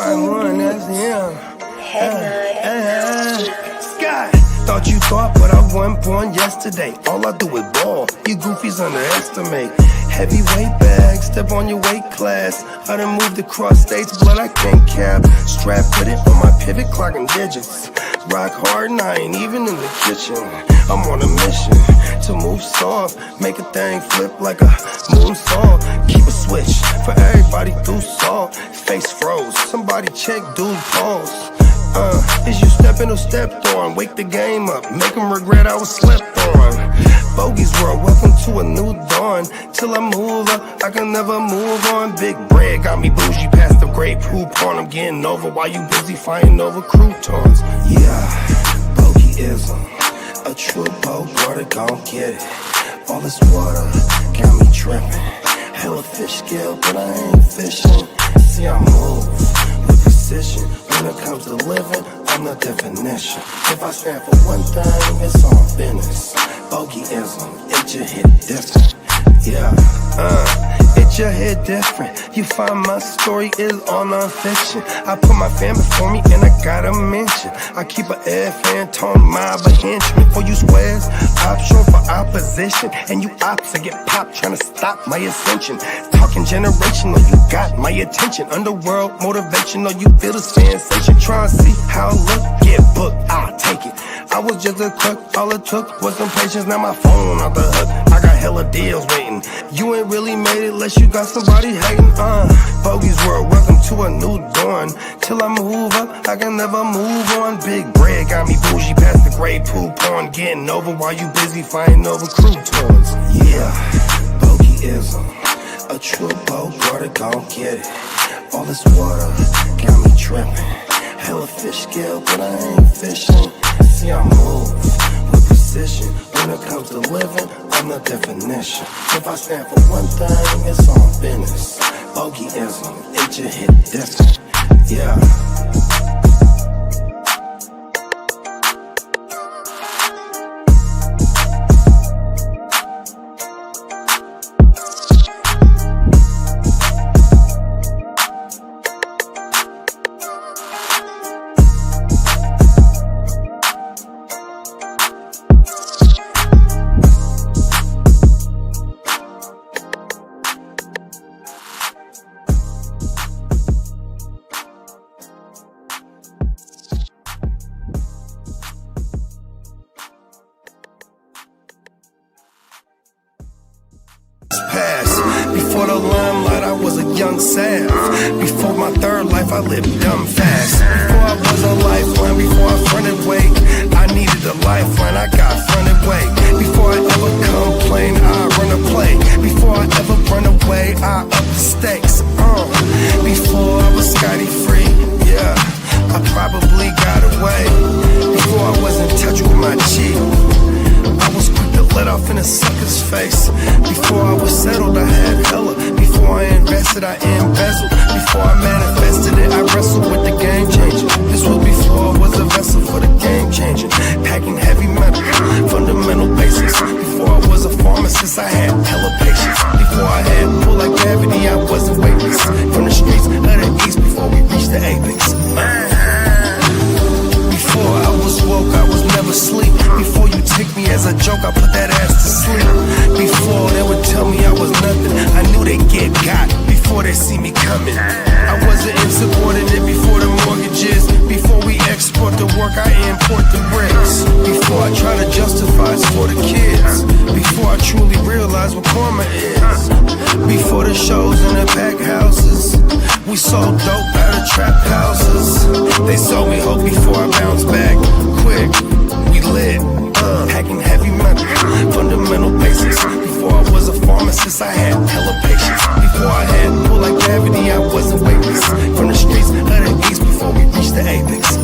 find one, that's him. Sky. Thought you thought, but I wasn't born yesterday. All I do is ball, you goofies underestimate. Heavyweight bag, step on your weight class. I done moved across states, blood I can't cap. Strap with it on my pivot, clocking digits. Rock hard and I ain't even in the kitchen. I'm on a mission to move soft, make a thing flip like a moonsault. Keep a switch for everybody through salt. Face froze, somebody check dude pulse. Is you stepping or stepped on? Wake the game up, make them regret I was slept on. Bogey's world, welcome to a new dawn. Till I move up, I can never move on. Big bread got me bougie past the great poop on. I'm getting over while you busy fighting over croutons. Yeah, bogeyism, a true boat, gon' get it. All this water got me tripping. Hella fish scale, but I ain't fishing. See I move with precision. When it comes to living, I'm the definition. If I stand for one thing, it's all business. Bogeyism, it just hit different. Yeah, it just hit different. You find my story is all non-fiction. I put my fan before me and I gotta mention. I keep an air fan tone mob a henchman. For you squares, option for opposition. And you ops that get popped trying to stop my ascension. Talking generational, you got my attention. Underworld motivational, you feel the sensation. Try to see how I look, get booked, I'll take it. I was just a cook, all it took was some patience. Now my phone out the hook, I got hella deals waiting. You ain't really made it unless you got somebody hating. Bogey's world, welcome to a new dawn. Till I move up, I can never move on. Big bread got me bougie past the great poop on. Getting over while you busy fighting over croutons. Yeah, bogeyism, a true boat, brother, gon' get it. All this water got me tripping. Hella fish scale, but I ain't fishing. See I move with precision. When it comes to living, I'm the definition. If I stand for one thing, it's all business. Bogeyism, it just hit different. Yeah. 'Before the limelight, I was a young sav. Before my third life, I lived dumb fast. Before I was a lifeline, before I fronted weight, I needed a lifeline, I got fronted weight. Before I ever complain, I run a play. Before I ever run away, I up the stakes. Before I was Scotty free, yeah, I probably got away. Before I was in touch with my cheek, I was quick to let off in a sucker's face. Before I was settled, I had hella. Before I invested, I embezzled. Before I manifested it, I wrestled with the game changer. This was before I was a vessel for the game changer. Packing heavy metal, fundamental basics. Before I was a pharmacist, I had hella patience. Before I had pull like gravity, I wasn't weightless. From the streets of the east, before we reached the apex. Before I was woke, I was never asleep. Before you take me as a joke, I put that ass to sleep. Before they would tell me I was nothing, I knew they'd get got before they see me coming. I wasn't insubordinate before the mortgages. Before we export the work, I import the bricks. Before I try to justify it's for the kids. Before I truly realize what karma is. Before the shows in the pack houses, we sold dope out of trap houses. They sold me hope before I bounced back quick. We lit, packing heavy metal, fundamental basics. Before I was a pharmacist, I had hella patience. Before I had pull like gravity, I wasn't weightless. From the streets of the east, before we reached the apex.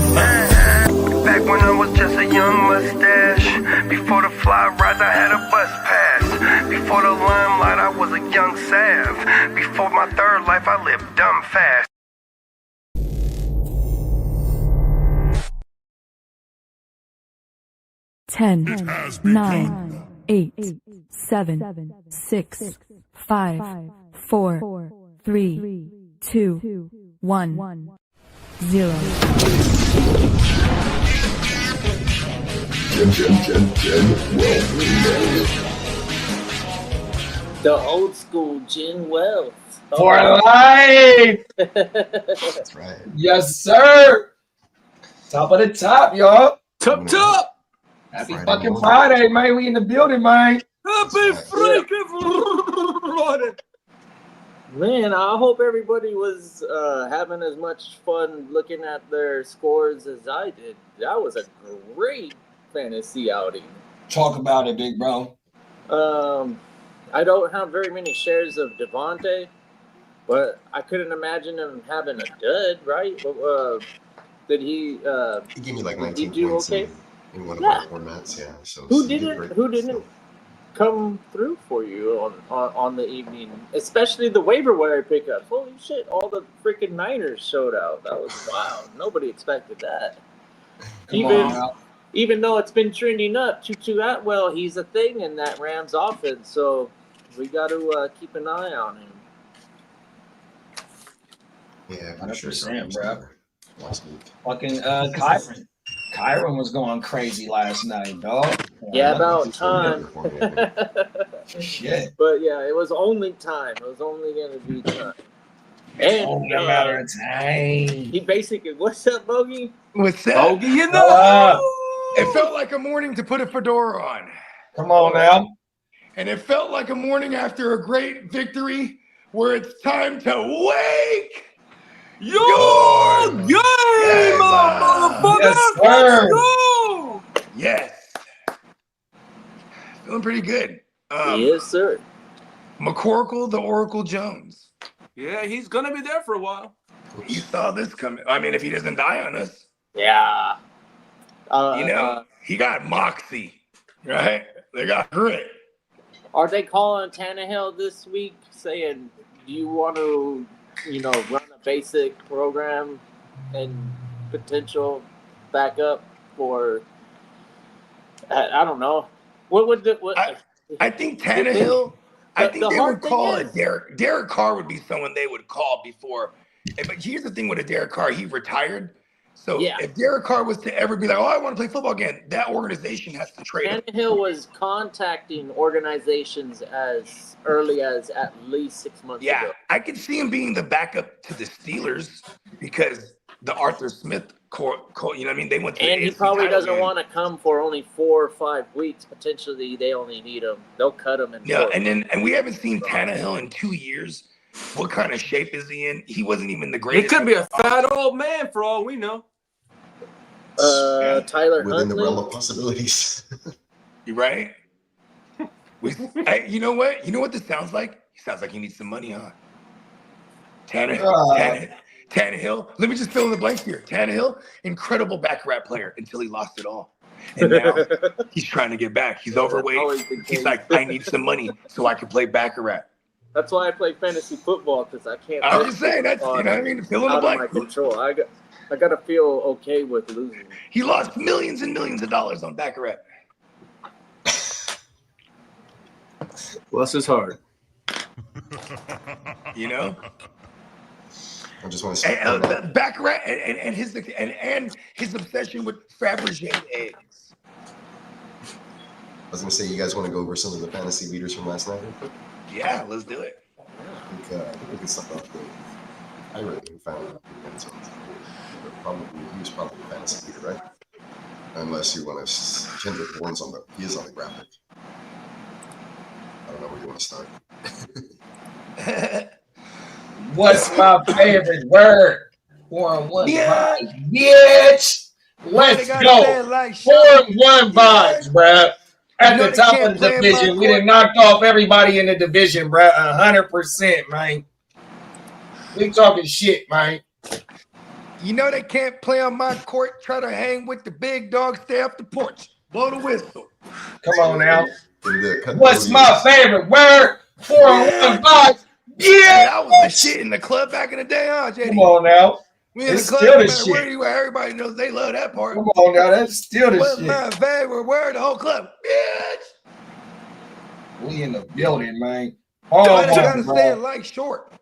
Back when I was just a young mustache. Before the fly rides, I had a bus pass. Before the limelight, I was a young sav. Before my third life, I lived dumb fast. Ten, 9, 8, 7, 6, 5, 4, 3, 2, 1. 0. The old school Gin Wells. For life. That's right. Yes, sir. Top of the top, y'all. Top. Happy Friday fucking morning. Friday, man. We in the building, man. Happy freaking Man, I hope everybody was having as much fun looking at their scores as I did. That was a great fantasy outing. Talk about it, big bro. I don't have very many shares of Devontae, but I couldn't imagine him having a dud, right? Did he? He gave me like Did he 19 do points okay? in one of my formats. Yeah. So Who he did didn't? great. Who didn't come through for you on the evening? Especially the waiver wire pickups. Holy shit! All the freaking Niners showed out. That was wild. Nobody expected that. Come on now. Even though it's been trending up, Tutu Atwell, he's a thing in that Rams offense. So we got to keep an eye on him. Yeah, I'm 100%, bro. Last week. Fucking Kyron. Kyron was going crazy last night, dog. Yeah, about time. Shit. But yeah, it was only time. It was only going to be time. And Only a matter of time. he basically, what's up, Bogey? What's that? Bogey, you know. It felt like a morning to put a fedora on. Come on now. And it felt like a morning after a great victory where it's time to wake your game up, motherfucker. Yes, Let's sir. go. Yes. Feeling pretty good. Yes, sir. McCorkle, the Oracle Jones. Yeah, he's gonna be there for a while. You saw this coming. I mean, if he doesn't die on us. Yeah. He got moxie, right? They got grit. Are they calling Tannehill this week saying, do you want to, run a basic program and potential backup for, I don't know. I think Tannehill, I think they would call it it Derek Carr would be someone they would call before. But here's the thing with a Derek Carr, he retired. So if Derek Carr was to ever be like, oh, I want to play football again, that organization has to trade him. Tannehill was contacting organizations as early as at least 6 months ago. Yeah, I could see him being the backup to the Steelers because the Arthur Smith core, you know what I mean? They went to and he probably doesn't want to come for only 4 or 5 weeks. Potentially, they only need him. They'll cut him. And we haven't seen Tannehill in 2 years. What kind of shape is he in? He wasn't even the greatest. It could be a fat old man for all we know. Tyler within Huntley? the realm of possibilities. You right? You know what? You know what this sounds like? He sounds like he needs some money, huh? Tannehill. Let me just fill in the blanks here. Tannehill, incredible baccarat player until he lost it all. And now he's trying to get back. He's overweight. He's like, I need some money so I can play baccarat. That's why I play fantasy football, because I can't. I was just saying, that's, you know what I mean? Fill in the blank. Out of my control. I got to feel okay with losing. He lost millions and millions of dollars on baccarat. Bless his heart. You know? I just want to say baccarat and his obsession with Fabergé eggs. I was going to say, you guys want to go over some of the fantasy leaders from last night real quick? Yeah, let's do it. I think we can start off with Tyler. We found he was probably the fantasy leader, right? Unless you want to Kendrick Bourne's he is on the graphic. I don't know where you want to start. What's my favorite word? 4-1 vibes, bitch. Let's go. 4-1 vibes, bruh. At the top of the division, we done knocked off everybody in the division, bruh. 100%, man. We talking shit, man. You know they can't play on my court. Try to hang with the big dog. Stay off the porch. Blow the whistle. Come on now. What's my favorite word? 4-1 vibes. Yeah, that was the shit in the club back in the day, huh, JD? Come on now. We in the club, still the shit. Where you at? Everybody knows they love that part. Come on now, that's still the What's shit. my favorite word? The whole club, bitch. We in the building, man. I gotta say it like short.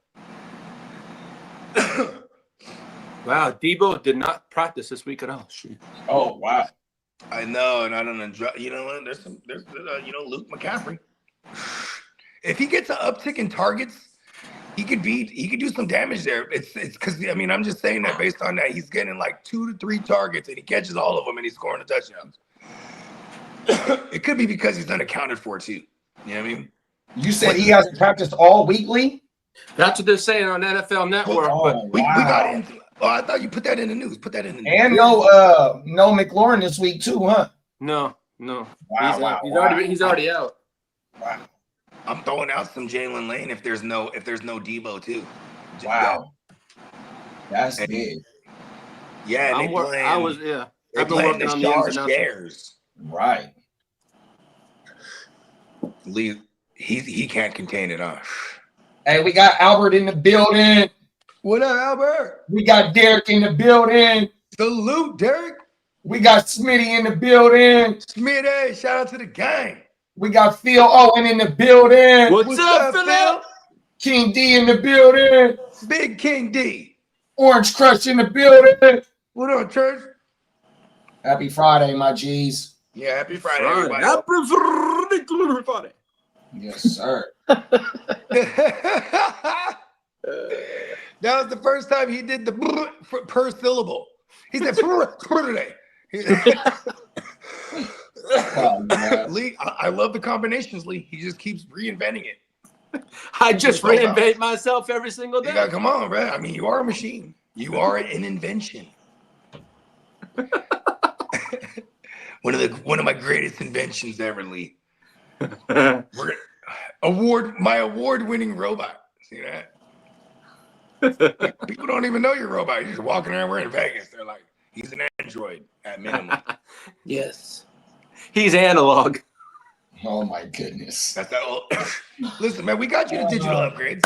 Wow, Debo did not practice this week at all. Shit. Oh wow. I know, and I don't enjoy. You know what? There's Luke McCaffrey. If he gets an uptick in targets, he could do some damage there. It's because I mean I'm just saying that based on that he's getting like 2 to 3 targets and he catches all of them and he's scoring the touchdowns. It could be because he's unaccounted for too. You know what I mean? You said he hasn't practiced all weekly? That's what they're saying on NFL Network. But We got into. Oh, I thought you put that in the news. Put that in the news. And no McLaurin this week too, huh? no. Wow, He's already out. Wow. I'm throwing out some Jalen Lane if there's no Debo too. Wow. That's big. Yeah, I've been they're working playing on the the ins and Stars outs. shares. Right. Lee, he can't contain it, huh? Hey, we got Albert in the building. What up, Albert? We got Derek in the building. Salute, Derek. We got Smitty in the building. Smitty, shout out to the gang. We got Phil Owen in the building. What's up, Philip? King D in the building. Big King D. Orange Crush in the building. What up, church? Happy Friday, my G's. Yeah, happy Friday, everybody. Happy Friday. Yes, sir. That was the first time he did the per syllable. He said today. Lee, I love the combinations, Lee. He just keeps reinventing it. I just reinvent myself every single day. You gotta, come on, bro. I mean, you are a machine. You are an invention. one of my greatest inventions ever, Lee. My award-winning robot. See that? People don't even know you're a robot. You're just walking around. We're in Vegas. They're like, he's an android at minimum. Yes. He's analog. Oh my goodness. That's that old. Listen, man, we got you the digital upgrades.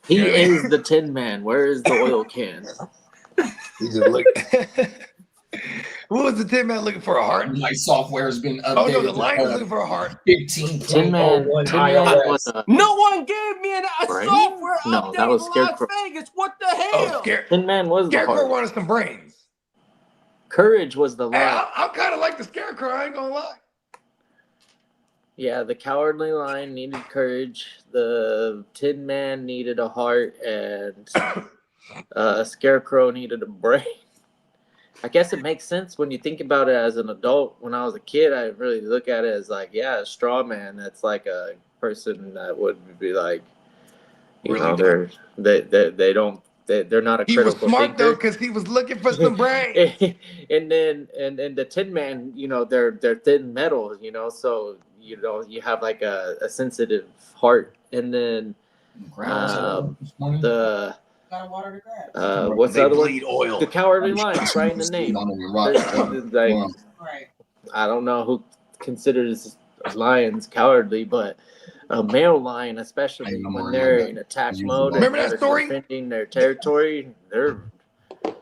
He is the Tin Man. Where is the oil can? He just look. What was the Tin Man looking for? A heart? My software has been updated. Oh no, the lion was looking for a heart. 15. Tin Man was No one gave me a Brain? software No, update that was in Las Scarecrow. Vegas. What the Oh, hell? Tin Man was the Scarecrow heart. wanted some brains. Courage was the Hey, lion. I kind of like the Scarecrow. I ain't gonna lie. Yeah, the Cowardly Lion needed courage. The Tin Man needed a heart, and Scarecrow needed a brain. I guess it makes sense when you think about it as an adult. When I was a kid, I really look at it as like, yeah, a straw man. That's like a person that would be like, you Really know, they're not a He critical was smart though, thinker. because he was looking for some brains. and then the Tin Man, you know, they're thin metal, you know, so you know you have like a sensitive heart. And then the what's They the other bleed one? oil. The Cowardly Lion, right in the name. Like, I don't know who considers lions cowardly, but a male lion, especially when they're in attack mode, and Remember that story? defending their territory, they're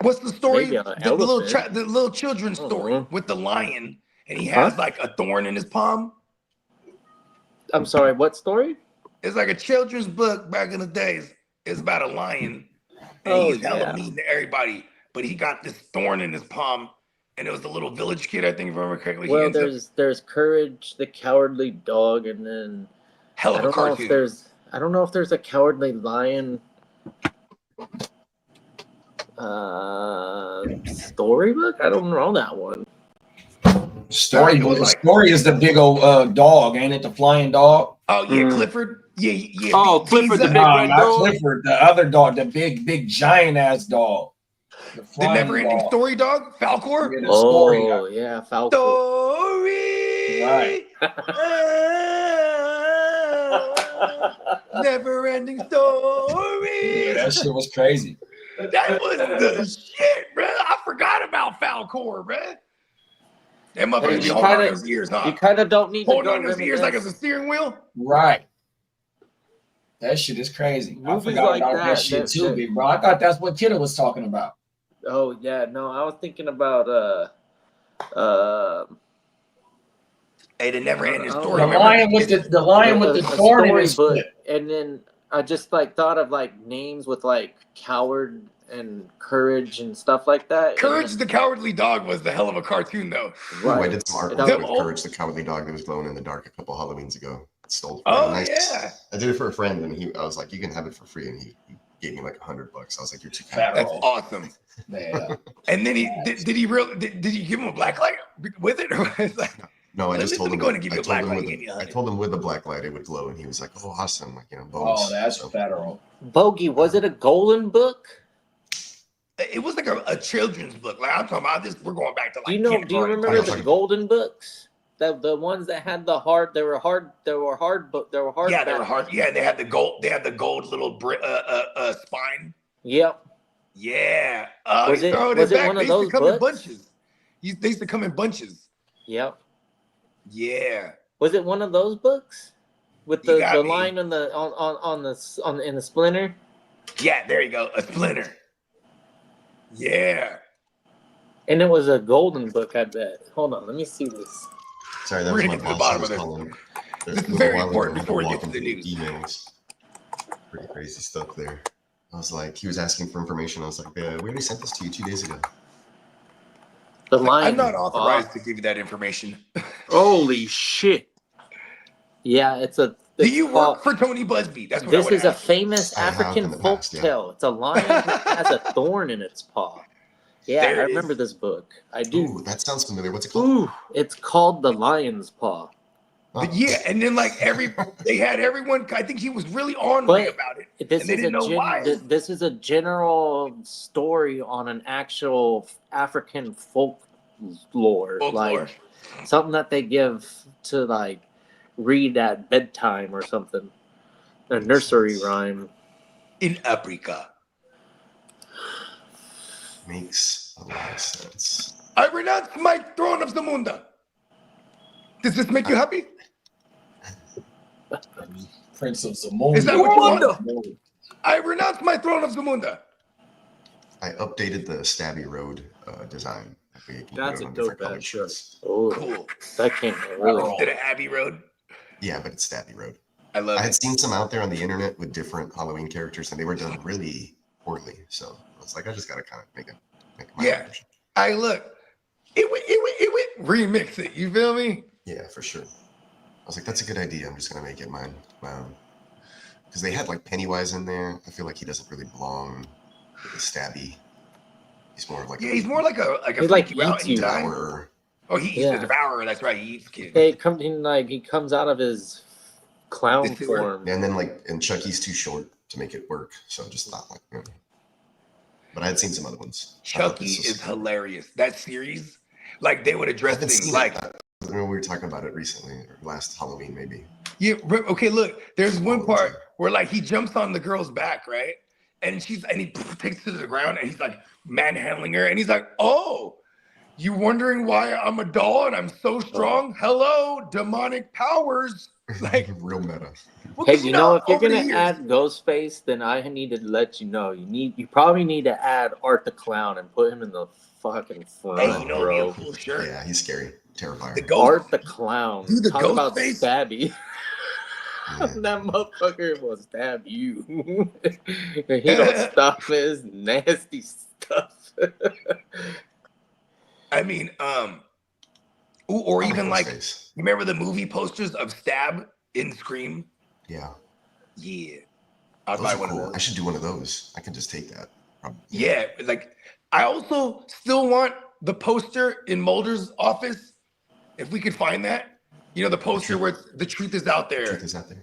What's the story? Maybe an The little elephant. the little children's story Mhm. with the lion, and he has like a thorn in his palm. I'm sorry, what story? It's like a children's book back in the days. It's about a lion, and Oh, he's hella yeah. mean to everybody. But he got this thorn in his palm, and it was the little village kid, I think, if I remember correctly. He Well, ends up there's Courage, the Cowardly Dog, and then hell I of a don't know if cartoon. I don't know if there's a Cowardly Lion storybook. I don't know that one. Story was like- story is the big old dog, ain't it? The flying dog. Oh yeah, Mm. Clifford. Yeah. Oh, Clifford the Visa. big red not dog. Clifford, the other dog, the big giant ass dog. The The flying never-ending dog. story dog, Falcor. Yeah, the story. Oh yeah, Falcon. Story. Right. Never-ending story. Yeah, that shit was crazy. That was the shit, bro. I forgot about Falcor, bro. That motherfucker be You holding on kinda- to his ears, You huh? kind of don't need to Holding go on to his ears like it's a reminisce. steering wheel. Right. That shit is crazy. I Movies forgot like about that, that shit that- too, that- big bro. I thought that's what Kidda was talking about. Oh yeah, no, I was thinking about Hey, the never-ending Oh, story. The remember? lion with the lion with the thorn in his storybook, foot. and then I just like thought of like names with like coward and Courage and stuff like that. Courage the Cowardly Dog was the hell of a cartoon, though. Ooh, I did some It artwork was- with Courage the Cowardly Dog that was glowing in the dark a couple Halloweens ago. Stole from Oh, a nice, yeah. I did it for a friend, and I was like, "You can have it for free," and he gave me like $100. I was like, "You're too kind." That's awesome. Yeah. And then did you give him a black light with it, or was it like, No, I just told him. going to give I you a told black him light. with Give me I 100. told him with the black light it would glow, and he was like, "Oh, awesome!" Like bonus. Oh, that's So, federal. Bogey, was it a golden book? It was like a children's book. Like I'm talking about this. We're going back to like. Do you remember Yeah. the golden books? The ones that had the hard, they were hard. Yeah, they were hard. Yeah, they had the gold. They had the gold little spine. Yep. Yeah. Was it one of They used to those come in books? bunches. They used to come in bunches. Yep. Yeah. Was it one of those books with You the got me. line in the splinter? Yeah. There you go. A splinter. Yeah. And it was a golden book, I bet. Hold on, let me see this. sorry, that We're was gonna my get to the boss. bottom I was of this. calling. This is A little very while ago, important I had before we get walk to the him through news. Emails. Pretty crazy stuff there. I was like, he was asking for information. I was like, we already sent this to you 2 days ago. The line. I'm not authorized to give you that information. Holy shit. Yeah, it's a. Do it's you called- work for Tony Busby? That's what This I would is a ask. famous I have African in the folk past, yeah. tale. It's a lion that has a thorn in its paw. Yeah, There I it remember is. this book. I do. Ooh, that sounds familiar. What's it called? Ooh, it's called The Lion's Paw. Oh. But yeah, and then like they had everyone. I think he was really ornery But about it. This And they is didn't know why. this is a general story on an actual African folklore, Folklore. like something that they give to like read at bedtime or something. A nursery rhyme. In Africa. Makes a lot of sense. I renounce my throne of Zamunda. Does this make you happy? Prince of Zamunda. Is that what you want? I renounce my throne of Zamunda. I updated the Stabby Road design. We can put That's it a on dope different color ass shirt. sheets. Oh, Cool. that came out really. Instead of Abbey Road. Yeah, but it's Stabby Road. I love I had it. seen some out there on the internet with different Halloween characters, and they were done really poorly. So I was like, I just gotta kind of make my Yeah. version. I look. It went. Remix it. You feel me? Yeah, for sure. I was like, that's a good idea. I'm just gonna make it my own. Because they had like Pennywise in there. I feel like he doesn't really belong with the Stabby. He's more of like Yeah, he's more like a He, like, freak you out eats you. anytime. devourer. Oh, he eats Yeah. the devourer. That's right. He eats kids. Hey, he comes out of his clown The sewer. form. And then and Chucky's too short to make it work. So I just thought like, But I had seen some other ones. I thought Chucky this was- is hilarious. That series, like they would address I haven't things seen like, it. I remember we were talking about it recently, or last Halloween maybe. yeah, okay, look, there's one part where like he jumps on the girl's back, right? And he takes her to the ground and he's like manhandling her. And he's like, oh, you wondering why I'm a doll and I'm so strong? Hello, demonic powers. Like, Real meta. well, Hey, 'cause, you know, if you're over the gonna years- add Ghostface, then I need to let you know. You probably need to add Art the Clown and put him in the fucking front, hey, you know, bro. it'd be a cool shirt. Yeah, he's scary. Terrifying. The ghost. Art the Clown. Dude, the Talk about Ghostface? stabby. Yeah. That motherfucker will stab you. And he don't stop his nasty stuff. I mean, ooh, or I even like, Ghostface. remember the movie posters of Stab in Scream? Yeah. Yeah. I'd Those buy are one cool. of I those. should do one of those. I can just take that. Probably. Yeah, like I also still want the poster in Mulder's office. If we could find that. You know, the poster where the truth is out there. Truth is out there.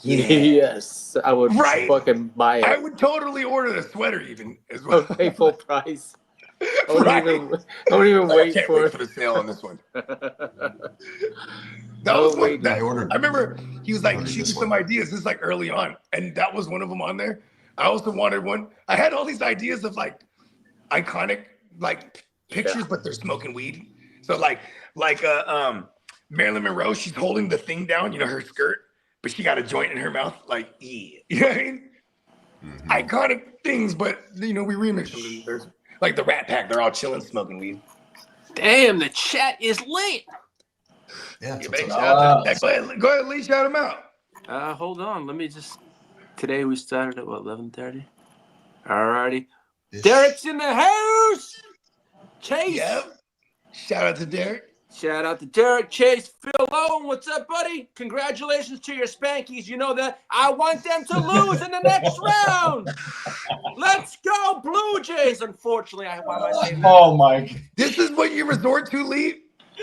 Yeah. Yes, I would Right? fucking buy I it. would totally order the sweater even as I well. would pay full price. I wouldn't Right. I wouldn't even Like, I wait can't for wait for the sale on this one. it. That Oh, was one wait, that I ordered. I remember he was like, ordered shoot me this some one. ideas. This is like early on. And that was one of them on there. I also wanted one. I had all these ideas of like iconic like pictures, but they're smoking weed. So like Marilyn Monroe, she's holding the thing down, you know, her skirt, but she got a joint in her mouth. Like, yeah. You know what I mean? Mhm. Iconic things, but you know, we remix them. There's like the Rat Pack, they're all chilling, smoking weed. Damn, the chat is lit. Yeah. You that's better what's shout up. out. Go ahead, Lee, shout them out. Hold on. Let me just. Today we started at what, 11:30? Alrighty. Derek's in the house. Chase. Yep. Shout out to Derek. Shout out to Derek, Chase, Phil Owen. What's up, buddy? Congratulations to your Spankies. You know that I want them to lose in the next round. Let's go, Blue Jays. Unfortunately, why am I saying that? Oh my! This is what you resort to, Lee?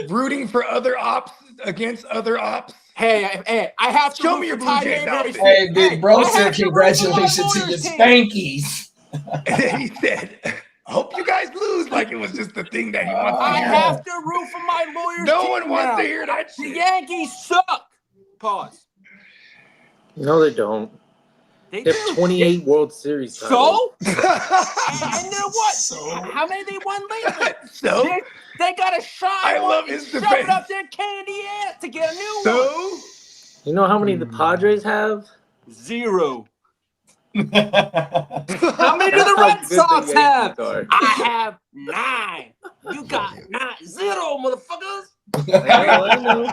Rooting for other ops against other ops? Hey, I have to Show me your Blue Jays outfit. Hey, big bro I said have to root for congratulations my to your Warriors team. Spankies. And then he said, I hope you guys lose, like it was just the thing that he wants to I hear. have to root for my Lawyers No team one wants now. to hear that The shit. Yankees suck. Pause. No, they don't. They They do. have 28 World Series titles. So? And they're what? How many they won lately? So? They got a shot. I love and his shove defense. it up their candy ass to get a new one. So? You know how many the Padres have? 0. How many do the How Red good Sox the have? Yankees are. I have 9. You got 0, motherfuckers. I know.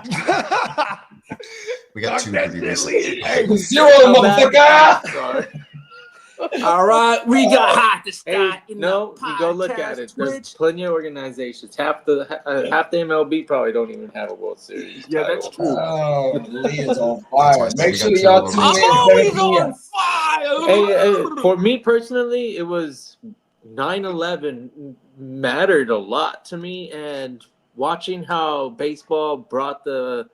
We got two That's pretty recent. it, Lee. Hey, 0, How bad motherfucker. the Yankees are. All right, we got hot to Hey, start. in no, the you go look podcast, at it. There's Twitch. plenty of organizations. Half the MLB probably don't even have a World Series. Yeah, that's title. true. Oh, Lee is on That's why I fire. said Make we sure got two y'all of tune them. in. I'm always 7 p.m. on fire. Hey, for me personally, it was 9/11 mattered a lot to me, and watching how baseball brought the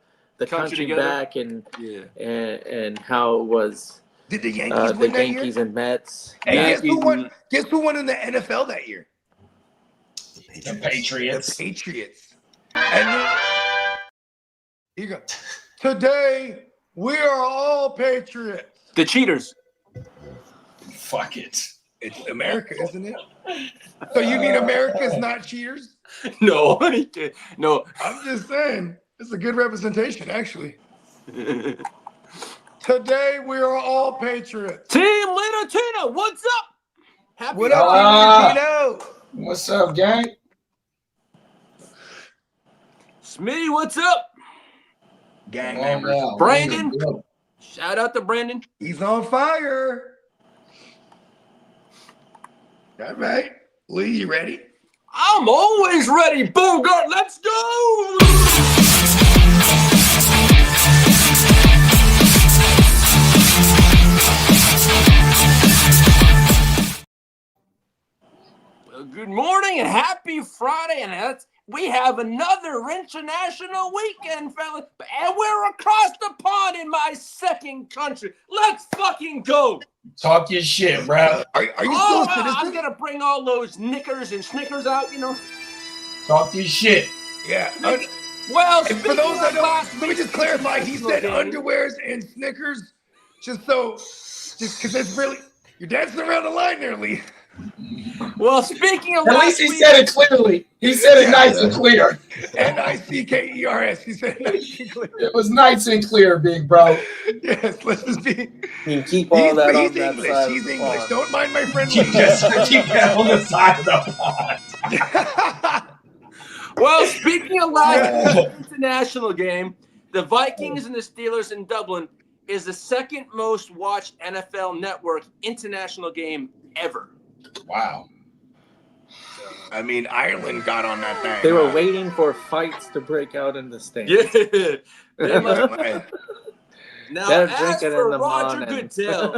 country together. back, and Yeah. and how it was did the Yankees the win that Yankees year? and Mets. Hey, guess Yankees- who won? Guess who won in the NFL that year? The Patriots. The Patriots. And then, here you go. Today, we are all Patriots. The cheaters. Fuck it. It's America, isn't it? So you mean America's not cheaters? No, no. I'm just saying. It's a good representation, actually. Today, we are all Patriots. Team Little Tina, what's up? Happy What up, Ah. Tino? What's up, gang? Smitty, what's up? Gang Come on members. now. Brandon. Let's go. Shout out to Brandon. He's on fire. All right. Lee, you ready? I'm always ready, Bogart. Let's go. Well, good morning and happy Friday, and we have another international weekend, fellas, and we're across the pond in my second country. Let's fucking go. Talk your shit, bro. Are you still Oh, a citizen? I'm gonna bring all those knickers and snickers out, you know. Talk your shit. Yeah. Well, And for those that speaking of last don't, let me just clarify. He said underwears and Snickers, just because that's really, you're dancing around the line there, Lee. Well, speaking of At last least he week, said it clearly. He said it nice and clear. Nickers. He said nice and clear. It was nice and clear, big bro. Yes, let's just be. You keep all that on He's that English. side. He's of the English. pond. Don't mind my friend Keep Lee. that on the side of the pond. well, speaking of last week's international game, the Vikings and the Steelers in Dublin is the second most watched NFL Network international game ever. Wow. I mean, Ireland got on that thing. They were waiting for fights to break out in the stands. Yeah. They must- Right. now, They're as drinking for in the Roger morning. Goodell,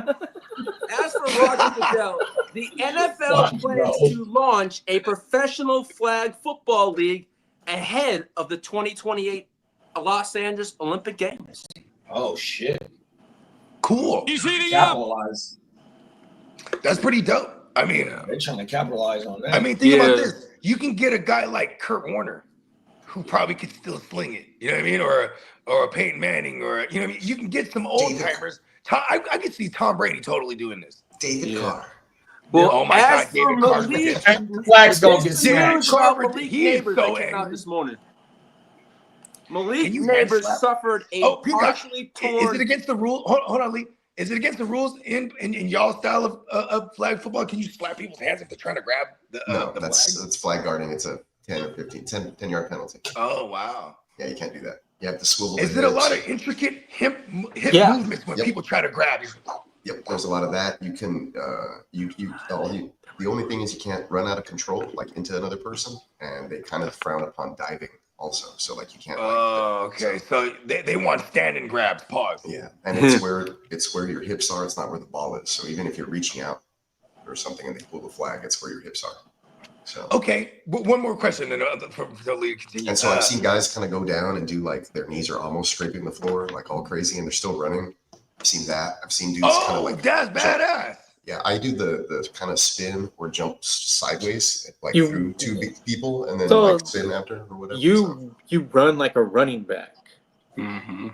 the NFL Fuck, plans bro. to launch a professional flag football league ahead of the 2028 Los Angeles Olympic Games. Oh shit. Cool. Capitalize. That's pretty dope. I mean, They're trying to capitalize on that. think about Yeah. this. You can get a guy like Kurt Warner, who probably could still sling it. You know what I mean? Or a Peyton Manning, or you know what I mean? You can get some old timers. I could see Tom Brady totally doing this. David Carr. Well, Oh my as God, David for Carr's Malik, ridiculous. Flags don't get this smacked. news about Carver, Malik he is Neighbors so that came out angry. this morning. Can Malik you Neighbors slap? suffered a Oh, Peacock, partially is torn. it against the rule? Hold on, Lee. Is it against the rules in y'all style of flag football? Can you slap people's hands if they're trying to grab the No, the that's flag? flag guarding. It's a 10 or 15, 10-yard penalty. Oh wow! Yeah, you can't do that. You have to swivel. Is the it a hips. lot of intricate hip Yeah. movements when Yep. people try to grab? Yep, there's a lot of that. You can the only thing is you can't run out of control like into another person, and they kind of frown upon diving also. So like you can't. Oh, okay. So they want standing grabs. Pause. Yeah, and it's where your hips are. It's not where the ball is. So even if you're reaching out or something and they pull the flag, it's where your hips are. So okay, one more question, and the lead continues. And so I've seen guys kind of go down and do like their knees are almost scraping the floor, like all crazy, and they're still running. I've seen that. I've seen dudes kind of like that's badass. Yeah, I do the kind of spin or jump sideways, like through two people, and then like spin after or whatever. You run like a running back. Mm-hmm.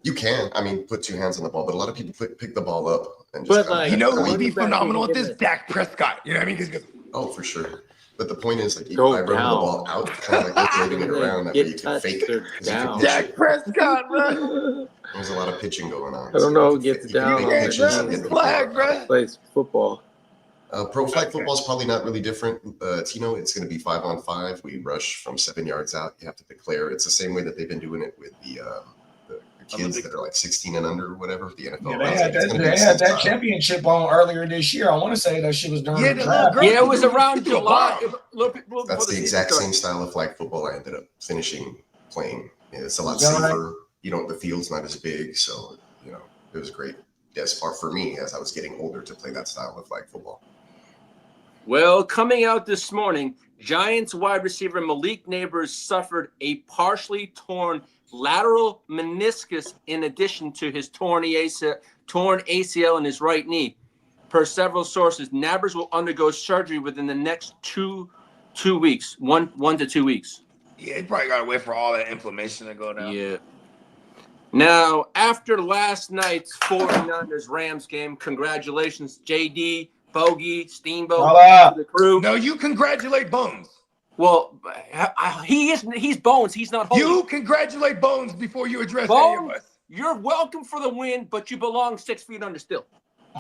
You can, I mean, put two hands on the ball, but a lot of people pick the ball up and But just. like, you know who would be phenomenal at this? Dak Prescott. You know what I mean? Oh, for sure. But the point is, like, Go I run the down. ball out, kind of like rotating it around. That way you can fake it. Down. Dak Prescott, bro. There's a lot of pitching going on. I don't know who gets down. You can fake pitches. Flag, bro. Plays football. Pro flag football is probably not really different, Tino. It's going to be 5-on-5. We rush from 7 yards out. You have to declare. It's the same way that they've been doing it with the kids that are like 16 and under or whatever. The NFL. Yeah, they had that championship on earlier this year. I want to say that shit was during the draft. Yeah, it was around July. That's the exact same style of flag football I ended up finishing playing. Yeah, it's a lot safer. You know, the field's not as big, so you know it was great. As far for me as I was getting older to play that style of flag football. Well, coming out this morning, Giants wide receiver Malik Neighbors suffered a partially torn lateral meniscus in addition to his torn ACL in his right knee. Per several sources, Neighbors will undergo surgery within the next two weeks, one to 2 weeks. Yeah, he probably got to wait for all that inflammation to go down. Yeah. Now, after last night's 49ers-Rams game, congratulations, JD, Bogey, Steamboat, the crew. No, you congratulate Bones. Well, he's Bones. He's not holy. You congratulate Bones before you address Bones, any of us. you're welcome for the win, but you belong 6 feet under still.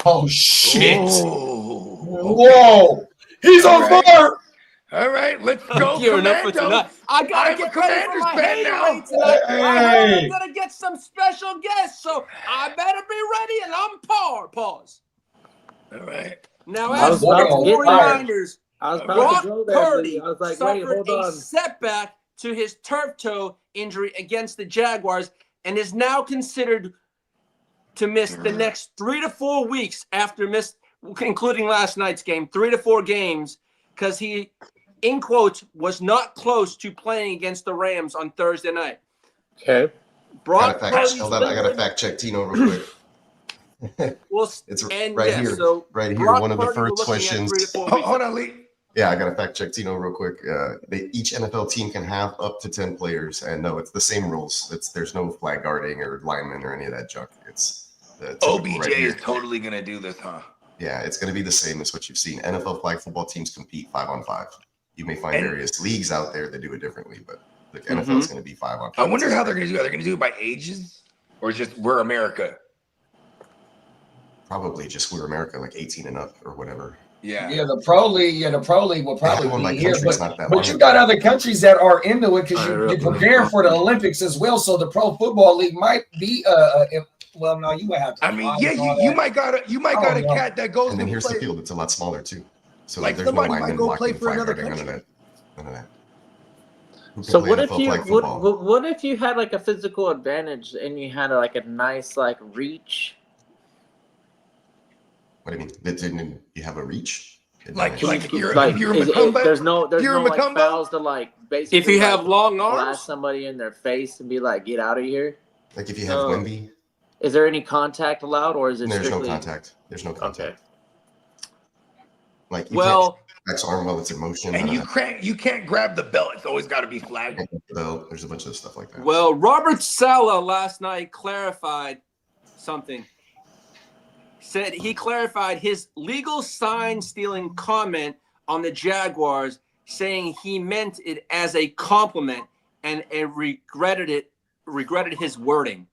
Oh, shit. Oh. Whoa. He's on fire. All right, let's go. I gotta get ready for my haterade tonight. I'm gonna get some special guests, so I better be ready. And I'm pause. All right. Now, as for the 49ers, Brock Purdy suffered a setback to his turf toe injury against the Jaguars and is now considered to miss the next 3 to 4 weeks including last night's game, 3 to 4 games, because he, in quotes, was not close to playing against the Rams on Thursday night. Okay. I got to fact check Tino real quick. Well, it's here. So right here, Brock one of the Purdy, first questions. Hold on, Lee. Yeah, I got to fact check Tino real quick. Each NFL team can have up to 10 players, and no, it's the same rules. There's no flag guarding or linemen or any of that junk. It's OBJ is totally gonna do this, huh? Yeah, it's gonna be the same as what you've seen. NFL flag football teams compete 5-on-5. You may find various leagues out there that do it differently, but the NFL is gonna be 5-on-5. I wonder how they're gonna do it. Are they gonna do it by ages, or just we're America? Probably just we're America, like 18 and up or whatever. Yeah. Yeah, the pro league will probably be here, but you got other countries that are into it because you're preparing for the Olympics as well. So the Pro Football League might be well, no, you would have to. I mean, yeah, you might got a cat that goes. And then here's the field; it's a lot smaller too. So like there's no somebody might go play for another country. None of that. So what if you had like a physical advantage and you had like a nice like reach? What do you mean? You have a reach? Like if you're Macumba, there's no like fouls to like basically. If you have long arms, blast somebody in their face and be like, "Get out of here." Like if you have Wemby. Is there any contact allowed, or is it? There's no contact. There's no contact. Okay. Like you can't X arm while it's in motion. And you can't grab the belt. It's always got to be flagged. There's a bunch of stuff like that. Well, Robert Saleh last night clarified something. Said he clarified his legal sign stealing comment on the Jaguars, saying he meant it as a compliment and regretted his wording.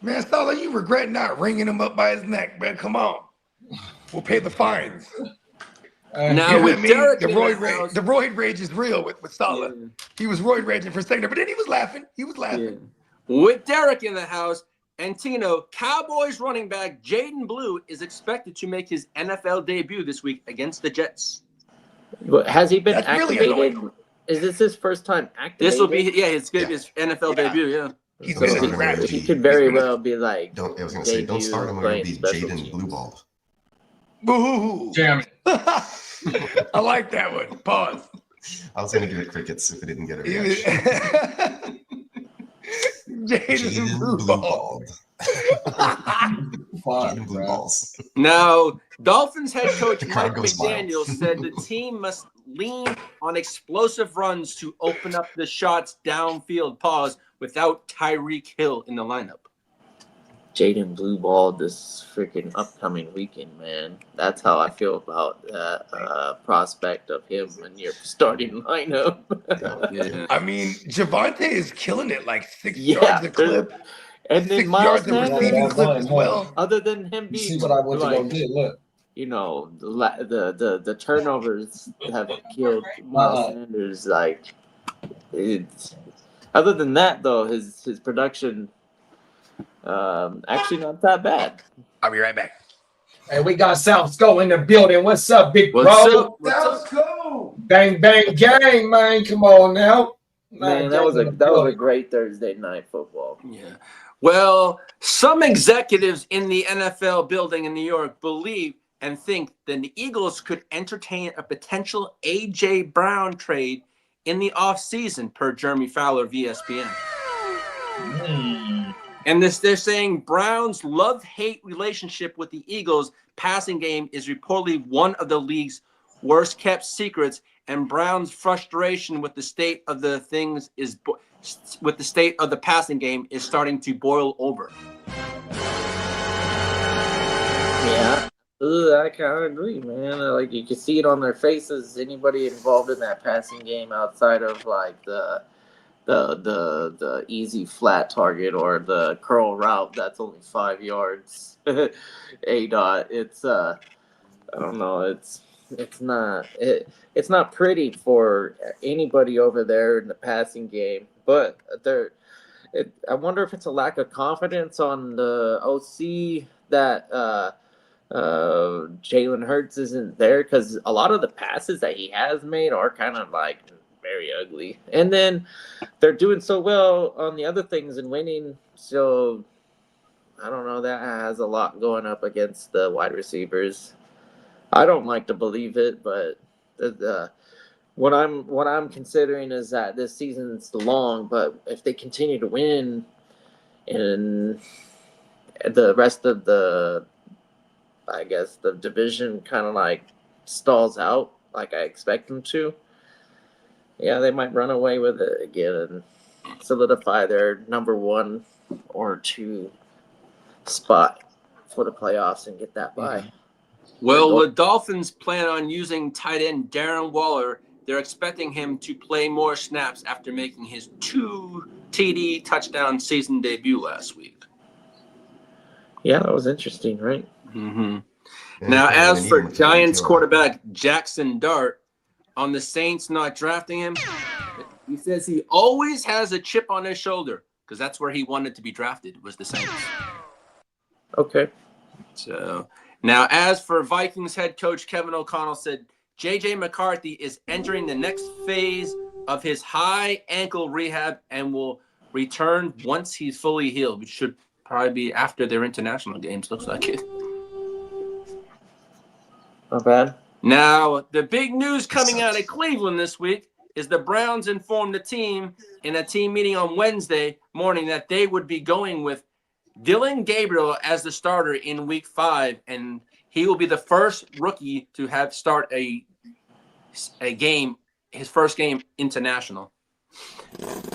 Man, Saleh, you regret not ringing him up by his neck, man. Come on. We'll pay the fines. Now with Derek, the roid rage is real with Saleh. Yeah. He was roid raging for a second, but then he was laughing. Yeah. With Derek in the house, And Tino, Cowboys running back Jaden Blue is expected to make his NFL debut this week against the Jets. Has he been That's really activated? annoying. Is this his first time activated? This will be his NFL debut. Yeah, He's So been a Starting scratch. him he would could be- very well be like I was gonna say, don't start him. Or playing it'll be special Jaden teams. Blueball. Boo! Damn it. I like that one. Pause. I was gonna give it crickets if it didn't get a reaction. Jaden Jaden Blue Ball. Jaden Blue Balls. Now, Dolphins head coach The crowd Mike goes wild. McDaniel said the team must lean on explosive runs to open up the shots downfield, without Tyreek Hill in the lineup. Jaden Blue Ball this freaking upcoming weekend, man. That's how I feel about that prospect of him in your starting lineup. Yeah. I mean, Javante is killing it, like 6 Yeah, yards a clip. And then 6 Miles yards a Sanders, receiving clip as well. other than him You see being what I went to go like, get? Look. you know, the turnovers have killed Miles Sanders. Like, it's other than that though, his production actually not that bad. I'll be right back. Hey, we got South Go in the building. What's up, big What's bro? up? What's up? Go. Bang, bang, gang, man. Come on now. Man, that was a great Thursday night football. Yeah. Well, some executives in the NFL building in New York believe and think that the Eagles could entertain a potential A.J. Brown trade in the offseason, per Jeremy Fowler of ESPN. And they're saying Brown's love-hate relationship with the Eagles' passing game is reportedly one of the league's worst-kept secrets, and Brown's frustration with the state of the passing game is starting to boil over. Yeah, I kind of agree, man. Like, you can see it on their faces. Anybody involved in that passing game outside of like the easy flat target or the curl route that's only 5 yards. A-dot. It's I don't know. It's not pretty for anybody over there in the passing game. But I wonder if it's a lack of confidence on the OC that Jalen Hurts isn't there, because a lot of the passes that he has made are kind of like very ugly. And then they're doing so well on the other things and winning. So I don't know. That has a lot going up against the wide receivers. I don't like to believe it, but what I'm considering is that this season's long, but if they continue to win and the rest of the division kind of like stalls out like I expect them to, yeah, they might run away with it again and solidify their number 1 or 2 spot for the playoffs and get that bye. Well, the Dolphins plan on using tight end Darren Waller. They're expecting him to play more snaps after making his 2 TD touchdown season debut last week. Yeah, that was interesting, right? Mm-hmm. Yeah, Now, he's as gonna for need him to Giants kill. quarterback Jackson Dart, on the Saints not drafting him, he says he always has a chip on his shoulder because that's where he wanted to be drafted, was the Saints. Okay. So now, as for Vikings head coach Kevin O'Connell said, J.J. McCarthy is entering the next phase of his high ankle rehab and will return once he's fully healed, which should probably be after their international games, looks like it. Not bad. Now, the big news coming out of Cleveland this week is the Browns informed the team in a team meeting on Wednesday morning that they would be going with Dylan Gabriel as the starter in Week 5, and he will be the first rookie to have start a game, his first game international.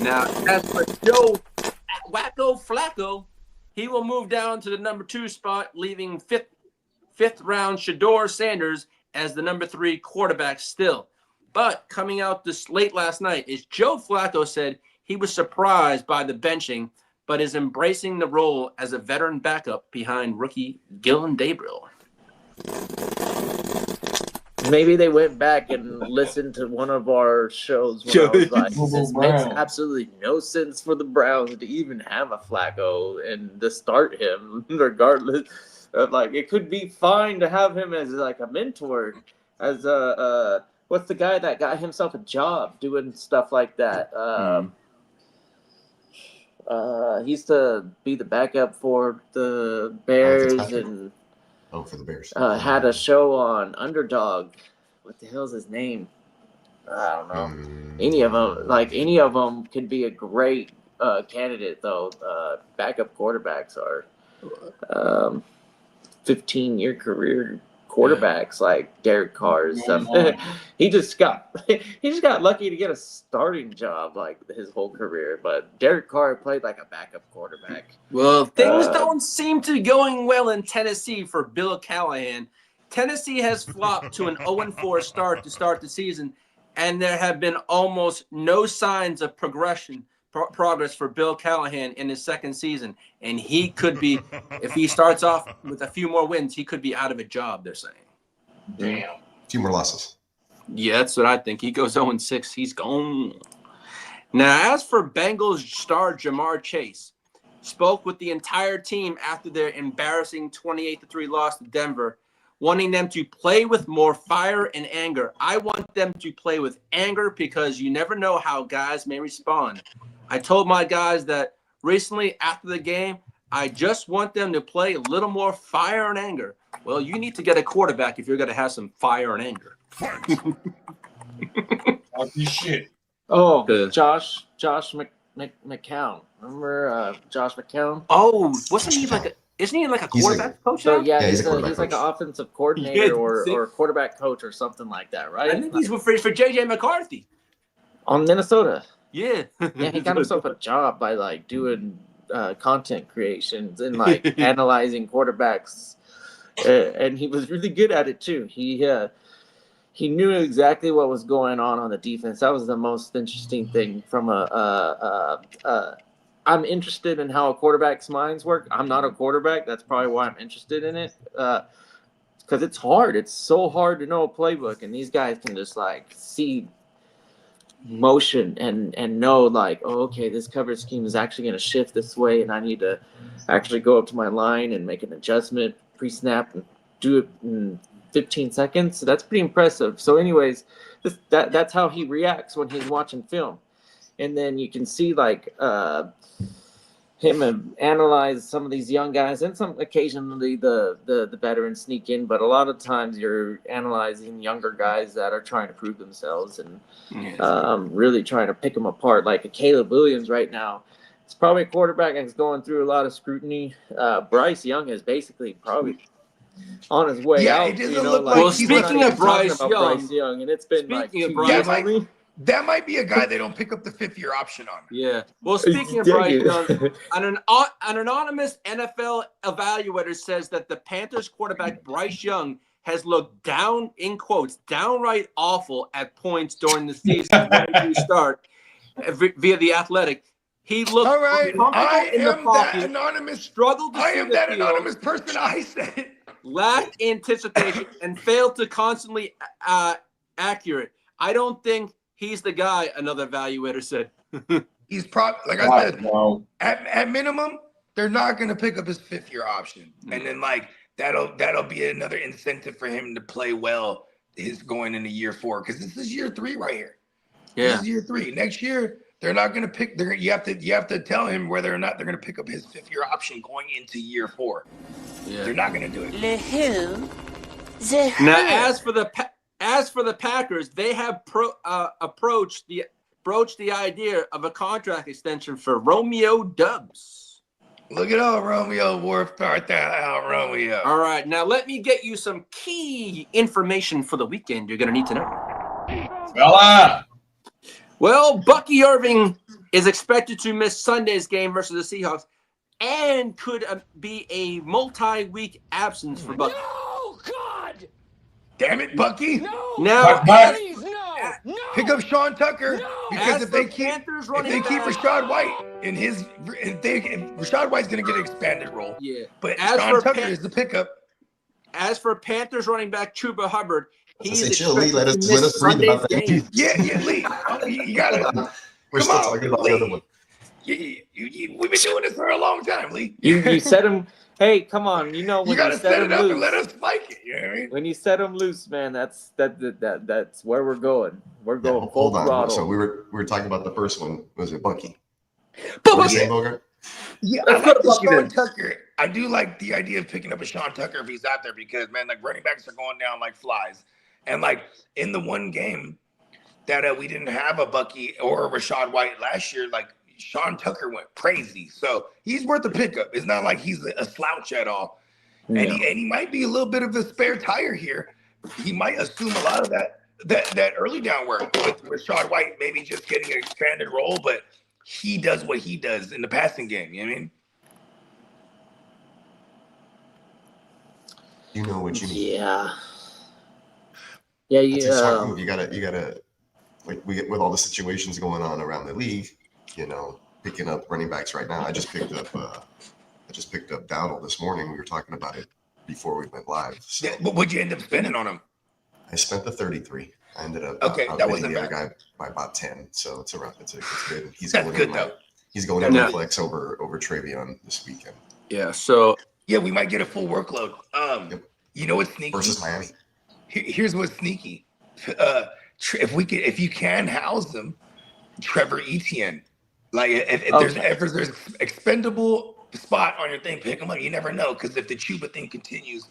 Now, as for Joe Wacko Flacco, he will move down to the number 2 spot, leaving fifth round Shador Sanders as the number 3 quarterback still. But coming out this late last night is Joe Flacco said he was surprised by the benching, but is embracing the role as a veteran backup behind rookie Dylan Gabriel. Maybe they went back and listened to one of our shows when I was like, this makes absolutely no sense for the Browns to even have a Flacco and to start him regardless. Like, it could be fine to have him as like a mentor, as a what's the guy that got himself a job doing stuff like that? He used to be the backup for the Bears and for the Bears. had a show on Underdog. What the hell's his name? I don't know. Any of them could be a great candidate though. Backup quarterbacks are 15-year career quarterbacks like Derek Carr and stuff. he just got lucky to get a starting job like his whole career. But Derek Carr played like a backup quarterback. Well, things don't seem to be going well in Tennessee for Bill Callahan. Tennessee has flopped to an 0-4 start to start the season, and there have been almost no signs of progress for Bill Callahan in his second season. And he could be, if he starts off with a few more wins, he could be out of a job, they're saying. Damn. A few more losses. Yeah, that's what I think. He goes 0-6, he's gone. Now, as for Bengals star Jamar Chase, spoke with the entire team after their embarrassing 28-3 loss to Denver, wanting them to play with more fire and anger. I want them to play with anger because you never know how guys may respond. I told my guys that recently after the game, I just want them to play a little more fire and anger. Well, you need to get a quarterback if you're going to have some fire and anger. Shit. Oh, Josh McCown. Remember Josh McCown? Oh, isn't he like a quarterback coach now? So yeah, he's like an offensive coordinator or quarterback coach or something like that, right? I think he's for JJ McCarthy On Minnesota. Yeah. Yeah, he got himself a job by like doing content creations and like analyzing quarterbacks, and he was really good at it too. He knew exactly what was going on the defense. That was the most interesting thing from I'm interested in how a quarterback's minds work. I'm not a quarterback. That's probably why I'm interested in it. Because it's hard. It's so hard to know a playbook, and these guys can just like see motion and know like, oh, okay, this coverage scheme is actually going to shift this way, and I need to actually go up to my line and make an adjustment pre-snap and do it in 15 seconds. So that's pretty impressive. So anyways, that's how he reacts when he's watching film. And then you can see like him analyze some of these young guys, and some occasionally the veterans sneak in, but a lot of times you're analyzing younger guys that are trying to prove themselves and really trying to pick them apart. Like a Caleb Williams right now, it's probably a quarterback that's going through a lot of scrutiny. Bryce Young is basically probably on his way out. It doesn't look like well, speaking of Bryce Young, and it's been like 2 years. That might be a guy they don't pick up the 5th-year option on. Yeah. Well, speaking of Bryce Young, an anonymous NFL evaluator says that the Panthers quarterback Bryce Young has looked downright awful at points during the season when he start via The Athletic. He looked all right. I in am the pocket, that anonymous. struggled to I see am the that field, anonymous person. I said lacked anticipation and failed to constantly accurate. I don't think he's the guy. Another evaluator said. He's like I said. No. At minimum, they're not going to pick up his 5th-year option, and then like that'll be another incentive for him to play well. Is going into year 4 because this is year 3 right here. Yeah, this is year 3. Next year. They're not going to pick. You have to tell him whether or not they're going to pick up his 5th-year option going into year 4. Yeah. They're not going to do it. Now, as for the Packers, they have broached the idea of a contract extension for Romeo Doubs. Look at old Romeo Wolf start that out, Romeo. All right, now let me get you some key information for the weekend. You're going to need to know. Fella. Well, Bucky Irving is expected to miss Sunday's game versus the Seahawks and could be a multi-week absence for Bucky. No, God! Damn it, Bucky. No! Now, Please, no! Pick up Sean Tucker because As if they the keep Panthers running Rashad back- White Rashad White's going to get an expanded role. Yeah. But Sean Tucker is the pickup. As for Panthers running back Chuba Hubbard, He say, is chill, Lee. expected to Let miss us breathe Sunday's about that. game. Yeah, Lee. You gotta. We're Come still on, talking about Lee. the other one. We've been doing this for a long time, Lee. You set him. Hey, come on. You know You when gotta set set him it up and loose. let us spike it. You know what I mean? When you set them loose, man, that's where we're going. We're Yeah, going full hold on. throttle. So we were talking about the first one. Was it Bucky? But What were you saying, Bogart? Yeah, Let's I go like to the Bucky Sean then. Tucker. I do like the idea of picking up a Sean Tucker if he's out there because, man, like running backs are going down like flies. And like in the one game that we didn't have a Bucky or a Rashad White last year, like Sean Tucker went crazy. So he's worth a pickup. It's not like he's a slouch at all. And he might be a little bit of a spare tire here. He might assume a lot of that early down work with Rashad White maybe just getting an expanded role, but he does what he does in the passing game. You know what I mean? You know what you need. Yeah. That's a smart move. You gotta like with all the situations going on around the league, picking up running backs right now. I just picked up Dowdle this morning. We were talking about it before we went live. So Yeah, but what'd you end up spending on him? I spent the 33. I ended up that outbidding wasn't the other bad. guy by about 10. So it's good. He's That's going good in though. He's going in my flex over Travion this weekend. Yeah. So yeah, we might get a full workload. Yep. You know what's sneaky? Versus Miami. Here's what's sneaky. If you can house them, Trevor Etienne. Like if there's expendable spot on your thing, pick him up. You never know because if the Chuba thing continues,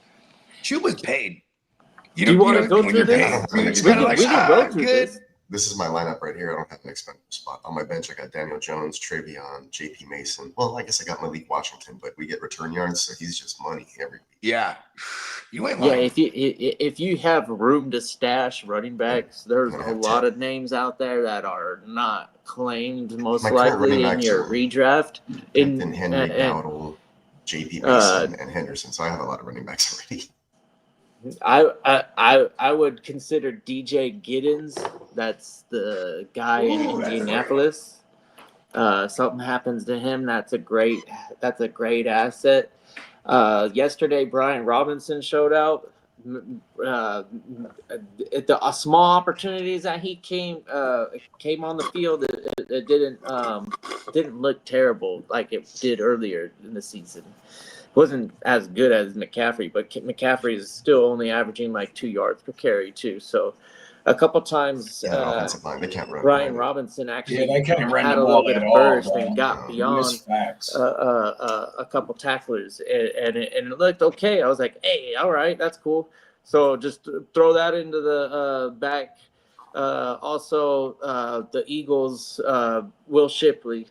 Chuba's paid. Do you want to go through this? We can go through this. This is my lineup right here. I don't have an expendable spot. On my bench, I got Daniel Jones, Travion, JP Mason. Well, I guess I got Malik Washington, but we get return yards, so he's just money every week. Yeah. You ain't lying. Yeah, if you have room to stash running backs, there's a lot of names out there that are not claimed most likely in your redraft. In Henry, Dowdle, JP Mason, and Henderson. So I have a lot of running backs already. I would consider DJ Giddens. That's the guy in Indianapolis. Something happens to him. That's a great asset. Yesterday, Brian Robinson showed out. The small opportunities that he came on the field, it didn't look terrible like it did earlier in the season. Wasn't as good as McCaffrey, but McCaffrey is still only averaging like 2 yards per carry too. So a couple times, offensive line, they can't run. Brian Robinson actually they can't run had the a little ball bit at of all, burst bro. and got beyond a couple tacklers, and it looked okay. I was like, hey, all right, that's cool. So just throw that into the back. Also, the Eagles, Will Shipley.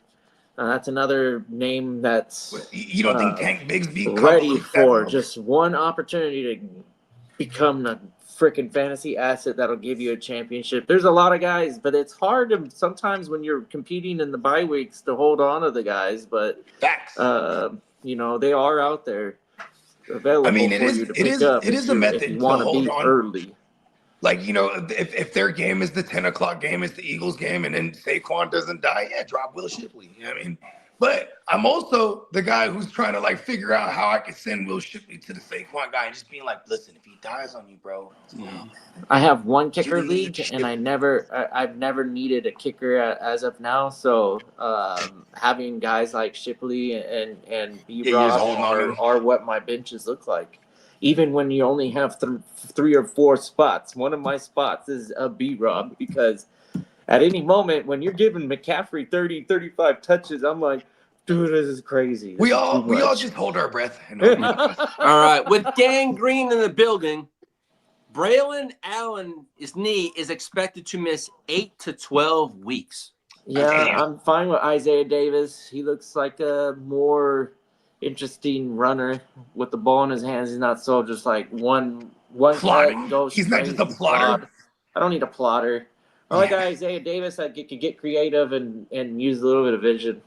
That's another name that's you don't think Tank Bigsby ready for just one opportunity to become a freaking fantasy asset that'll give you a championship. There's a lot of guys, but it's hard to sometimes when you're competing in the bye weeks to hold on to the guys. But they are out there available for you to pick up. It is a method if you want to be early. Like, if their game is the 10 o'clock game, it's the Eagles game, and then Saquon doesn't die, drop Will Shipley. You know what I mean? But I'm also the guy who's trying to, figure out how I can send Will Shipley to the Saquon guy and just being like, listen, if he dies on you, bro. I have one kicker league, and I've never needed a kicker as of now. So having guys like Shipley and B-Rob are what my benches look like. Even when you only have 3 or 4 spots, one of my spots is a B-Rob because at any moment when you're giving McCaffrey 30, 35 touches, I'm like, dude, this is crazy. We all just hold our breath. All right, with Gang Green in the building, Braylon Allen's knee is expected to miss 8 to 12 weeks. Yeah, I'm fine with Isaiah Davis. He looks like a more interesting runner with the ball in his hands. He's not so just like one goes. He's not just a plotter. I don't need a plotter. I like Isaiah Davis that could get creative and use a little bit of vision.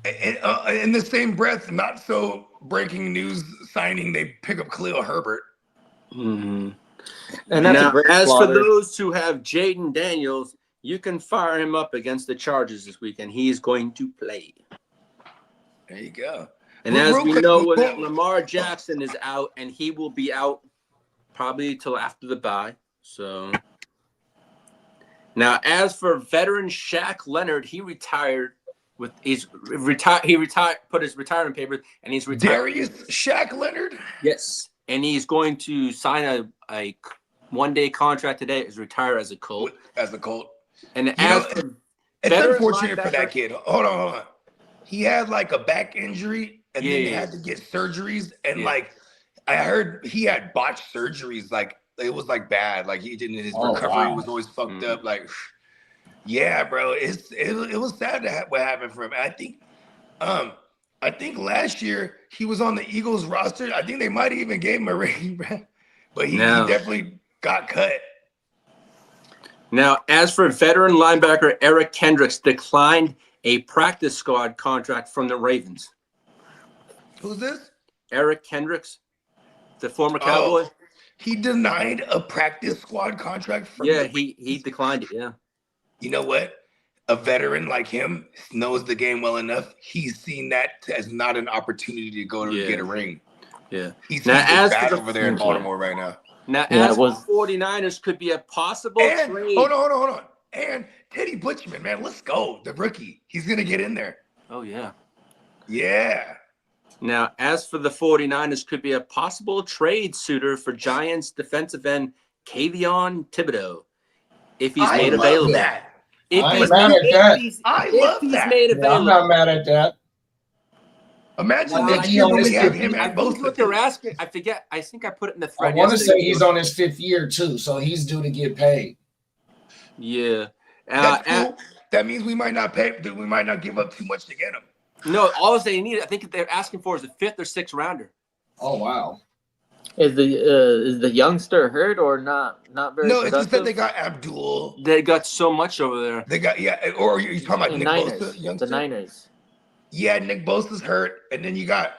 In the same breath, not so breaking news signing, they pick up Khalil Herbert. Mm-hmm. And that's now, a great as plotter. for those who have Jaden Daniels, you can fire him up against the Chargers this weekend. He is going to play. There you go. And as we know, Lamar Jackson is out, and he will be out probably till after the bye. So now, as for veteran Shaq Leonard, he retired with He retired, put his retirement papers, and he's retired. Darius Shaq Leonard. Yes, and he's going to sign a one-day contract today. Is retire as a Colt. And It's unfortunate for that kid. Hold on. He had like a back injury, and then they had to get surgeries, and like I heard he had botched surgeries. Like it was like bad. Like his recovery was always fucked up. Like, yeah, bro, it was sad to what happened for him. I think last year he was on the Eagles roster. I think they might have even gave him a ring, bro. But he definitely got cut. Now, as for veteran linebacker Eric Kendricks, declined a practice squad contract from the Ravens. Who's this? Eric Kendricks, the former Cowboy. He denied a practice squad contract from he declined it, yeah. You know what? A veteran like him knows the game well enough. He's seen that as not an opportunity to go to get a ring. Yeah. He's bad over there in Baltimore right now. Now, as for 49ers could be a possible trade. Hold on. And Teddy Butchman, man, let's go. The rookie. He's going to get in there. Oh, yeah. Yeah. Now, as for the 49ers, could be a possible trade suitor for Giants defensive end Kayvon Thibodeau if he's made available. I'm not mad at that. I love that. I'm not mad at that. Imagine next year when we have him at both. What they're asking, I forget. I think I put it in the thread. I want to say he's on his 5th year too, so he's due to get paid. Yeah. That's cool. That means we might not pay. We might not give up too much to get him. No, all they need, I think they're asking for is a 5th or 6th rounder. Oh wow! Is the youngster hurt or not? Not very. No, productive? it's just that they got Abdul. They got so much over there. They got Or are you talking about Nick Bosa, youngster? The Niners. Yeah, Nick Bosa's hurt, and then you got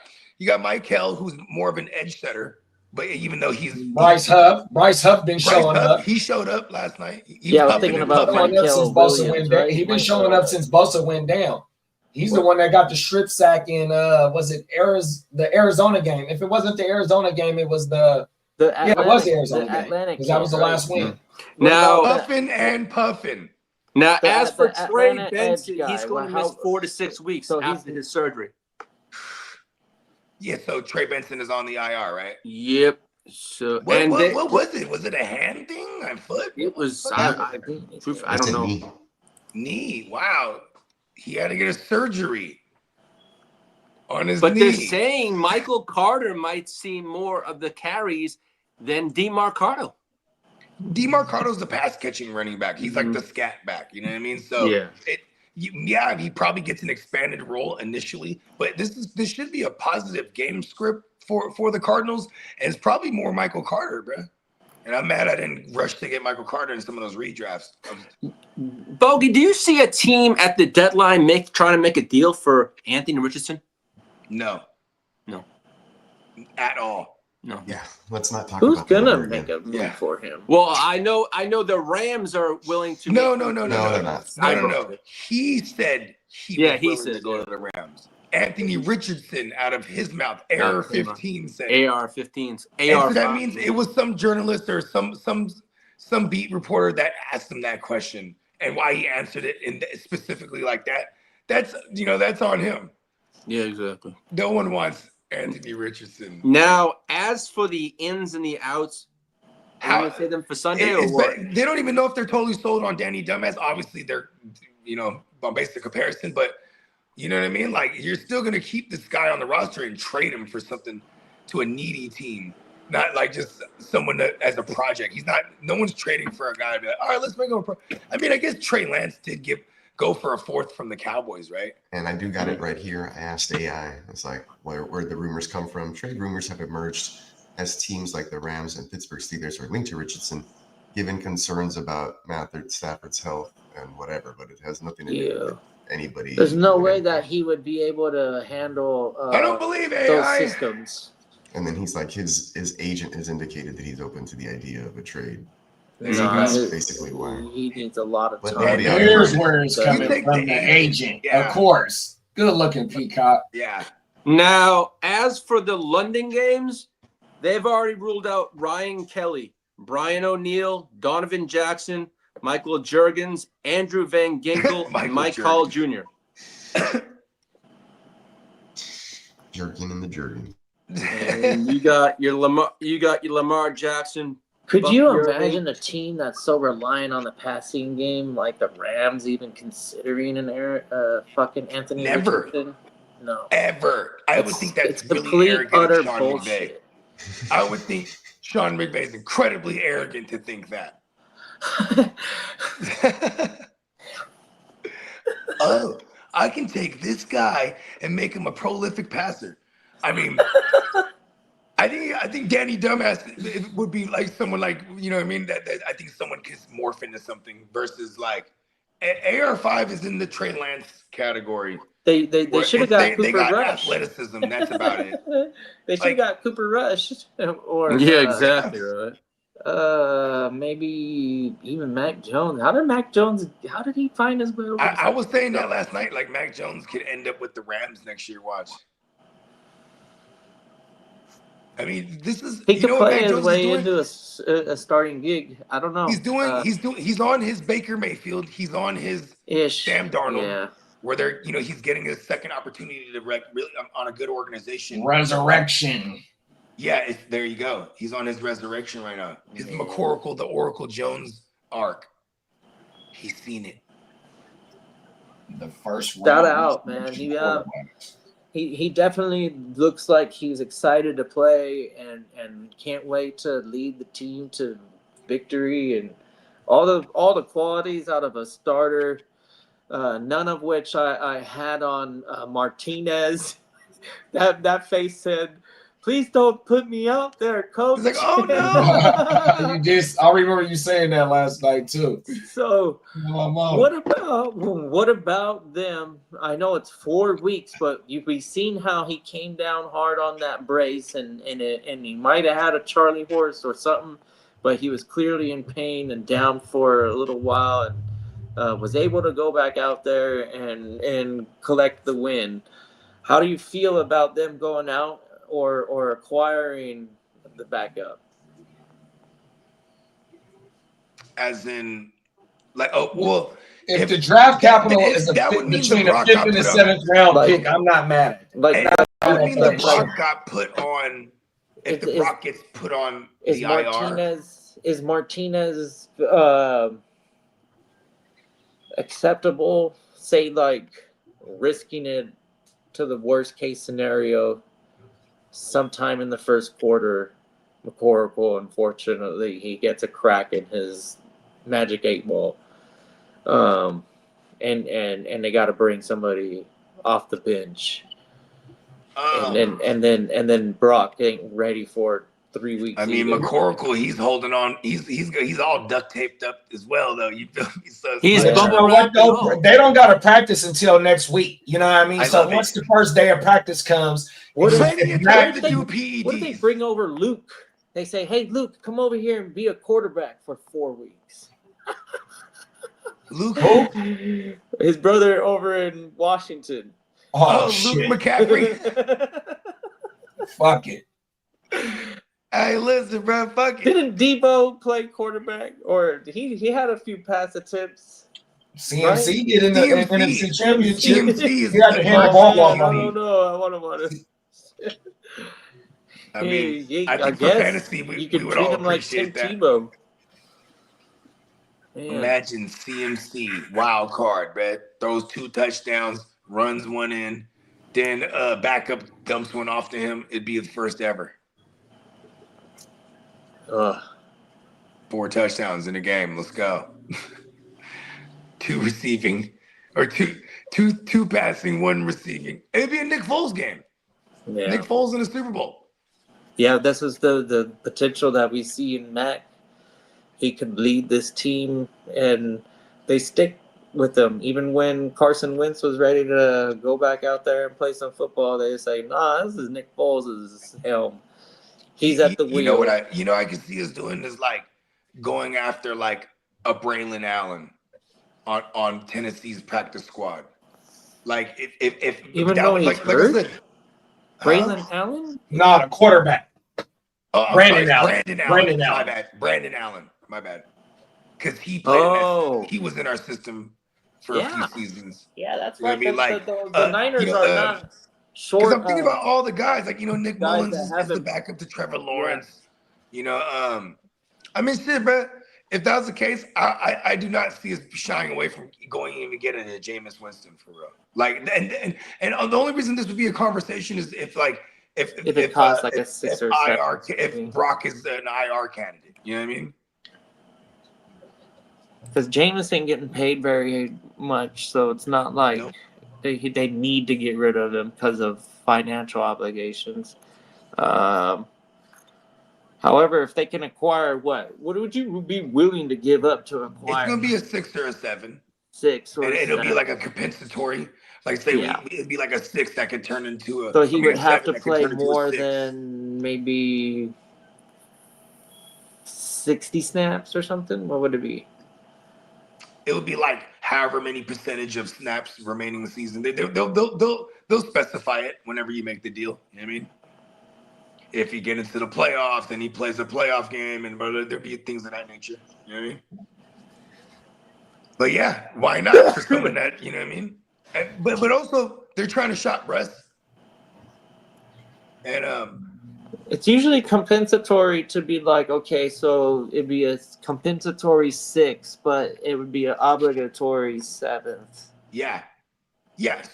Michael, who's more of an edge setter. But even though he's Bryce Huff been showing up. He showed up last night. I was thinking about Michael Williams. Right? He's been showing up since Bosa went down. He's the one that got the strip sack in the Arizona game. If it wasn't the Arizona game, it was it was the Arizona game. Because that was the last win. Now Puffin and Puffin. Now, as for Trey Benson, he's going to miss 4 to 6 weeks after his surgery. Yeah, so Trey Benson is on the IR, right? Yep. So what was it? Was it a hand thing? A foot? It was. I don't know. Knee. Wow. He had to get a surgery on his knee. But they're saying Michael Carter might see more of the carries than DeMarcado. DeMarcado's the pass catching running back. He's like the scat back. You know what I mean? So he probably gets an expanded role initially, but this should be a positive game script for the Cardinals, and it's probably more Michael Carter, bro. And I'm mad I didn't rush to get Michael Carter in some of those redrafts. Bogey, do you see a team at the deadline trying to make a deal for Anthony Richardson? No. At all. No. Yeah, let's not talk Who's about gonna make a move for him? Well, I know the Rams are willing to. No. they're not. No. He said he was willing said to go to the Rams. Anthony Richardson, out of his mouth, Error 15 said. AR-15s. So that means it was some journalist or some beat reporter that asked him that question, and why he answered it specifically like that. That's on him. Yeah, exactly. No one wants Anthony Richardson. Now, as for the ins and the outs, how do you say them for Sunday or what? They don't even know if they're totally sold on Danny Dumbass. Obviously, they're on basic comparison, but you know what I mean? Like, you're still going to keep this guy on the roster and trade him for something to a needy team, not like just someone as a project. No one's trading for a guy that, all right, let's make him a pro. I mean, I guess Trey Lance did go for a 4th from the Cowboys, right? And I do got it right here. I asked AI, it's like, where the rumors come from. Trade rumors have emerged as teams like the Rams and Pittsburgh Steelers are linked to Richardson, given concerns about Matthew Stafford's health and whatever, but it has nothing to do with anybody. There's no way that he would be able to handle I don't believe AI. those systems. And then he's like, his agent has indicated that he's open to the idea of a trade. That's basically why. He needs a lot of But time. nobody Here's where it's coming from, the agent. Yeah. Of course. Good looking, Peacock. Yeah. Now, as for the London games, they've already ruled out Ryan Kelly Brian O'Neill, Donovan Jackson, Michael Juergens, Andrew Van Ginkel, and Mike Hall Jr. Jerkin and the Jerkin. And you got your Lamar Jackson. Could Buck you Irving. imagine a team that's so reliant on the passing game, like the Rams, even considering fucking Anthony Never. Richardson? No. Ever. I would think that's it's really complete, arrogant utter of Sean bullshit. McVay. I would think Sean McVay is incredibly arrogant to think that. Oh, I can take this guy and make him a prolific passer. I mean, I think Danny Dumbass would be like someone like, you know what I mean? That I think someone could morph into something versus like AR5 is in the Trey Lance category. They should have got Cooper they got Rush. athleticism. That's about it. They should have got Cooper Rush. Or Yeah, exactly right. maybe even Mac Jones. How did he find his way over? I was saying that last night. Like Mac Jones could end up with the Rams next year. Watch. I mean, this is He could play his way doing? into a starting gig. I don't know. He's on his Baker Mayfield. He's on his Sam Darnold. Yeah. Where they're, he's getting a second opportunity to really on a good organization. Resurrection. Yeah, there you go. He's on his resurrection right now. His McCoracle, the Oracle Jones arc. He's seen it. The first Shout out, man. He definitely looks like he's excited to play and can't wait to lead the team to victory and all the qualities out of a starter. None of which I had on Martinez. That face said, "Please don't put me out there, coach." He's like, "Oh no!" I remember you saying that last night too. So what about them? I know it's 4 weeks, but we've seen how he came down hard on that brace, and he might have had a Charlie horse or something, but he was clearly in pain and down for a little while, and was able to go back out there and collect the win. How do you feel about them going out or acquiring the backup? As in, like, if the draft capital is between the 5th and the 7th round pick, I'm not mad at it. I mean, the Brock got put on. If the Brock gets put on the IR, is Martinez acceptable? Say, like, risking it to the worst case scenario sometime in the first quarter. McCoracle, unfortunately, he gets a crack in his magic 8-ball, and they got to bring somebody off the bench, and then Brock ain't ready for 3 weeks. I mean, McCoracle, he's holding on. He's all duct taped up as well, though. You feel me? So they don't got to practice until next week. You know what I mean? So once the first day of practice comes, what if they bring over Luke? They say, "Hey, Luke, come over here and be a quarterback for 4 weeks." Luke who? His brother over in Washington. Oh Luke McCaffrey. Fuck it. Hey, listen, bro. Fuck it. Didn't Debo play quarterback? Or he had a few pass attempts. CMC did in the NFC Championship. CMC he had to hand the ball off on him. No, I want to. I mean, I think guess for fantasy, we would all appreciate that. Tebow. Imagine CMC, wild card, man. Throws 2 touchdowns, runs one in, then backup dumps one off to him. It'd be his first ever. 4 touchdowns in a game. Let's go. 2 receiving, or two passing, 1 receiving. It'd be a Nick Foles game. Yeah. Nick Foles in the Super Bowl. Yeah, this is the potential that we see in Mac. He could lead this team, and they stick with him. Even when Carson Wentz was ready to go back out there and play some football, they say, "Nah, this is Nick Foles' helm. He's at the wheel." You know what I can see us doing is like going after like a Braylon Allen on Tennessee's practice squad. Like if even though he's hurt? like I said, Braylon Allen? Not a quarterback. Oh, I'm Brandon sorry, Allen. Brandon Allen. Brandon My Allen. bad. Brandon Allen. My bad. Because he played he was in our system for a few seasons. Yeah, that's You know right. what I mean? Like, The Niners are not because short I'm thinking about all the guys, like, Nick guys Mullins that is the haven't. backup to Trevor Lawrence. I mean, shit, bro. If that was the case, I do not see us shying away from going and even getting a Jameis Winston for real. Like, and the only reason this would be a conversation is if it costs like a 6 or 7. If Brock is an IR candidate, you know what I mean? Because Jameis ain't getting paid very much, so it's not like they need to get rid of him because of financial obligations. However, if they can acquire what would you be willing to give up to acquire? It's gonna be a 6 or a 7. 6 or and it'll 7. be like a compensatory. Like say it'd be like a 6 that could turn into a. So he would have to that could play turn into a more 6. than maybe 60 snaps or something. What would it be? It would be like however many percentage of snaps remaining the season. They'll specify it whenever you make the deal. You know what I mean? If you get into the playoffs and he plays a playoff game, and there'll be things of that nature. You know what I mean? But yeah, why not for someone that, you know what I mean? But also they're trying to shop breasts. And it's usually compensatory to be like, okay, so it'd be a compensatory 6, but it would be an obligatory 7th. Yeah.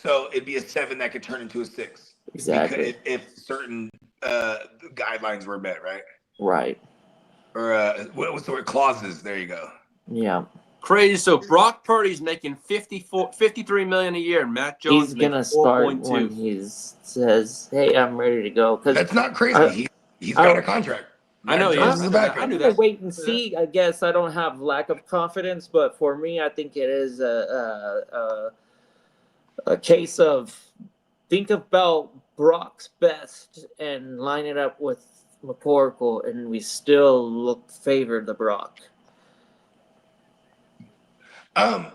So it'd be a 7 that could turn into a 6. Exactly. If certain guidelines were met, right? Right. Or what's the word? Clauses. There you go. Yeah. Crazy. So Brock Purdy's making $53 million a year, and Mac Jones He's gonna start when he says, "Hey, I'm ready to go." Because that's not crazy. He's got a contract. I know. I'm gonna wait and see. I guess I don't have lack of confidence, but for me, I think it is a case of think about Brock's best and line it up with McCorkle, and we still favor the Brock. I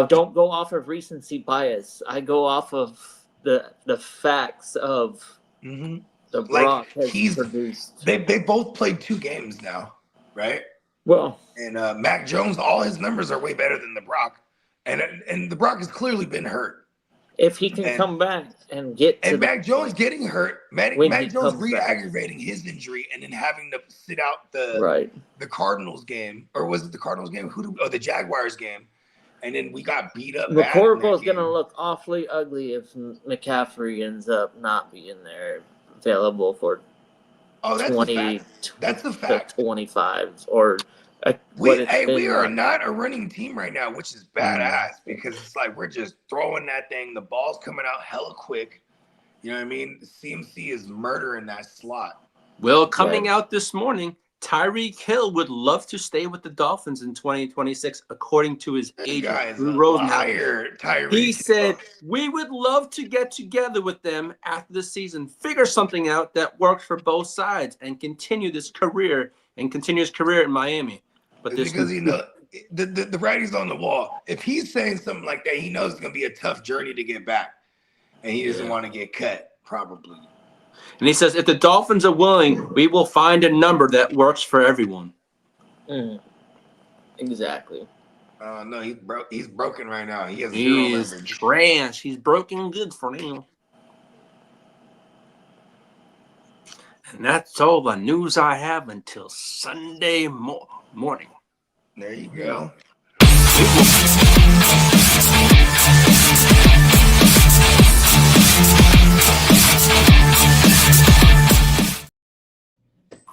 don't go off of recency bias. I go off of the facts of the Brock has produced. They both played 2 games now, right? Well, and Mac Jones, all his numbers are way better than the Brock, and the Brock has clearly been hurt. If he can come back and get to Mac Jones getting hurt, Mac Jones re-aggravating his injury and then having to sit out the Cardinals game, or was it the Cardinals game? The Jaguars game, and then we got beat up. McCorkle's gonna look awfully ugly if McCaffrey ends up not being there available for 20. That's a fact. 25 or. We are not a running team right now, which is badass because it's like we're just throwing that thing. The ball's coming out hella quick. You know what I mean? CMC is murdering that slot. Well, coming out this morning, Tyreek Hill would love to stay with the Dolphins in 2026, according to his agent, Drew Rosenhaus. He said, "We would love to get together with them after the season, figure something out that works for both sides, and continue his career in Miami." But because the writing's on the wall. If he's saying something like that, he knows it's gonna be a tough journey to get back, and he doesn't want to get cut, probably. And he says, if the Dolphins are willing, we will find a number that works for everyone. Exactly. No, he's broken right now. He has He's trash. He's broken good for now. And that's all the news I have until Sunday morning. There you go.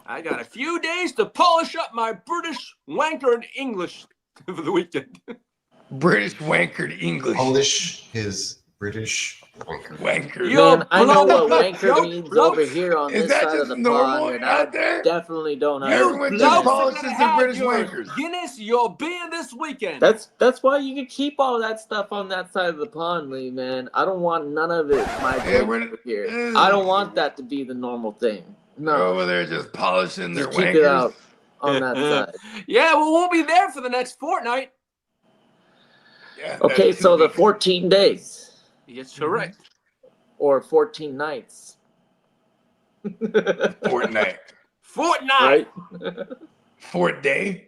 I got a few days to polish up my British wankered English for the weekend. British wankered English. Polish his British wanker. Man, I know what wanker means over here on this side of the pond, and I definitely don't Everyone just polishes the British wankers. Guinness, you'll be in this weekend. That's why you can keep all that stuff on that side of the pond, Lee, man. I don't want none of it over here. I don't want that to be the normal thing. No. Over there just polishing their wankers. Keep it out on that side. Yeah, well, we'll be there for the next fortnight. Yeah, okay, so the 14 days. Yes, correct. Or 14 nights. Fortnite. Fortnite. right? Fort Day.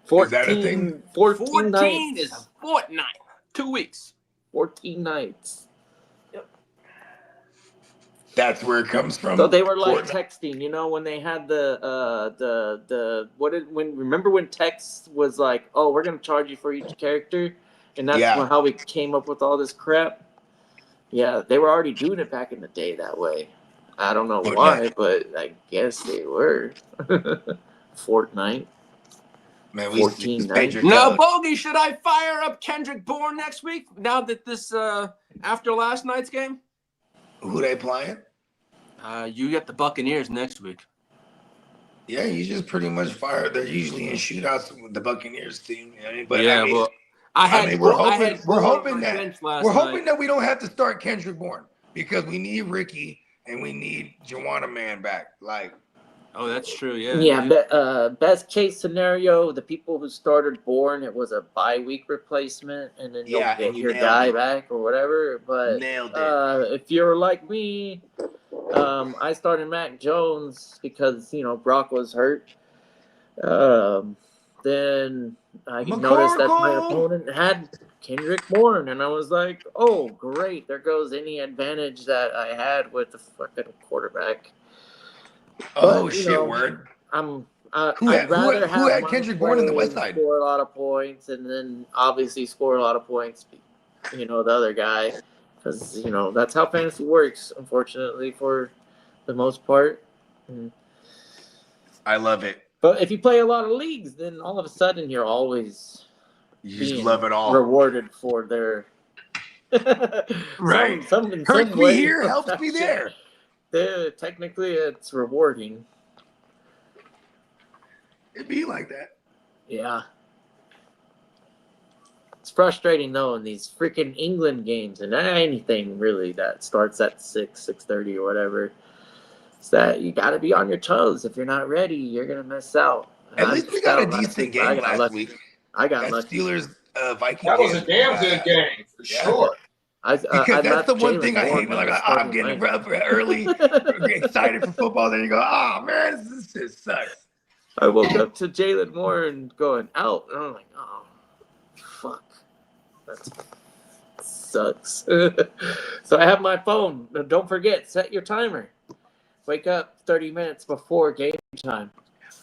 14, Is that a thing? 14 14 nights. is a fortnight. 2 weeks. 14 nights. That's where it comes from. So they were like Fortnite. texting, when they had remember when text was like, oh, we're gonna charge you for each character, and that's Yeah. how we came up with all this crap. Yeah, they were already doing it back in the day that way. I don't know why, but I guess they were. Fortnite. Man, we 14 just nights. paid your Now, code. Bogey, should I fire up Kendrick Bourne next week? Now that this after last night's game, Who they playing? you get the Buccaneers next week. Yeah, you just pretty much fire. They're usually in shootouts with the Buccaneers team. You know what I mean? But Yeah, I mean, well, I had we're I hoping had Bourne on my that bench last we're hoping night. that we don't have to start Kendrick Bourne because we need Ricky and we need Joanna Man back. Like, Oh, that's true. Yeah. Yeah, best case scenario, the people who started Bourne, it was a bye-week replacement, and then you'll Yeah, get and you your nailed guy it. back or whatever. But Nailed it. if you're like me, I started Mac Jones because Brock was hurt. Then I noticed that my McCorkle! opponent had Kendrick Bourne, and I was like, "Oh, great! There goes any advantage that I had with the fucking quarterback." Oh But, shit! Word. I'd rather who have had my Kendrick Bourne in the West play Side? score a lot of points, and then obviously score a lot of points. The other guy, because that's how fantasy works. Unfortunately, for the most part. I love it. But if you play a lot of leagues, then all of a sudden you're always You just being love it all. rewarded for their Right. Some in Hurts some me way here, or helps me fashion. there. Technically, it's rewarding. It'd be like that. Yeah. It's frustrating though in these freaking England games and anything really that starts at 6:30 or whatever. It's that you got to be on your toes. If you're not ready, you're gonna miss out. At least we got a decent game last week. I got That lucky. Steelers Viking That was game a damn good game for sure. Because that's the one left thing I Jalen hate. When Warren like, in the I'm getting starting up early, excited for football. Then you go, oh man, this just sucks. I woke up to Jalen Warren going out, and I'm like, oh, fuck. That sucks. So I have my phone. Don't forget, set your timer. Wake up 30 minutes before game time.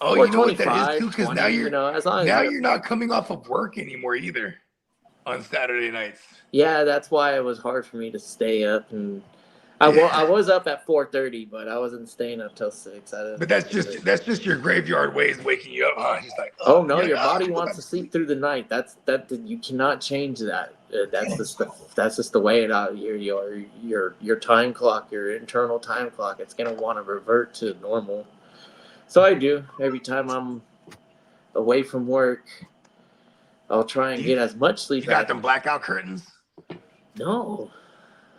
Oh, Or you know what that 25, is too? Because 20, now you're as long as you're not coming off of work anymore either on Saturday nights. Yeah, that's why it was hard for me to stay up, and I was up at 4:30, but I wasn't staying up till 6. But that's just your graveyard ways waking you up. Huh? Just like, Oh no, you're your like, body go wants back to sleep through the night. That you cannot change that. That's just the way it out. Your time clock, your internal time clock. It's gonna want to revert to normal. So I do every time I'm away from work. I'll try and get as much sleep. You got them blackout curtains? No,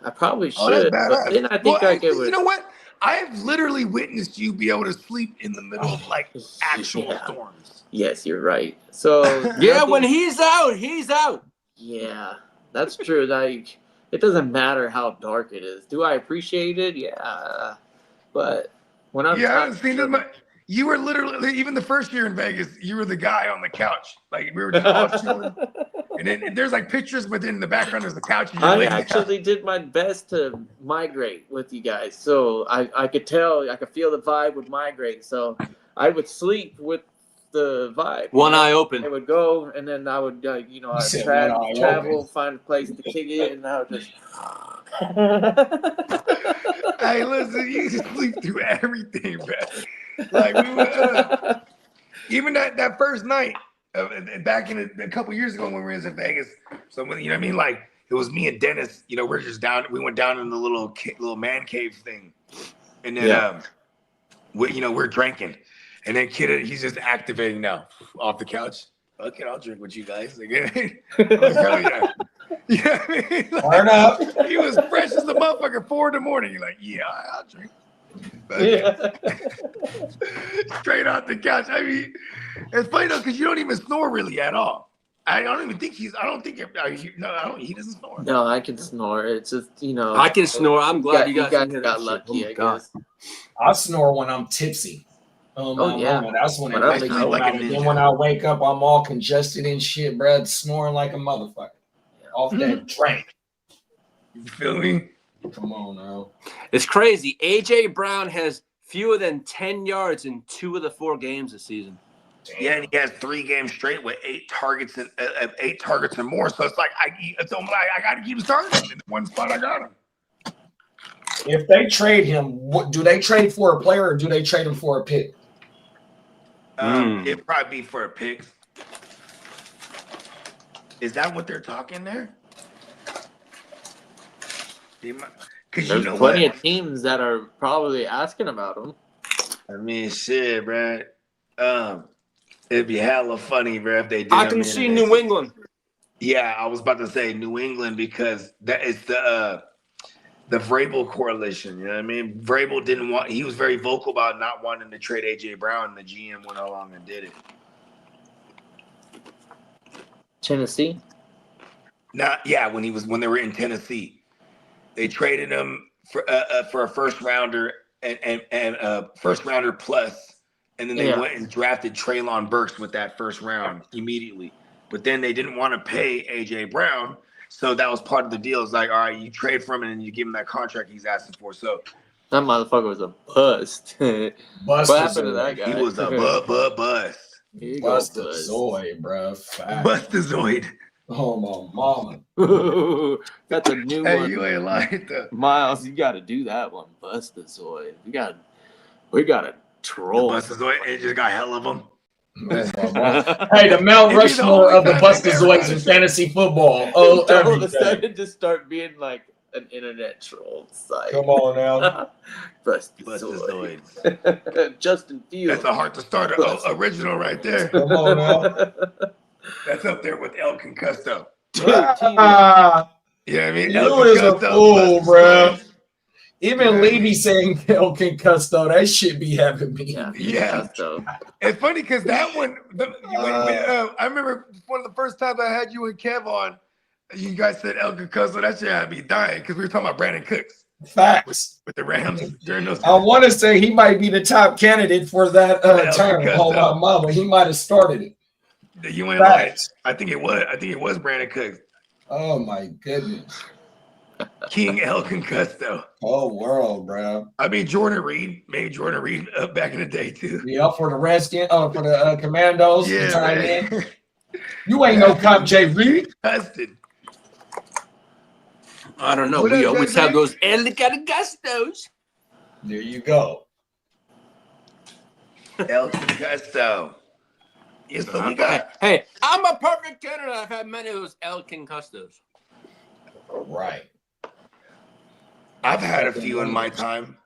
I probably Oh, that's should. badass. But then I think Well, I could. you know what? I've literally witnessed you be able to sleep in the middle of like actual storms. Yes, you're right. So Yeah, when he's out, he's out. Yeah, that's true. Like, it doesn't matter how dark it is. Do I appreciate it? Yeah, but when I'm You were literally, even the first year in Vegas, you were the guy on the couch. Like, we were just all chilling. And then there's like pictures, but then in the background there's the couch. And I actually did my best to migrate with you guys. So I could tell, I could feel the vibe would migrate. So I would sleep with the vibe. One eye open. I would go, and then I would, I'd travel, find a place to kick it, and I would just. Hey, listen, you just sleep through everything, man. Like, we were, even that first night, back in a couple years ago when we were in Vegas. So, you know what I mean? Like, it was me and Dennis, we're just down, we went down in the little man cave thing. And then, we're drinking. And then Kid, he's just activating now off the couch. Okay, I'll drink with you guys. Like, hell yeah. You know what I mean? Like, Turn up. He was fresh as a motherfucker 4 a.m. You're like, yeah, I'll drink. Straight off the couch. I mean, it's funny though, because you don't even snore really at all. I don't even think he doesn't snore. No, I can snore. It's just, I can snore. I'm glad you guys got lucky, I guess. I snore when I'm tipsy. Oh my mama, that's when it But I wakes think me I up. like a And then ninja. when I wake up, I'm all congested and shit, bro, snoring like a motherfucker. Off that drink. You feel me? Come on now. It's crazy. AJ Brown has fewer than 10 yards in 2 of the 4 games this season. Yeah, and he has 3 games straight with 8 targets and 8 targets and more. So it's like I got to keep starting him in the one spot. I got him. If they trade him, what do they trade for a player or do they trade him for a pick? It'd probably be for a pick. Is that what they're talking there? Because There's plenty of teams that are probably asking about him. I mean, shit, bro. It'd be hella funny, bro, if they did. I can see New England. Yeah, I was about to say New England because that is the Vrabel coalition. You know what I mean? Vrabel didn't want. He was very vocal about not wanting to trade AJ Brown, and the GM went along and did it. Tennessee. When they were in Tennessee, they traded him for a first rounder and a first rounder plus, and then they went and drafted Treylon Burks with that first round immediately. But then they didn't want to pay AJ Brown, so that was part of the deal. It's like, all right, you trade for him and you give him that contract he's asking for. So that motherfucker was a bust. What happened to that guy? He was a bust. Bustazoid, bro. Bustazoid. Oh my mama. That's a new Hey, one. you ain't lying though. Miles, you got to do that one. Bustazoid. We got to troll. Bustazoid. It just got hell of them. Hey, the Mount Rushmore of the Bustazoids in fantasy football. Oh, all of a sudden, just start being like an internet troll site. Come on now. Bustazoid. Justin Fields. That's a hard to start original right there. Come on now. That's up there with El Concusto. Yeah, I mean, you is a fool, bro. Even Levy saying El Concusto, that shit be having me. Yeah. It's funny because that one, I remember one of the first times I had you and Kev on, you guys said El Concusto. That shit had me dying because we were talking about Brandon Cooks. Facts. With the Rams during those. I want to say he might be the top candidate for that term. Oh my mama, he might have started it. You ain't lying. I think it was Brandon Cooks. Oh my goodness. King El Concusto. Oh world, bro. I mean Jordan Reed, maybe Jordan Reed back in the day too. Yeah, for the Redskins, for the Commandos. Yeah, you ain't no cop, Jay Reed. Busted. I don't know. We always have those El Concusto's. There you go. El Concusto. Yes, so we got. Hey, I'm a perfect candidate. I've had many of those El Concusto's. Right. I've had a few in my time.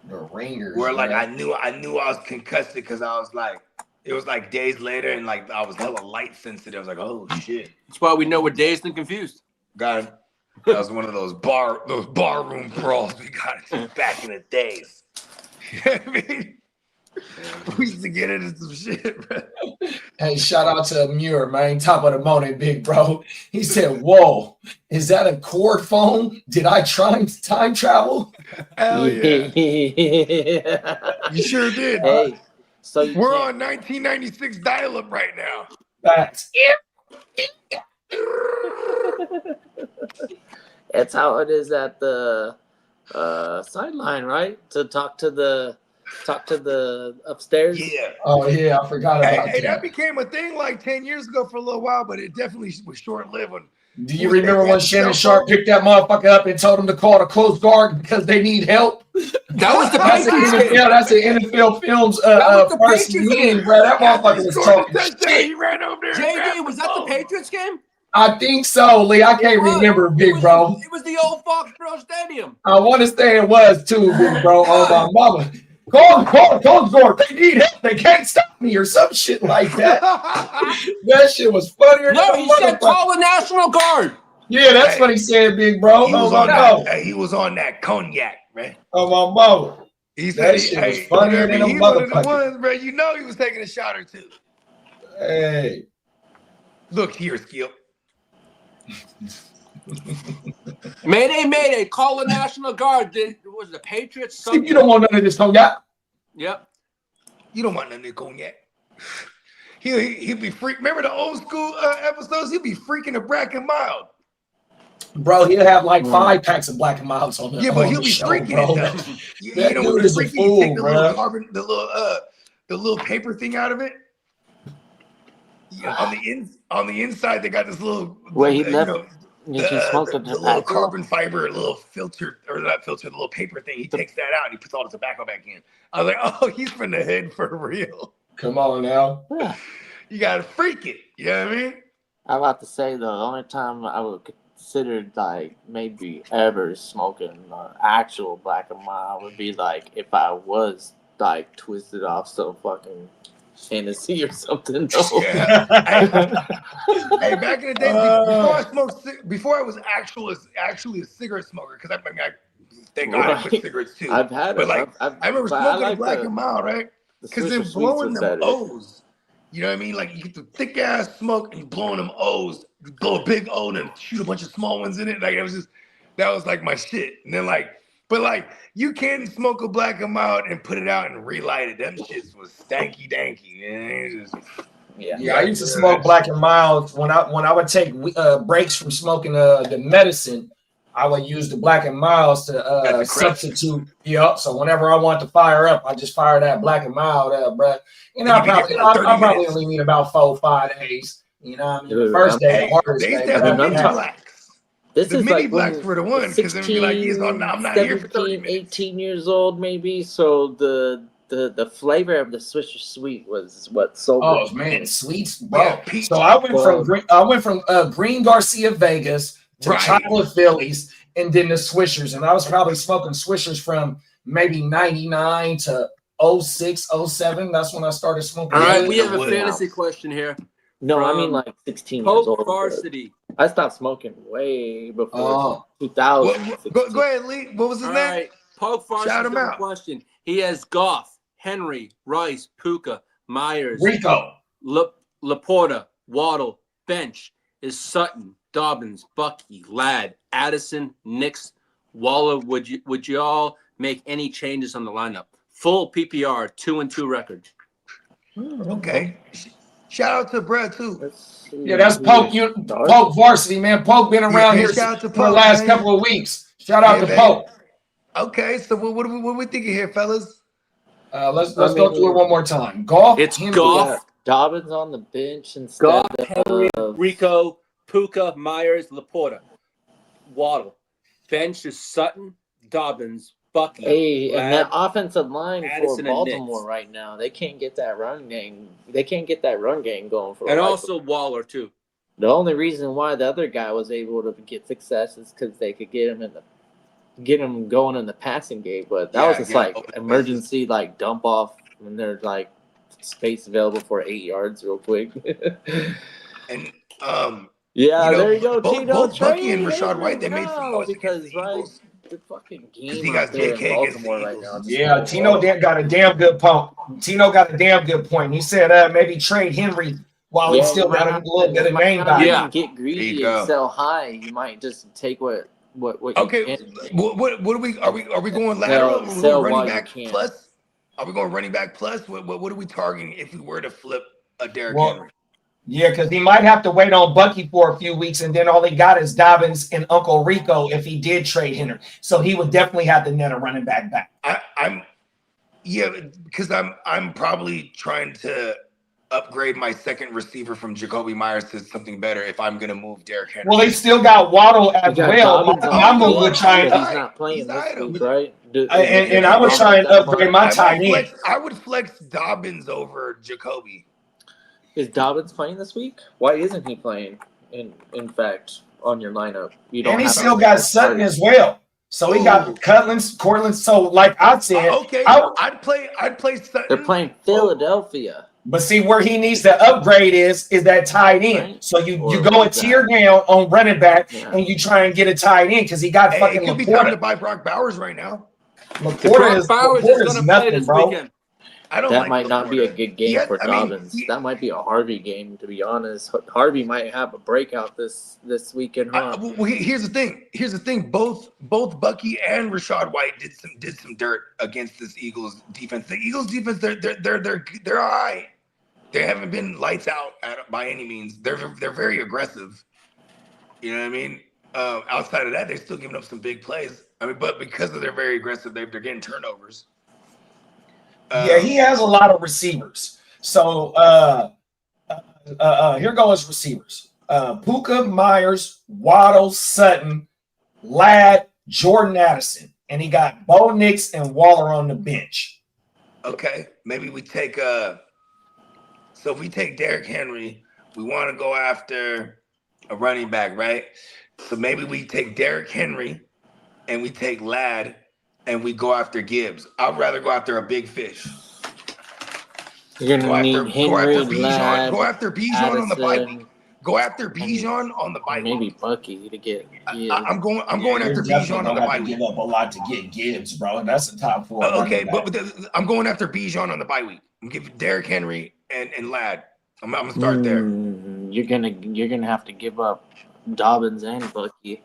The Ringers. Where like I knew I was concussed because I was like, it was like days later and like I was hella light sensitive. I was like, oh shit. That's why we know we're dazed and confused. Got it. That was one of those barroom brawls we got back in the days. You know what I mean? We used to get into some shit, bro. Hey, shout out to Muir, man. Top of the morning, big bro. He said, whoa, is that a cord phone? Did I try time travel? Hell yeah. You sure did. Hey, so we're on 1996 dial-up right now. Facts. That's how it is at the sideline, right? To talk to the upstairs. Yeah. Oh yeah, I forgot about that. Hey, that became a thing like 10 years ago for a little while, but it definitely was short-lived. Do you remember when Shannon Sharp picked that motherfucker up and told him to call the Coast Guard because they need help? That was the Patriots. Yeah, that's an NFL Films first meeting, bro. That motherfucker was talking shit. He ran over there. JD, was that the Patriots game? I think so, Lee. I can't remember, big bro. It was the old Foxborough Stadium. I want to say it was too, big bro. Oh my mama. Call Coast Guard. They need help. They can't stop me or some shit like that. That shit was funnier. No, he said call the National Guard. Yeah, that's what he said, big bro. He was on that cognac, man. Oh my mama. He said that shit was funnier than a motherfucker. Bro, you know he was taking a shot or two. Hey. Look here, Skip. Mayday, call the National Guard. Was the Patriots? You don't want none of this cognac. Yep. You don't want none of the cognac. He'll be freak. Remember the old school episodes? He'll be freaking a Black and Mild. Bro, he'll have like 5 packs of Black and Milds on the Yeah, but he'll the be show, freaking bro. it though. You That know dude when is a freaking you fool, take the little bro. carbon, the little paper thing out of it. Yeah, on the inside they got this little Wait, he you left. know Did you smoke the the little tobacco? carbon fiber, little filter or not filter, the little paper thing. He takes that out and he puts all the tobacco back in. I was like, oh, he's from the head for real. Come on now. Yeah. You gotta freak it. You know what I mean? I'm about to say though, the only time I would consider like maybe ever smoking actual Black and Mild would be like if I was like twisted off some fucking Hennessy or something. Yeah. Hey, back in the day, before I was actually a cigarette smoker, because I thank God I quit cigarettes too. I've had but it. like I remember smoking a Black and Mild, right? Because then blowing them O's, you know what I mean? Like you get the thick ass smoke and you blowing them O's, you blow a big O and then shoot a bunch of small ones in it. Like it was just that was like my shit. And then but you can smoke a Black and Mild and put it out and relight it. Them shits was stanky danky, man. Yeah, I used to smoke Black and Mild when I would take breaks from smoking the medicine. I would use the Black and Milds to substitute. Yep. So whenever I want to fire up, I just fire that Black and Mild up, bro. You know, I probably only need about 4 or 5 days. You know what I mean? The first day, the hardest day. This the is mini like blacks were the one because then be like, yes, I'm not here for 30 minutes. 18 years old maybe. So the flavor of the Swisher Sweet was what sold. Oh man, sweets, bro. Yeah, so I went from Green Garcia Vegas to Chocolate Phillies and then the Swishers, and I was probably smoking Swishers from maybe 99 to 06, 07. That's when I started smoking. All right, we have a fantasy question here. No, I mean like 16 years old. Varsity. I stopped smoking way before 2000. Go ahead, Lee. What was his name? All right, Poke Varsity. Shout him out. Question. He has Goff, Henry, Rice, Puka, Myers, Rico, Laporta, Waddle, Bench is Sutton, Dobbins, Bucky, Ladd, Addison, Nix, Waller. Would you all make any changes on the lineup? Full PPR, 2-2 record. Okay. Shout out to Brad too. Yeah, that's Poke. Poke Varsity, man. Poke been around here for the last couple of weeks. Shout out to Poke. Okay, so what are we thinking here, fellas? Let's go through it one more time. Goff. It's Goff. Dobbins on the bench instead Goff, of Henry, Rico, Puka, Myers, Laporta, Waddle. Bench is Sutton, Dobbins, Bucky. Hey, Ladd, and that offensive line Addison for Baltimore right now, they can't get that run game. They can't get that run game going for. And also Waller too. The only reason why the other guy was able to get success is because they could get him going in the passing game. But that was just like emergency like dump off when there's like space available for 8 yards real quick. And yeah, there you go. Both Bucky and Rashad White, they made some noise because the fucking game he got there in JK Baltimore right now. Yeah, Tino got a damn good point. Tino got a damn good point. He said maybe trade Henry while he still got a little bit of name value. Yeah, get greedy and sell high. You might just take what okay. What are we going lateral? Running back plus? Are we going running back plus? What are we targeting if we were to flip a Derrick Henry? Yeah, because he might have to wait on Bucky for a few weeks, and then all he got is Dobbins and Uncle Rico if he did trade Henry. So he would definitely have to net a running back. Because I'm probably trying to upgrade my second receiver from Jacoby Myers to something better if I'm going to move Derrick Henry. Well, they still got Waddle as well. I'm going to try and he's not playing this week, right? And I would try and upgrade my tight end. I would flex Dobbins over Jacoby. Is Dobbins playing this week? Why isn't he playing? In fact, on your lineup, you don't. And he still got Sutton as well. So he got Cortland. So like I said, I'd play Sutton. They're playing Philadelphia. But see where he needs to upgrade is that tight end. Right. So you go a tier down on running back and you try and get a tight end because he got fucking. It could be time to buy Brock Bowers right now. Laporta is going to play this bro. weekend. I don't That like might not be a Laporta. good game for I mean, Dobbins. That might be a Harvey game, to be honest. Harvey might have a breakout this weekend, huh? well, here's the thing. Here's the thing. Both Bucky and Rashad White did some dirt against this Eagles defense. The Eagles defense, they're all right. They haven't been lights out by any means. They're very aggressive. You know what I mean? Outside of that, they're still giving up some big plays. I mean, but because of they're very aggressive, they're getting turnovers. Yeah, he has a lot of receivers. So here goes receivers. Puka, Myers, Waddle, Sutton, Ladd, Jordan Addison. And he got Bo Nix and Waller on the bench. Okay, maybe we take so if we take Derrick Henry, we want to go after a running back, right? So maybe we take Derrick Henry and we take Ladd and we go after Gibbs. I'd rather go after a big fish. You're gonna need Henry, Ladd, go after Bijan on the bye week. Go after and Bijan on the bye maybe week. Bucky to get. I'm going after Bijan on the bye week. Give up a lot to get Gibbs, bro. That's the top 4. Okay, but I'm going after Bijan on the bye week. I'm giving Derrick Henry and Ladd. I'm gonna start there. You're gonna have to give up Dobbins and Bucky.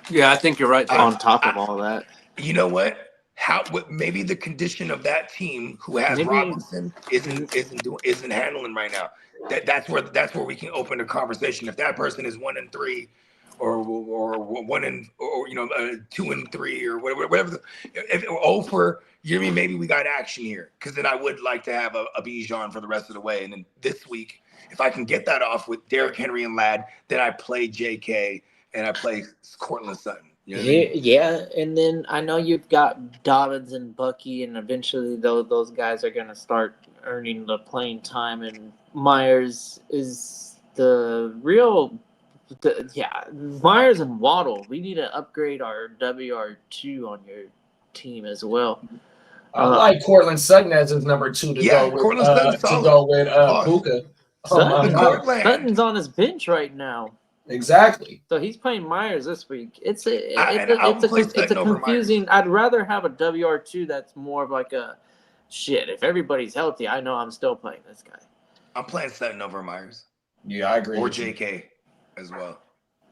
Yeah, I think you're right. On top of all that, you know what? Maybe the condition of that team who has Robinson isn't handling right now. That's where we can open a conversation. If that person is 1-3, or 2-3, or whatever. If 0 for, you know what I mean? Maybe we got action here, because then I would like to have a Bijan for the rest of the way. And then this week, if I can get that off with Derrick Henry and Ladd, then I play JK and I play Cortland Sutton. You know what I mean? Yeah, and then I know you've got Dobbins and Bucky, and eventually those guys are gonna start earning the playing time. And Myers is the real. Myers and Waddle. We need to upgrade our WR2 on your team as well. I like Cortland Sutton as his number 2 to go with Puka. Sutton's on his bench right now. Exactly. So he's playing Myers this week. It's a confusing. I'd rather have a WR2 that's more of like a shit. If everybody's healthy, I know I'm still playing this guy. I'm playing Sutton over Myers. Yeah, I agree. Or JK as well.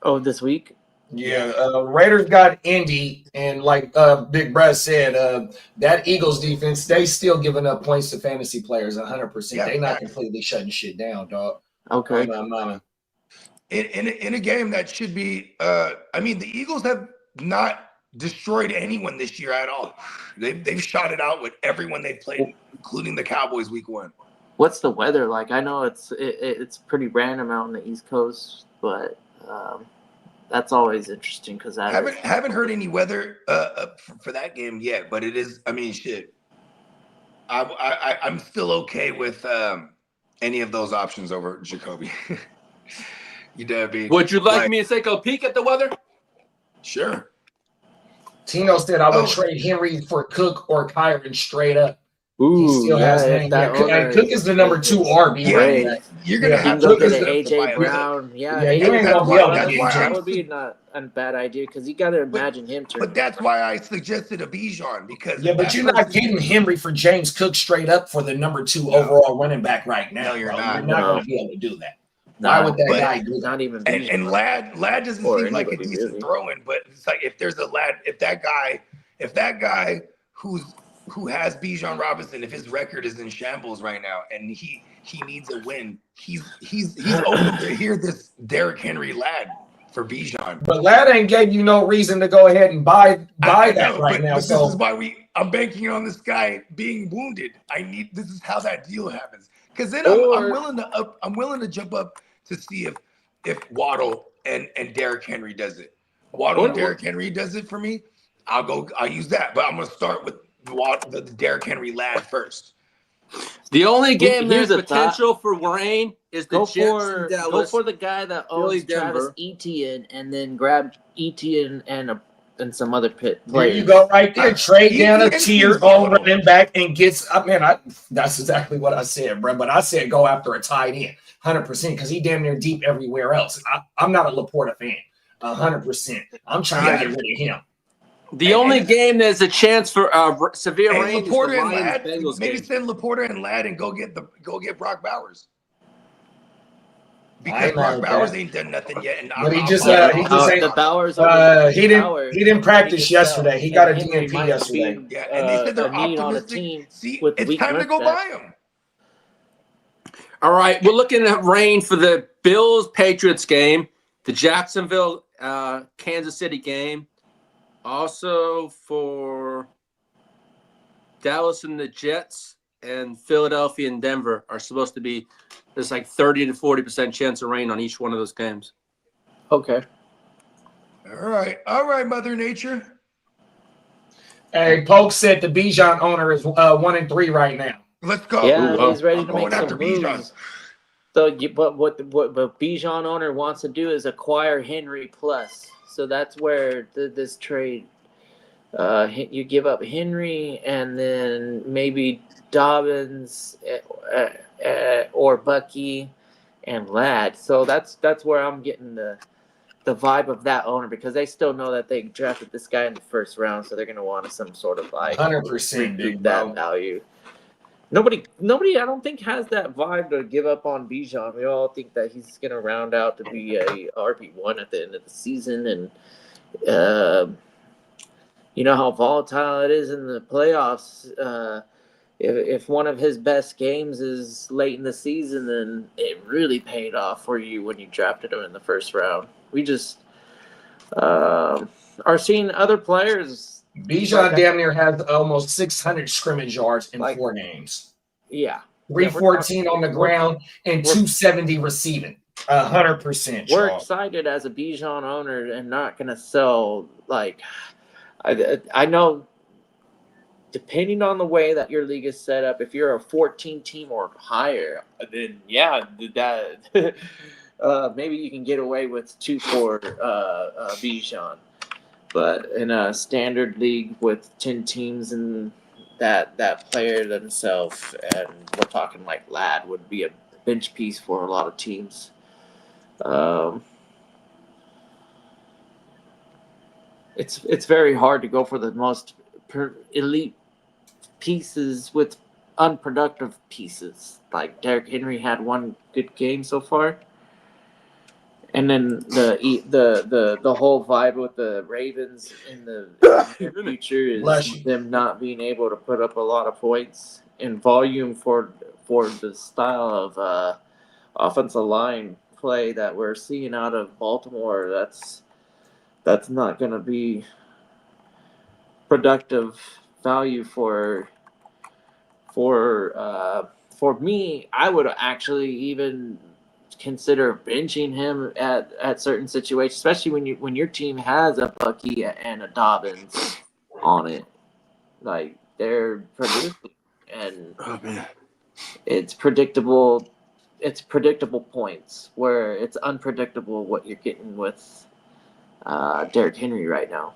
Oh, this week? Yeah, Raiders got Indy, and like Big Brad said, that Eagles defense, they still giving up points to fantasy players 100%. Yeah, they not completely shutting shit down, dog. Okay. In a game that should be, I mean, the Eagles have not destroyed anyone this year at all. They've shot it out with everyone they've played, including the Cowboys week 1. What's the weather like? I know it's pretty random out on the East Coast, but that's always interesting because I haven't heard any weather for that game yet. But it is, I mean, shit. I'm still okay with any of those options over Jacoby. You dare be? Would you like me to take a peek at the weather? Sure. Tino said I would trade Henry for Cook or Kyron straight up. Ooh, he still has Cook is the number 2 RB. Yeah, you're gonna have to get an AJ Brown. Yeah, you ain't gonna be able to get that would be not a bad idea because you got to imagine him. But that's why I suggested a Bijan, because but you're not getting Henry for James Cook straight up for the number 2 overall running back right now. No, you're not. You're not going to be able to do that. Why would that guy do that? Not even. And Ladd doesn't seem like a decent throw-in, but it's like if there's a Ladd, if that guy who has Bijan Robinson, if his record is in shambles right now and he needs a win, he's open to hear this Derrick Henry Ladd for Bijan. But Ladd ain't gave you no reason to go ahead and buy that right now. But this is why I'm banking on this guy being wounded. This is how that deal happens. Because then I'm willing to jump up to see if Waddle and Derrick Henry does it. Waddle and Derrick Henry does it for me. I'll use that, but I'm gonna start with the Derrick Henry Ladd first. The only game there's potential for Wayne is the Jets in Dallas. Go for the guy that owns Travis Etienne, and then grab Etienne and some other players. There you go, right there. Trade down a tier on running back and gets. That's exactly what I said, bro. But I said go after a tight end, 100%, because he damn near deep everywhere else. I'm not a Laporta fan, 100%. I'm trying to get rid of him. The only game there's a chance for severe Hey, rain is the Laporta and Lions Ladd. Bengals Maybe game. send Laporta and Ladd and go get Brock Bowers. I Because ain't mad Brock at Bowers that. ain't done nothing yet, and But he just The ain't. Bowers only He didn't practice yesterday. He got a DNP yesterday. Yeah, and they said they're a need on a optimistic. team See, with it's weak time to running go back. buy him. All right, we're looking at rain for the Bills-Patriots game, the Jacksonville Kansas City game, also for Dallas and the Jets, and Philadelphia and Denver are supposed to be. There's like 30 to 40% chance of rain on each one of those games. Okay. All right, Mother Nature. Hey, Polk said the Bijan owner is 1-3 right now. Let's go. Yeah, Ooh, he's ready I'm to make going some after Bijan. moves. So, but what Bijan owner wants to do is acquire Henry plus. So that's where this trade, you give up Henry and then maybe Dobbins or Bucky and Ladd. So that's where I'm getting the vibe of that owner, because they still know that they drafted this guy in the first round, so they're going to want some sort of like 100%, big recoup that bro. value. Nobody, I don't think has that vibe to give up on Bijan. We all think that he's going to round out to be a RB1 at the end of the season, and you know how volatile it is in the playoffs. If one of his best games is late in the season, then it really paid off for you when you drafted him in the first round. We just are seeing other players. Bijan damn near has almost 600 scrimmage yards in 4 games. Yeah. 314 on the ground and 270 receiving. 100%. We're excited as a Bijan owner and not going to sell. Like, I know, depending on the way that your league is set up, if you're a 14 team or higher, then yeah, that maybe you can get away with 2 for Bijan. But in a standard league with 10 teams and that player themselves, and we're talking like Ladd would be a bench piece for a lot of teams. It's very hard to go for the most elite pieces with unproductive pieces. Like Derrick Henry had one good game so far. And then the whole vibe with the Ravens in the near future is them not being able to put up a lot of points in volume for the style of offensive line play that we're seeing out of Baltimore. That's not going to be productive value for me. I would actually even consider benching him at certain situations, especially when your team has a Bucky and a Dobbins on it. Like, they're producing, and it's predictable. It's predictable points, where it's unpredictable what you're getting with Derrick Henry right now.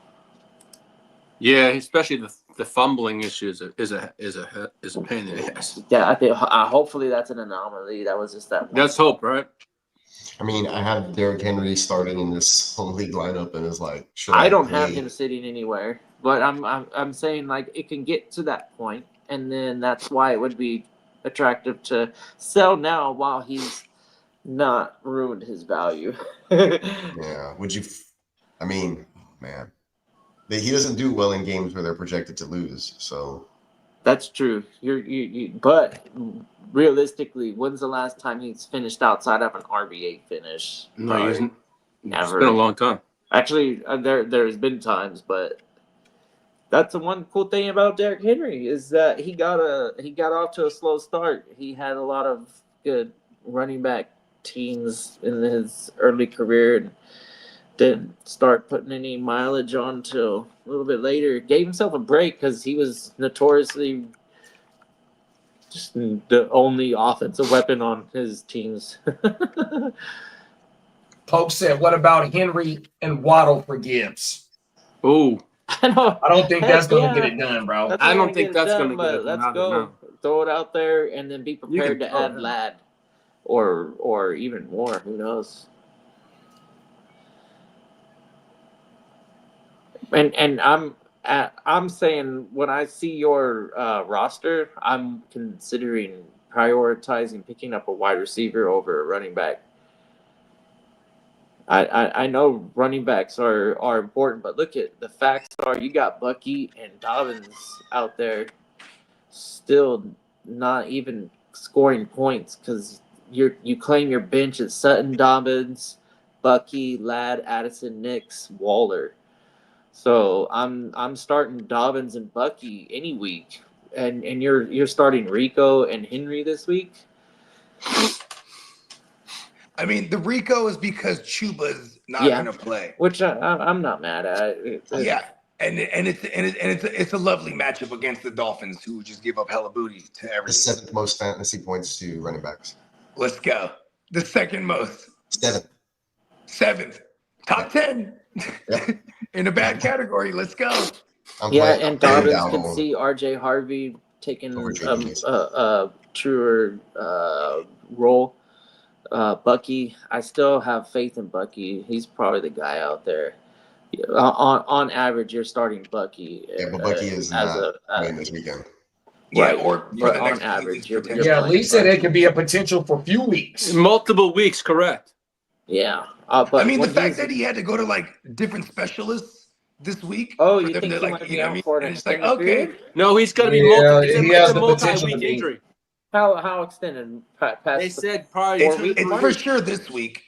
Yeah, especially the fumbling issue is a pain in the ass. Yeah, I think hopefully that's an anomaly. That was just that one. Let's hope, right? I mean, I have Derrick Henry starting in this home league lineup, and it's like, sure. I don't have him sitting anywhere, but I'm saying, like, it can get to that point, and then that's why it would be attractive to sell now while he's not ruined his value. Yeah. Would you? I mean, man, he doesn't do well in games where they're projected to lose. So that's true. But realistically, when's the last time he's finished outside of an RB8 finish? No, he isn't. Never. It's been a long time. Actually, there's been times, but that's the one cool thing about Derrick Henry is that he got off to a slow start. He had a lot of good running back teams in his early career and didn't start putting any mileage on until a little bit later. Gave himself a break because he was notoriously just the only offensive weapon on his teams. Pope said, what about Henry and Waddle for Gibbs? Oh, I don't think that's going to get it done, bro. I don't think that's going to get it done. Let's done. go. Throw it out there and then be prepared to add Ladd or even more. Who knows? And I'm saying when I see your roster, I'm considering prioritizing picking up a wide receiver over a running back. I know running backs are important, but look at the facts are you got Bucky and Dobbins out there still not even scoring points because you claim your bench is Sutton, Dobbins, Bucky, Ladd, Addison, Nix, Waller. So I'm starting Dobbins and Bucky any week, and you're starting Rico and Henry this week. I mean, the Rico is because Chuba's not going to play, which I'm not mad at. And it's a lovely matchup against the Dolphins, who just give up hella booty to everyone. The seventh most fantasy points to running backs. Let's go. The second most. Seventh. Top 10. Yep. In a bad category. Let's go. And Dobbins can see RJ Harvey taking a truer role. Bucky, I still have faith in Bucky. He's probably the guy out there. On average, you're starting Bucky. Yeah, but Bucky is not playing this weekend. Yeah, or but on average, you're Lee said it could be a potential for a few weeks. Multiple weeks, correct. Yeah. But I mean, the fact that he had to go to like different specialists this week. Oh, you think he might be out for it's like, okay. No, he's going to be it's a multi-week injury. How extended? They said probably it's for sure this week.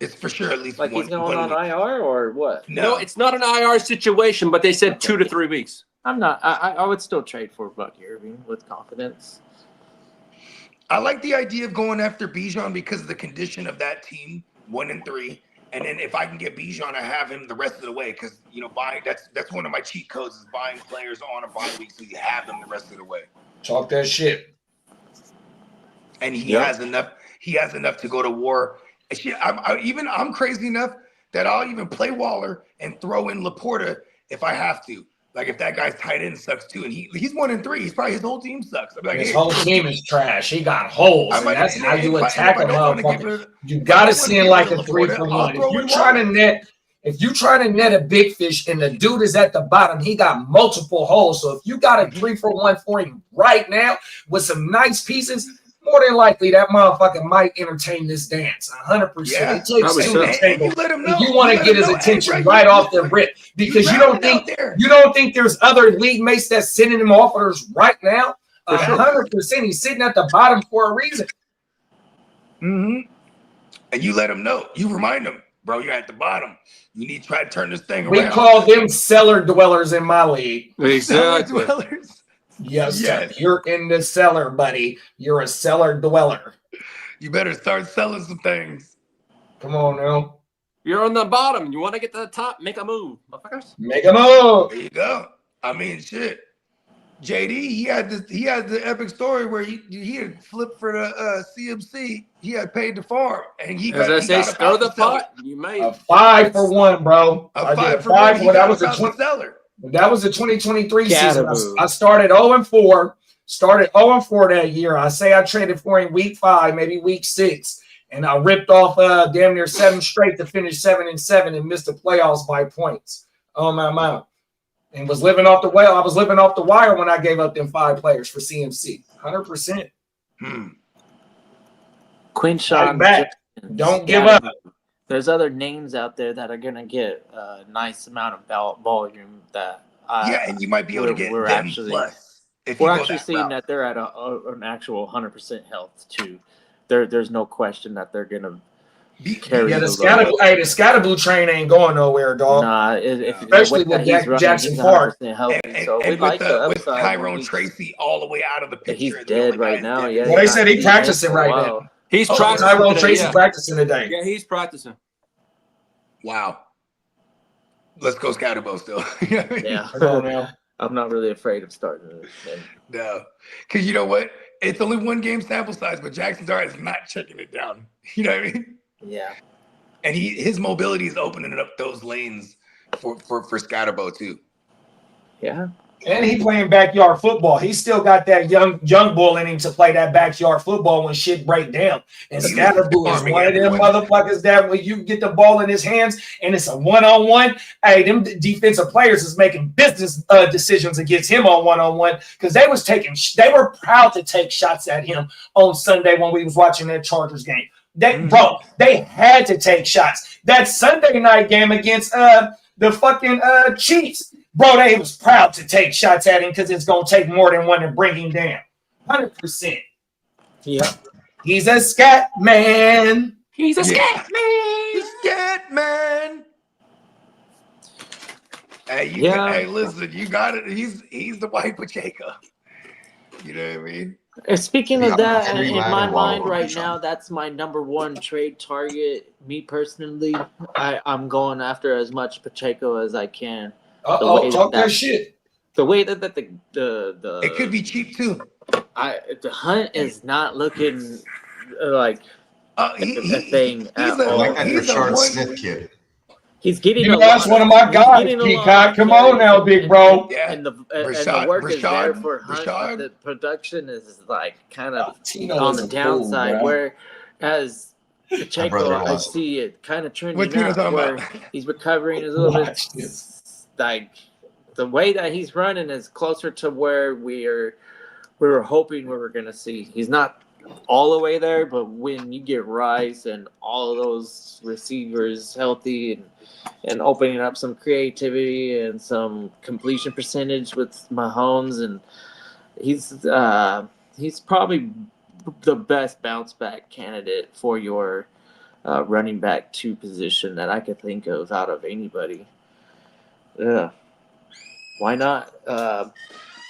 It's for sure at least like he's going on IR or what? No, it's not an IR situation, but they said 2 to 3 weeks. I'm not. I would still trade for Bucky Irving with confidence. I like the idea of going after Bijan because of the condition of that team, 1-3. And then if I can get Bijan, I have him the rest of the way because buying that's one of my cheat codes is buying players on a bye week so you have them the rest of the way. Talk that shit. And he has enough. He has enough to go to war. Shit, I'm crazy enough that I'll even play Waller and throw in Laporta if I have to. Like if that guy's tight end sucks too, and he's 1-3, he's probably his whole team sucks. I'm like, his whole team is trash. He got holes, and that's how you attack a motherfucker. You gotta send like a 3-for-1. If you trying to net a big fish and the dude is at the bottom, he got multiple holes. So if you got a 3-for-1 for him right now with some nice pieces, more than likely that motherfucker might entertain this dance. 100%. Yeah, it takes two to tango. You want to get his attention right off the rip because you don't think there's other league mates that's sending him offers right now. 100%. He's sitting at the bottom for a reason. And you let him know. You remind him, bro, you're at the bottom. You need to try to turn this thing around. We call them cellar dwellers in my league. Exactly. Cellar dwellers. Yes. You're in the cellar, buddy. You're a cellar dweller. You better start selling some things. Come on now. You're on the bottom. You want to get to the top? Make a move, motherfuckers. Make a move. There you go. I mean, shit. JD, he had the epic story where he had flipped for the CMC. He had paid the farm, and stir the pot. You made a 5-for-1, bro. A 5-for-1. That was a seller. That was the 2023 season. I started 0-4. Started 0-4 that year. I say I traded for him week 5, maybe week 6, and I ripped off damn near 7 straight to finish 7-7 and missed the playoffs by points on my mount. And was living off the well. I was living off the wire when I gave up them 5 players for CMC. 100%. Quinshawn, don't give up. There's other names out there that are gonna get a nice amount of volume that and you might be able to get we're them actually plus. We're actually seeing that they're at an actual 100% health too. There's no question that they're gonna carry. Yeah, the Scatterboo train ain't going nowhere, dog. Nah, especially with Jackson Park. And with Tyrone Tracy all the way out of the picture. He's dead right now. Yeah. Well, they said he's practicing right now. He's practicing. Tyrone Tracy practicing today. Yeah, he's practicing. Wow. Let's go Scatterbo still. Yeah. I'm not really afraid of starting it. No. Because you know what? It's only 1 game sample size, but Jackson Dart is not checking it down. You know what I mean? Yeah. And his mobility is opening up those lanes for Scatterbo too. Yeah. And he playing backyard football. He still got that young bull in him to play that backyard football when shit break down. And Scatterboo is one of them motherfuckers that when you get the ball in his hands and it's a one-on-one, hey, them defensive players is making business decisions against him on one-on-one because they were proud to take shots at him on Sunday when we was watching that Chargers game. They had to take shots. That Sunday night game against the fucking Chiefs. Bro, they was proud to take shots at him because it's going to take more than one to bring him down. 100%. Yeah. He's a scat man. He's a scat man. Scat man. Hey, listen, you got it. He's the white Pacheco. You know what I mean? Speaking of that, in my mind right now, that's my number one trade target. Me personally, I'm going after as much Pacheco as I can. Talk that shit. The way that the it could be cheap too. The hunt is not looking like a thing at all. Like that Rashard Smith kid. He's getting. That's one of my guys. Peacock, come on now, big bro. And the work is there for Hunt, but the production is like kind of on the downside. Whereas Pacheco, I see it kind of trending up where he's recovering a little bit. Like the way that he's running is closer to where we were hoping we were going to see. He's not all the way there, but when you get Rice and all of those receivers healthy and opening up some creativity and some completion percentage with Mahomes, and he's probably the best bounce back candidate for your running back 2 position that I could think of out of anybody. Yeah, why not?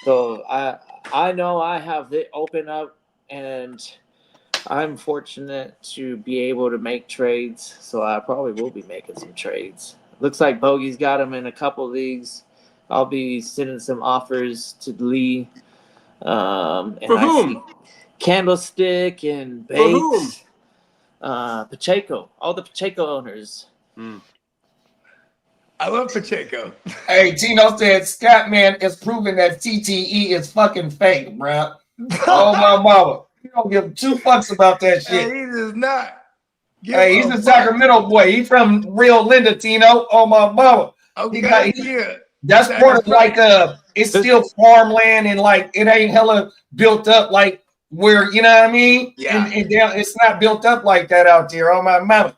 So I know I have it open up, and I'm fortunate to be able to make trades. So I probably will be making some trades. Looks like Bogey's got him in a couple leagues. I'll be sending some offers to Lee. And for whom? Candlestick and Bates. Pacheco. All the Pacheco owners. I love Pacheco. Hey, Tino said Scatman is proving that CTE is fucking fake, bro. Oh my mama. He don't give 2 fucks about that shit. Hey, he does not. Hey, he's a Sacramento boy. He's from Rio Linda, Tino. Oh my mama. Okay, that's part of like it's still farmland and like it ain't hella built up like where, you know what I mean? Yeah. And down, it's not built up like that out there. Oh my mama.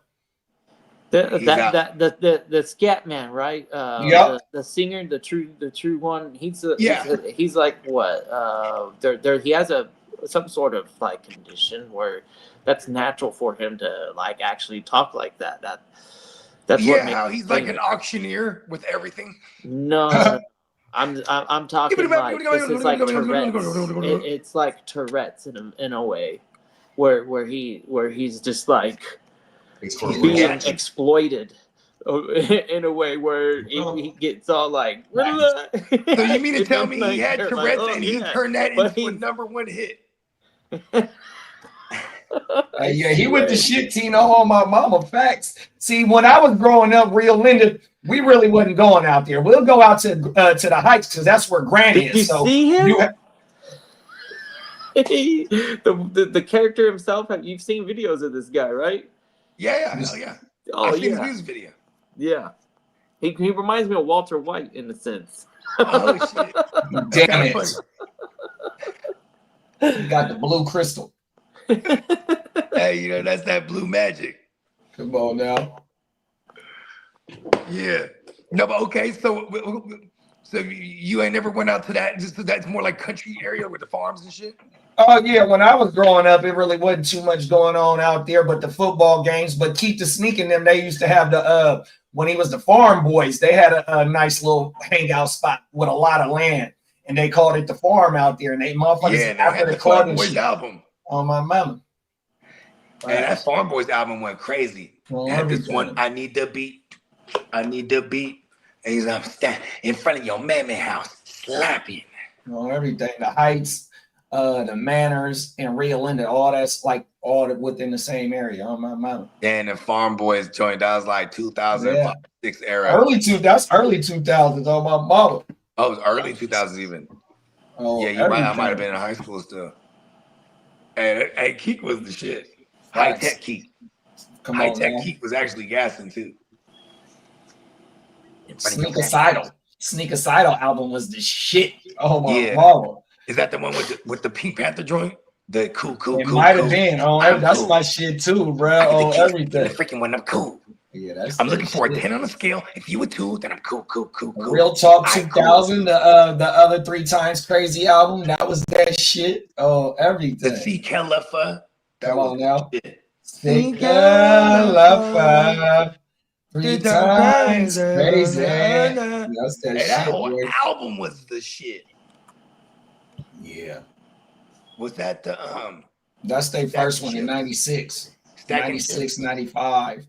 The scat man, right? The singer, the true one. He's like what? He has some sort of like condition where that's natural for him to like actually talk like that. That's how he's like an auctioneer with everything. No. I'm talking like this is like Tourette's. It's like Tourette's in a way, where he's just like. He's being exploited in a way where he gets all like. So you mean to tell me he had Tourette's and he turned that into a number 1 hit? Yeah, he went to shit, Tino, on my mama. Facts. See, when I was growing up, Rio Linda, we really wasn't going out there. We'll go out to the heights because that's where Granny is. Did you see him? The character himself. You've seen videos of this guy, right? Yeah, hell yeah. Oh, I've seen his music video. Yeah. He reminds me of Walter White in a sense. Oh, shit. Damn it. He got the blue crystal. Hey, that's that blue magic. Come on now. Yeah. No, but okay, so you ain't never went out to that, just that's more like country area with the farms and shit? Oh, yeah. When I was growing up, it really wasn't too much going on out there but the football games. But Keep the Sneaking them, they used to have when he was the Farm Boys, they had a nice little hangout spot with a lot of land. And they called it the Farm out there. And they motherfuckers after the Farm Boys album. On my mama. Man, that Farm Boys album went crazy. Had this one, I need the beat. And he's standing in front of your mammy house, slapping. Everything. The Heights. The Manors and Rio Linda, all that's like all within the same area on my mama. And the Farm Boys joined. That was like 2006 era. That's early 2000s on my mama. Oh, it was early 2000s even. Oh, Yeah, I might have been in high school still. And hey, Keek was the shit. High tech Keek. High tech Keek was actually gassing too. Sneakercidal album was the shit. Oh my Yeah. mama. Is that the one with the Pink Panther joint? The cool. It might have been. Oh, that's cool. My shit too, bro. Oh, everything. The freaking one, I'm cool. Yeah, I'm looking for a 10 on the scale. If you were 2, then I'm cool. Real Talk 2000, cool. The other 3 Times Crazy album, that was that shit. Oh, everything. The C. Califa. Come on now. C. Califa. 3 Times Crazy. That's that shit. That whole album was the shit. Yeah. Was that the That's their first one in 96. 96, 95.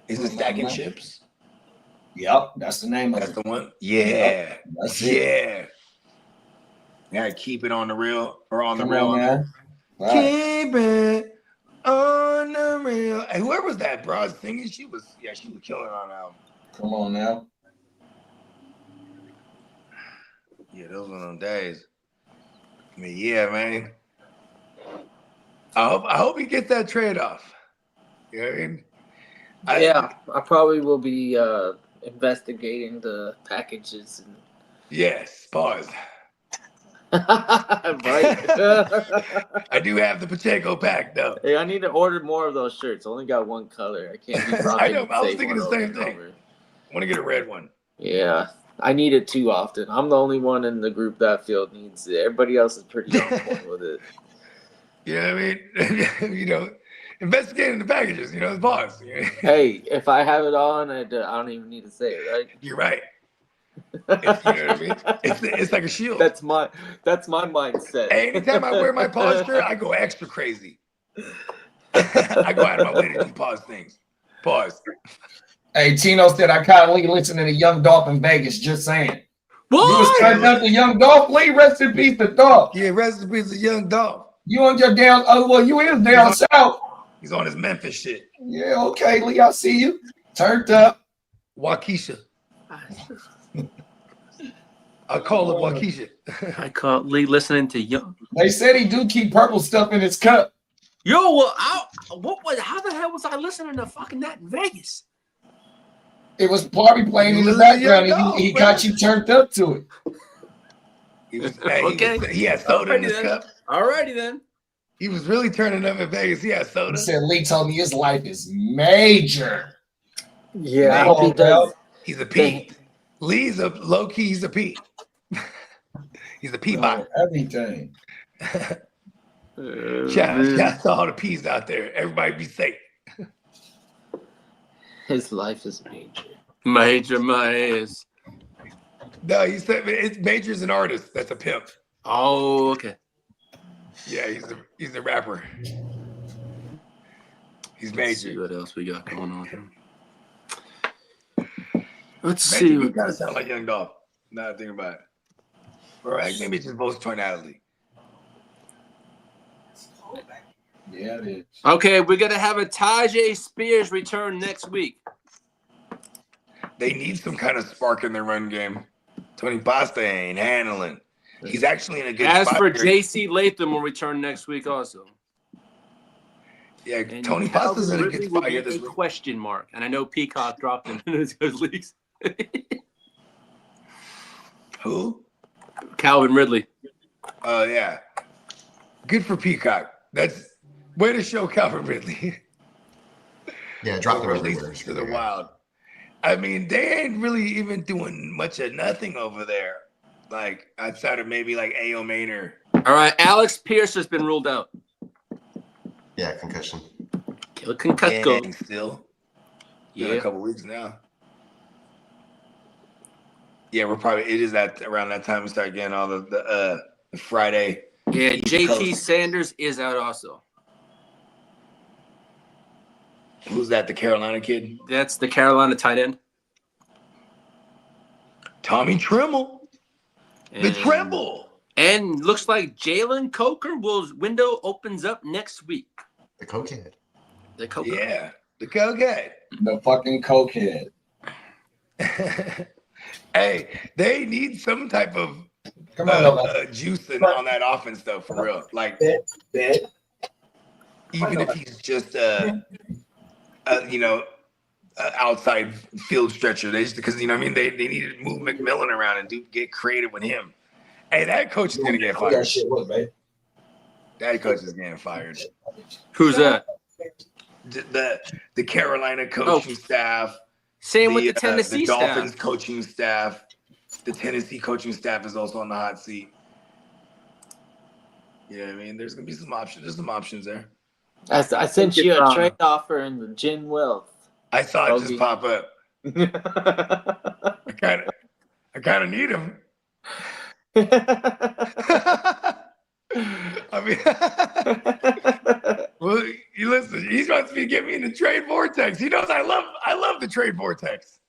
Is it Stacking Chips? Yep, that's the name of it. That's the one? Yeah. Yep, that's it. Yeah, keep it on the real or on the Come real. On, man. Right. Keep it on the real. Hey, whoever was that bro singing, she was killing on the album. Come on now. Yeah, those were them days. I mean, yeah, man. I hope he gets that trade off. You know what I mean? I probably will be investigating the packages. And... Yes, pause. Right. I do have the Pacheco pack though. Hey, I need to order more of those shirts. I only got one color. I can't be I know. I was thinking the same thing. I want to get a red one. Yeah, I need it too often. I'm the only one in the group that I feel needs it. Everybody else is pretty on point with it. You know what I mean? Investigating the packages. The boss. Hey, if I have it on, I don't even need to say it, right? You're right. You know what I mean? It's like a shield. That's my mindset. Hey, anytime I wear my pause shirt, I go extra crazy. I go out of my way to do pause things. Pause. Hey, Tino said I kindly listening to Young Dolph in Vegas. Just saying. What? You was turning up to Young Dolph. Lee, rest in peace to Dolph. Yeah, rest in peace to Young Dolph. You on your down? Oh well, you is down south. He's on his Memphis shit. Yeah, okay, Lee. I see you. Turned up. Waukesha. I call it Waukesha. I call Lee listening to Young. They said he do keep purple stuff in his cup. Yo, well, how the hell was I listening to fucking that in Vegas? It was Barbie playing in the background, and he got you turned up to it. He was, he had soda in his cup. Alrighty then. He was really turning up in Vegas. He had soda. He said Lee told me his life is major. Yeah, I hope he does. He's a P. Lee's a low key. He's a P. He's a P bot. Everything. Shout out to all the P's out there. Everybody be safe. His life is major. Major Maze. No, he said it's Major's an artist. That's a pimp. Oh, okay. Yeah, he's a rapper. He's Major. Let's see what else we got going on here. Let's Major, see. You gotta sound like Young Dolph. Now I think about it. Or maybe it's just both tonality. Yeah, it is. Okay, we're gonna have a Tajay Spears return next week. They need some kind of spark in their run game. Tony Pasta ain't handling. He's actually in a good spot. As for here. JC Latham will return next week also. Yeah, and Tony Pasta's in a good spot here this week. Question mark. And I know Peacock dropped him in his leagues. Who? Calvin Ridley. Oh, yeah. Good for Peacock. That's way to show Calvin Ridley. Yeah, drop the release to the wild. I mean, they ain't really even doing much of nothing over there. Like, outside of maybe like A.O. Maynor. All right, Alex Pierce has been ruled out. Yeah, concussion. Kill concussion. Still. Yeah. In a couple weeks now. Yeah, it is that around that time we start getting all the Friday. Yeah, JT Sanders is out also. Who's that? The Carolina kid? That's the Carolina tight end. Tommy Tremble. The Tremble. And looks like Jalen Coker window opens up next week. The cokehead. The cokehead. Yeah, the cokehead. The fucking cokehead. Hey, they need some type of Come on, nobody. juicing on that offense, though, for real. Like, Bet. even if he's just you know, outside field stretcher, they just because you know what I mean they needed to move McMillan around and get creative with him. Hey, that coach is gonna get fired. That shit was, babe. That coach is getting fired. Who's that? The Carolina coaching staff. Same with the Tennessee the Dolphins staff. coaching staff. The Tennessee coaching staff is also on the hot seat. Yeah, I mean, there's gonna be some options. There's some options there. I sent you a trade offer in the Gin Wealth. I saw it just pop up. I kind of need him. I mean, well, you listen. He wants me to get me in the trade vortex. He knows I love the trade vortex.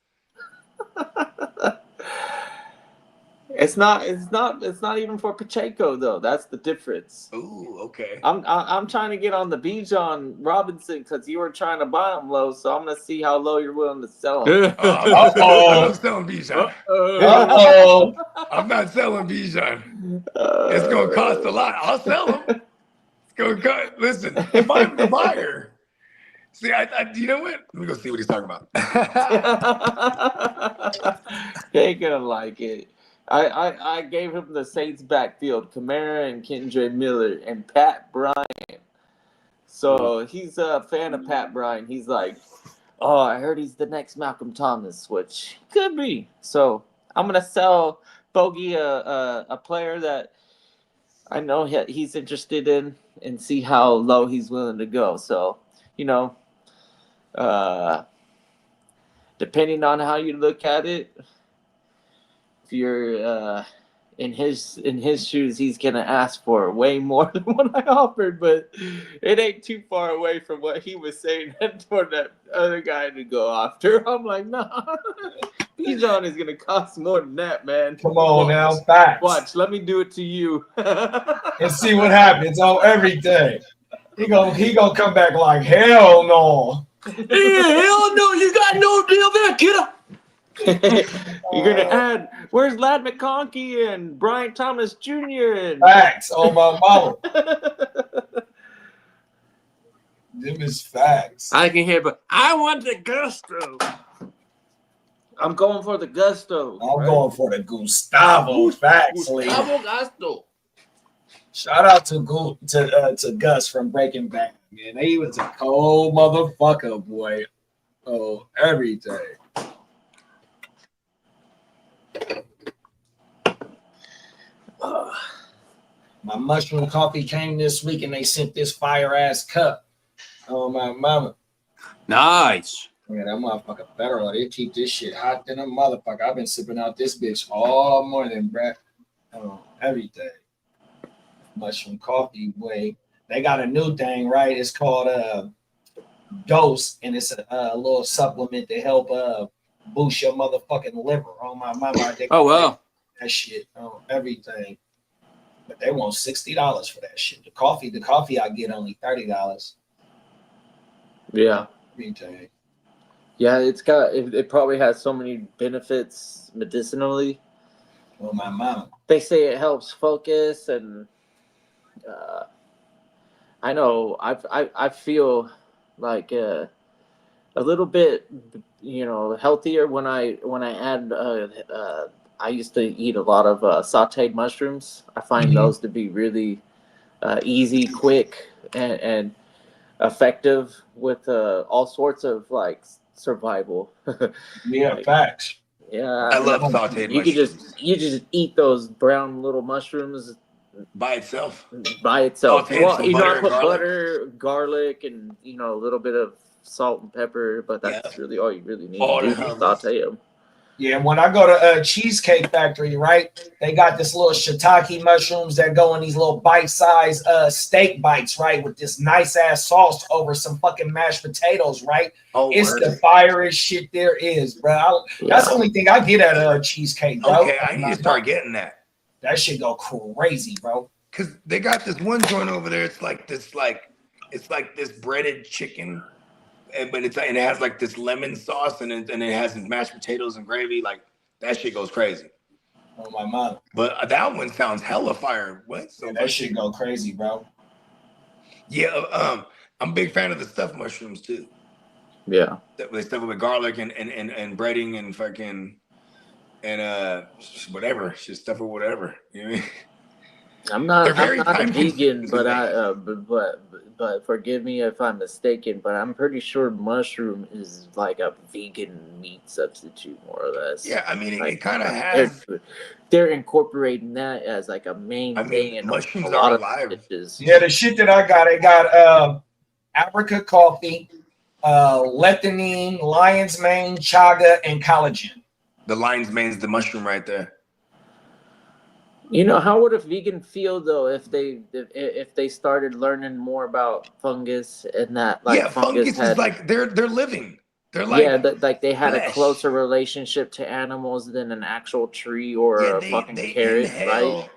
It's not even for Pacheco though. That's the difference. Ooh, okay. I'm trying to get on the Bijan Robinson because you were trying to buy him low, so I'm gonna see how low you're willing to sell him. I'm not selling Bijan. I'm not selling Bijan. It's gonna cost a lot. I'll sell him. It's gonna cost. Listen, if I'm the buyer, see, I you know what? Let me go see what he's talking about. He ain't gonna like it. I gave him the Saints backfield, Kamara and Kendra Miller and Pat Bryant. So he's a fan of Pat Bryant. He's like, oh, I heard he's the next Malcolm Thomas, which could be. So I'm gonna sell Bogey a player that I know he's interested in and see how low he's willing to go. So, you know, depending on how you look at it, if you're in his shoes, he's gonna ask for way more than what I offered, but it ain't too far away from what he was saying for that other guy to go after. I'm like, nah, Bijan is gonna cost more than that, man. Come on now, facts. Watch, let me do it to you. And see what happens on everything. He gonna come back like hell no. Yeah, hell no, you got no deal there, kiddo. You're gonna add where's Lad McConkey and Brian Thomas Jr. and Facts on my mama. Them is facts. I can hear, but I want the gusto. I'm going for the gusto. I'm going for the Gustavo. Facts, Lee. Gustavo Gusto. Shout out to Gus from Breaking Bad. Man, he was a cold motherfucker, boy. Oh, everything. My mushroom coffee came this week and they sent this fire ass cup. Oh my mama. Nice. Yeah, that motherfucker better. They keep this shit hot than a motherfucker. I've been sipping out this bitch all morning, bruh. Everything. Mushroom coffee, boy. They got a new thing, right? It's called Dose, and it's a little supplement to help boost your motherfucking liver. Oh my mama. Oh wow. That shit on everything. But they want $60 for that shit. The coffee I get only $30. Yeah. Everything. Yeah, it probably has so many benefits medicinally. Well, my mama. They say it helps focus, and I know I feel like a little bit, healthier when I add. I used to eat a lot of sautéed mushrooms. I find those to be really easy, quick, and effective with all sorts of like survival. Yeah, facts. Yeah, I love sauteed you mushrooms. You just eat those brown little mushrooms by itself. Well, you know, I put garlic. butter, garlic, and a little bit of salt and pepper, but that's really all you really need to do is saute them. Yeah, when I go to Cheesecake Factory, right, they got this little shiitake mushrooms that go in these little bite-sized steak bites, right, with this nice-ass sauce over some fucking mashed potatoes, right? Oh, it's the firest shit there is, bro. That's the only thing I get at Cheesecake, bro. Okay, I need to start getting that. That shit go crazy, bro. Because they got this one joint over there. It's like this breaded chicken. But it has like this lemon sauce and it has mashed potatoes and gravy. Like That shit goes crazy. Oh my mother. But that one sounds hella fire. What? So that shit go crazy, bro. Yeah, I'm a big fan of the stuffed mushrooms too. Yeah. They stuff it with garlic and breading and fucking and whatever. Just stuff it with whatever. You know what I mean? I'm not a vegan, but but forgive me if I'm mistaken, but I'm pretty sure mushroom is like a vegan meat substitute, more or less. Yeah, I mean, like, it kind of has. They're incorporating that as like a main thing in mushrooms a lot are of alive. dishes. Yeah, the shit that I got Africa coffee, lethanine, lion's mane, chaga, and collagen. The lion's mane is the mushroom right there. You know, how would a vegan feel though if they started learning more about fungus and that fungus is like they're living. They're like like they had flesh. a closer relationship to animals than an actual tree or a fucking carrot, right?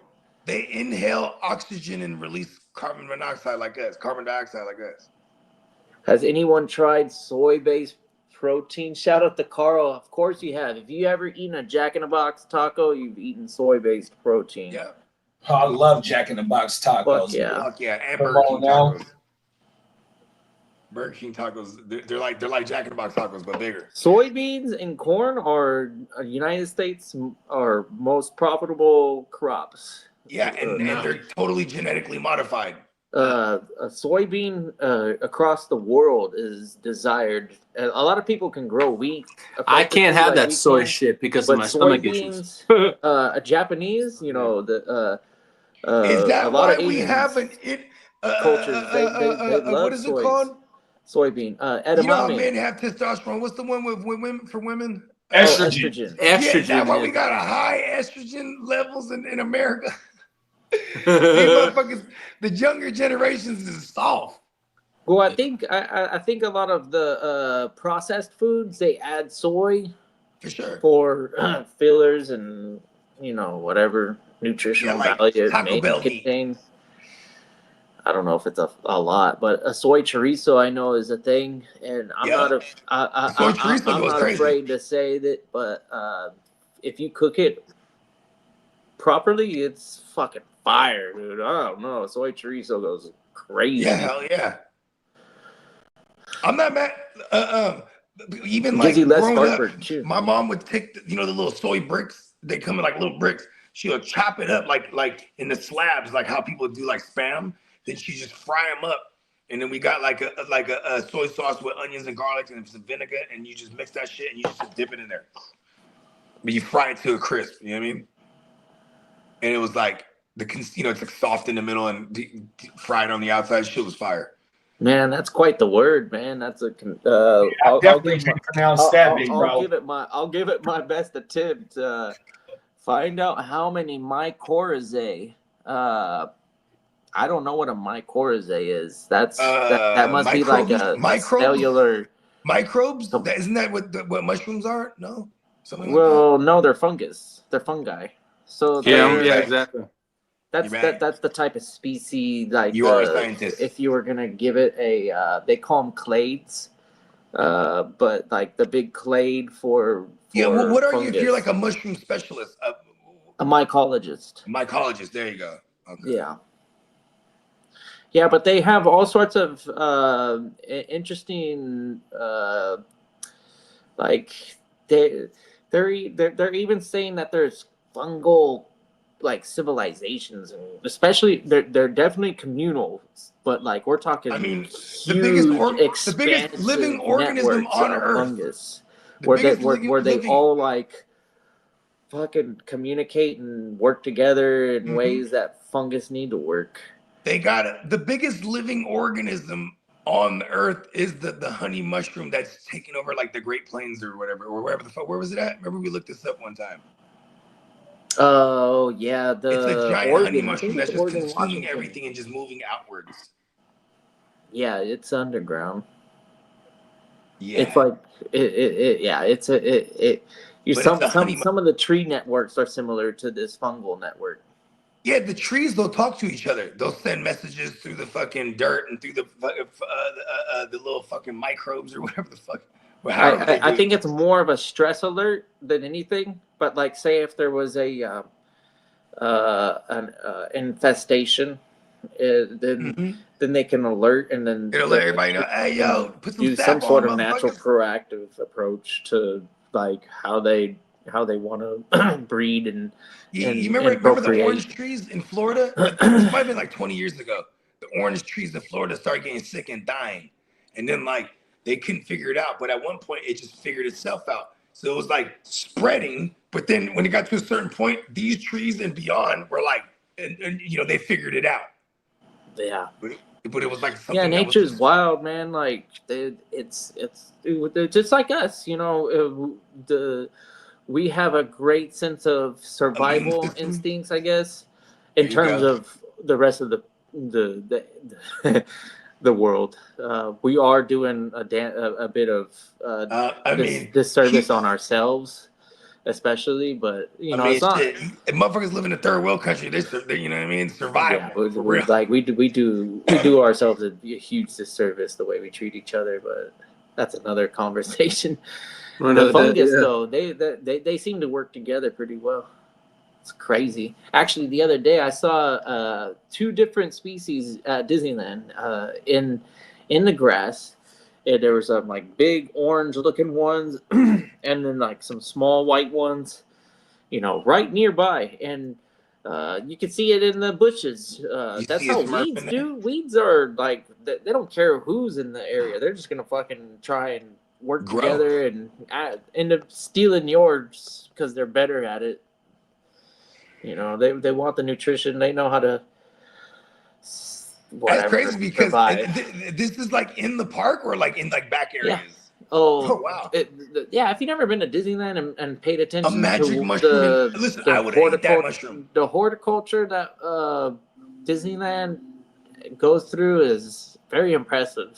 They inhale oxygen and release carbon monoxide like us, carbon dioxide like us. Has anyone tried soy-based protein? Shout out to Carl. Of course you have. If you ever eaten a Jack in the Box taco, you've eaten soy-based protein. Yeah. Oh, I love Jack in the Box tacos. Fuck yeah. Fuck yeah. And Burger King tacos. Burger King tacos, they're like Jack in the Box tacos, but bigger. Soybeans and corn are United States our most profitable crops. Yeah, and they're totally genetically modified. A soybean across the world is desired. A lot of people can grow wheat. I can't have that soy shit because of my stomach issues. A Japanese, you know, is that a lot why of we Asians have an cultures? They love what is it called? Soybean. Edamame. You know how men have testosterone? What's the one with women for women? Estrogen. Estrogen. Yeah, is that why we got a high estrogen levels in America? These motherfuckers, the younger generations is soft. Well, I think a lot of the processed foods they add soy for sure for fillers and whatever nutritional value it may contain. I don't know if it's a lot, but a soy chorizo I know is a thing, and I'm not afraid to say that. But if you cook it properly, it's fucking fire, dude. I don't know. Soy chorizo goes crazy. Yeah, hell yeah. I'm not mad. Even it like growing up, too. My mom would take the little soy bricks. They come in like little bricks. She would chop it up like in the slabs, like how people do like Spam. Then she just fry them up, and then we got like a soy sauce with onions and garlic and some vinegar, and you just mix that shit and you just dip it in there. But you fry it to a crisp. You know what I mean? And it was like it's like soft in the middle and fried on the outside. Shit was fire. Man, that's quite the word, man. That's a. I'll definitely pronounce that, big bro. I'll give it my best attempt. Find out how many mycorrhizae. I don't know what a mycorrhizae is. That must be like a cellular microbes. Isn't that what mushrooms are? No. No, they're fungus. They're fungi. So yeah, exactly. That's the type of species like you are a scientist. If you were gonna give it a, they call them clades, but like the big clade for well, what are fungus. you if you're like a mushroom specialist? A mycologist. Mycologist. There you go. Okay. Yeah, but they have all sorts of interesting, like they're even saying that there's fungal like civilizations, and especially they're definitely communal, but like we're talking. I mean, the biggest living organism on Earth, fungus, where they all like fucking communicate and work together in ways that fungus need to work. They got it. The biggest living organism on the earth is the honey mushroom that's taking over like the Great Plains or whatever, or wherever the fuck. Where was it at? Remember we looked this up one time. Oh yeah, it's a giant honey mushroom that's just consuming everything and just moving outwards. Yeah, it's underground. Yeah, it's like some of the tree networks are similar to this fungal network. Yeah, the trees, they'll talk to each other. They'll send messages through the fucking dirt and through the little fucking microbes or whatever the fuck. I think it's more of a stress alert than anything. but like, say if there was an infestation, then they can alert, and then It'll let everybody know, hey, yo, put some use some sap sort on, of natural motherfuckers. proactive approach to like how they want to breed and You and remember the orange procreate. trees in Florida? This might have been like 20 years ago. The orange trees in Florida started getting sick and dying. And then like they couldn't figure it out. But at one point it just figured itself out. So it was like spreading. But then when it got to a certain point, these trees and beyond were like, and you know, they figured it out. Yeah. But it was like something Yeah, that was nature's just wild, man. Like it's just like us, you know. We have a great sense of immune survival system. instincts, I guess, There in you terms go. of the rest of the the world. We are doing a bit of I mean, disservice on ourselves, especially. But you know, it's not. shit. If motherfuckers live in a third world country, they you know what I mean? Survival Yeah, for real. we do ourselves a huge disservice the way we treat each other, but that's another conversation. The fungus, though, they seem to work together pretty well. It's crazy. Actually, the other day I saw two different species at Disneyland in the grass. And there was some like big orange looking ones, and then like some small white ones, you know, right nearby, and you can see it in the bushes. You That's see a how Smurf weeds in there? do. Weeds are like they don't care who's in the area. They're just gonna fucking try and work Grow. together and end up stealing yours because they're better at it. You know, they want the nutrition. They know how to That's whatever crazy because survive. this is like in the park or like in like back Yeah. areas. Oh, Oh wow. Yeah. If you've never been to Disneyland and paid A attention magic to mushroom. Listen, I would have ate that mushroom. the horticulture that Disneyland goes through is very impressive,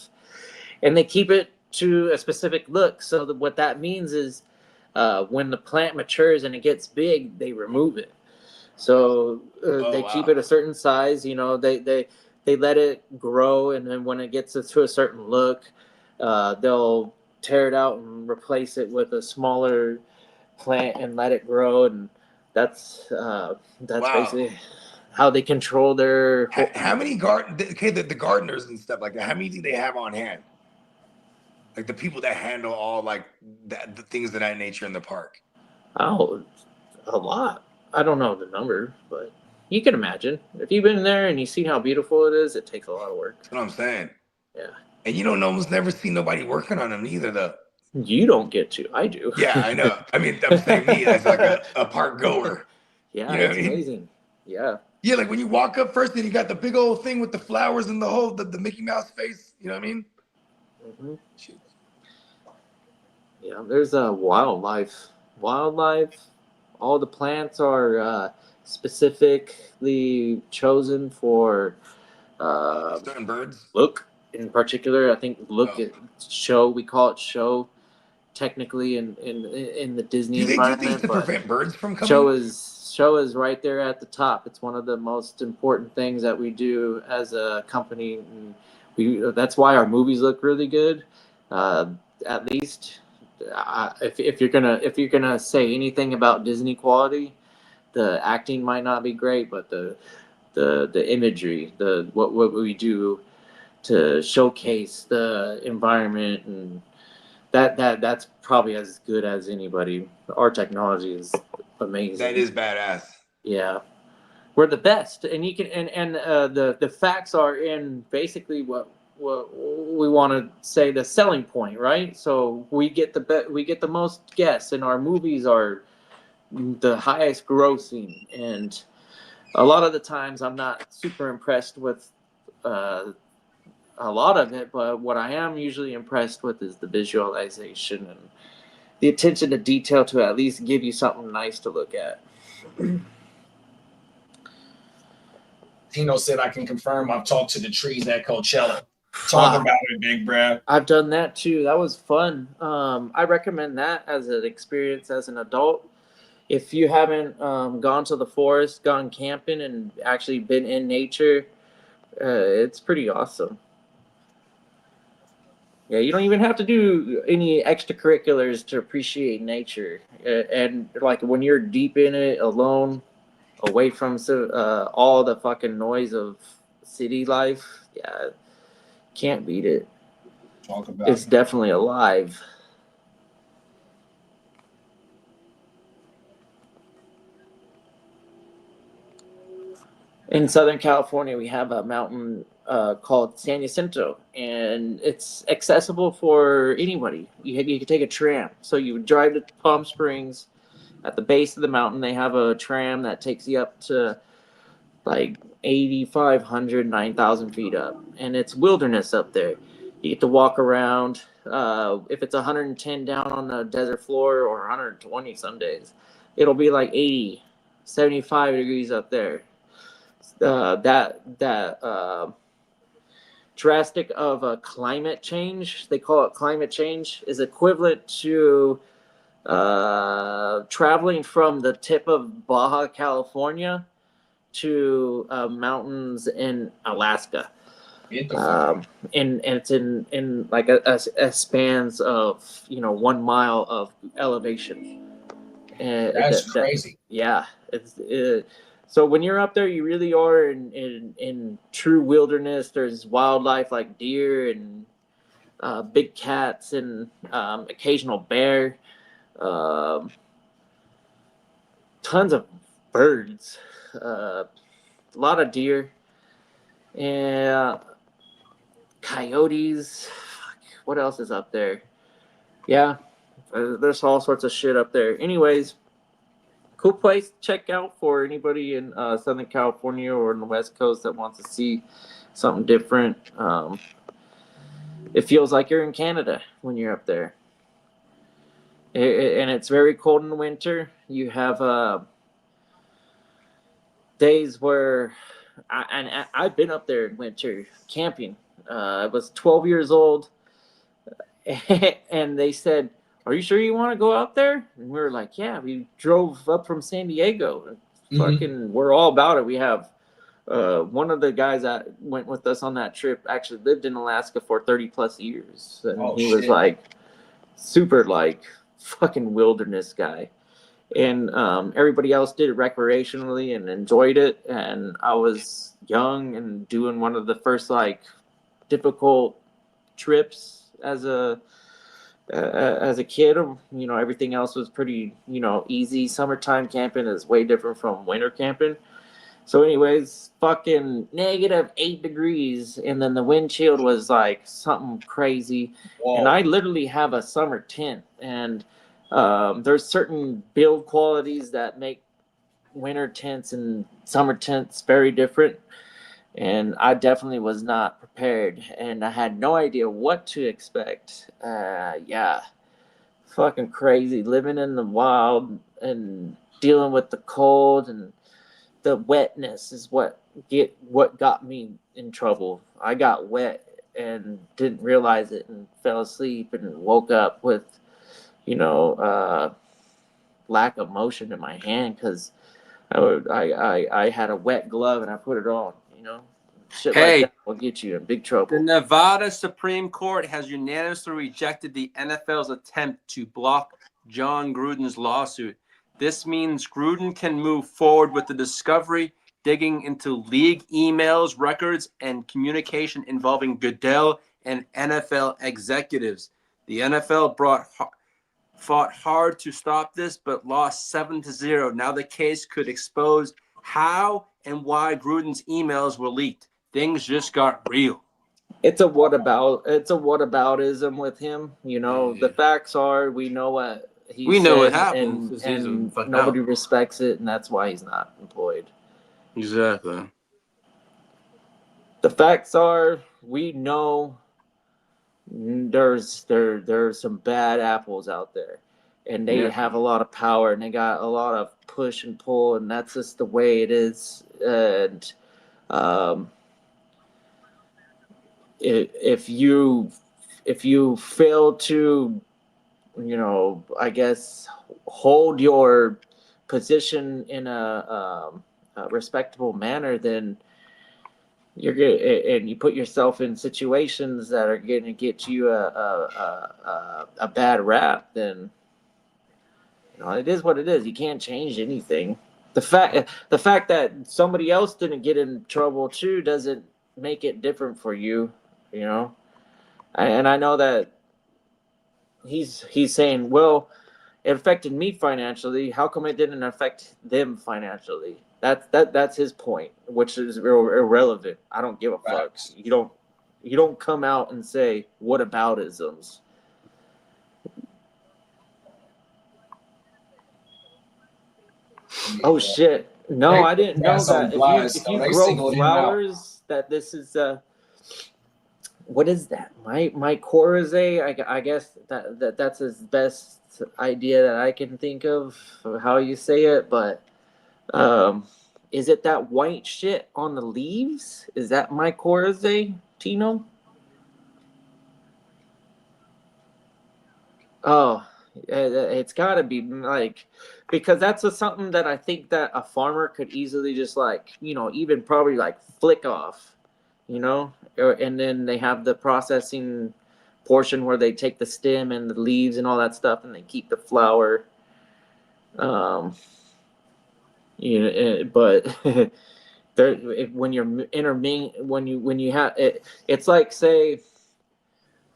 and they keep it to a specific look. So what that means is, when the plant matures and it gets big, they remove it. So they keep wow. it a certain size. You know, they let it grow, and then when it gets to a certain look, they'll tear it out and replace it with a smaller plant and let it grow, and that's Wow. basically how they control their. How many the gardeners and stuff like that? How many do they have on hand? Like the people that handle all like the things of that nature in the park. Oh, a lot. I don't know the number, but you can imagine if you've been there and you see how beautiful it is. It takes a lot of work. That's what I'm saying. Yeah. And you don't almost never see nobody working on them either, though. You don't get to. I do. Yeah, I know. I mean, I'm saying me as like a park goer. Yeah, You know it's what I mean? amazing. Yeah. Yeah, like when you walk up first and you got the big old thing with the flowers and the whole the Mickey Mouse face. You know what I mean? Mm-hmm. Yeah, there's a wildlife. All the plants are specifically chosen for Certain birds. look in particular. I think look Oh. at show. We call it show technically in the Disney Do things environment, to but prevent birds from coming? show is right there at the top. It's one of the most important things that we do as a company. And that's why our movies look really good. At least if you're gonna say anything about Disney quality, the acting might not be great, but the imagery, what we do to showcase the environment, and that's probably as good as anybody. Our technology is amazing. That is badass. Yeah, we're the best, and you can and the facts are in basically what we want to say the selling point, right? So we get the most guests, and our movies are the highest grossing, and a lot of the times I'm not super impressed with a lot of it, but what I am usually impressed with is the visualization and the attention to detail to at least give you something nice to look at. Tino said I can confirm I've talked to the trees at Coachella. Talk about it, big bruh. I've done that too. That was fun. I recommend that as an experience as an adult. If you haven't gone to the forest, gone camping, and actually been in nature, it's pretty awesome. Yeah, you don't even have to do any extracurriculars to appreciate nature. And like when you're deep in it, alone, away from all the fucking noise of city life, yeah, can't beat it. Talk about It's it. definitely alive. In Southern California, we have a mountain called San Jacinto, and it's accessible for anybody. You can take a tram. So you would drive to Palm Springs. At the base of the mountain, they have a tram that takes you up to like 8,500, 9,000 feet up. And it's wilderness up there. You get to walk around. If it's 110 down on the desert floor or 120 some days, it'll be like 80, 75 degrees up there. That drastic of a climate change, they call it climate change, is equivalent to traveling from the tip of Baja California to mountains in Alaska. And it's in like a spans of 1 mile of elevation. That's crazy. Yeah, so when you're up there, you really are in true wilderness. There's wildlife like deer and big cats and occasional bear, tons of birds, a lot of deer, and coyotes. What else is up there? Yeah, there's all sorts of shit up there. Anyways, cool place to check out for anybody in Southern California or on the West Coast that wants to see something different. It feels like you're in Canada when you're up there. And it's very cold in the winter. You have days where, I've been up there in winter camping. I was 12 years old, and they said, "Are you sure you want to go out there?" And we were like, "Yeah." We drove up from San Diego. Fucking, we're all about it. We have one of the guys that went with us on that trip actually lived in Alaska for 30 plus years, and he was like super like fucking wilderness guy. And everybody else did it recreationally and enjoyed it. And I was young and doing one of the first like difficult trips as a kid. Everything else was pretty easy. Summertime camping is way different from winter camping. So anyways, fucking -8 degrees, and then the wind chill was like something crazy. Whoa. And I literally have a summer tent, and there's certain build qualities that make winter tents and summer tents very different. And I definitely was not prepared, and I had no idea what to expect. Yeah, fucking crazy living in the wild and dealing with the cold, and the wetness is what got me in trouble. I got wet and didn't realize it and fell asleep and woke up with lack of motion in my hand because I had a wet glove and I put it on. Shit like that will get you in big trouble. The Nevada Supreme Court has unanimously rejected the NFL's attempt to block John Gruden's lawsuit. This means Gruden can move forward with the discovery, digging into league emails, records, and communication involving Goodell and NFL executives. The NFL fought hard to stop this, but lost 7-0. Now the case could expose how and why Gruden's emails were leaked. Things just got real. It's a whataboutism with him. The facts are we know what he said, what happened, and nobody respects it, and that's why he's not employed. Exactly. The facts are we know there's some bad apples out there, and they have a lot of power, and they got a lot of push and pull, and that's just the way it is. And if you fail to I guess hold your position in a respectable manner, then you're good, and you put yourself in situations that are going to get you a bad rap, then it is what it is. You can't change anything. The fact that somebody else didn't get in trouble too doesn't make it different for you, And I know that he's saying, well, it affected me financially. How come it didn't affect them financially? That's his point, which is irrelevant. I don't give a fuck. You don't come out and say what aboutisms. Oh shit! No, I didn't know that. If you grow flowers, that this is what is that? My Corazze? I guess that's his best idea that I can think of how you say it. But is it that white shit on the leaves? Is that my Corazze, Tino? Oh, it's got to be like, because that's something that I think that a farmer could easily just even probably flick off, and then they have the processing portion where they take the stem and the leaves and all that stuff, and they keep the flower. But there, when you're when you have it, it's like, say.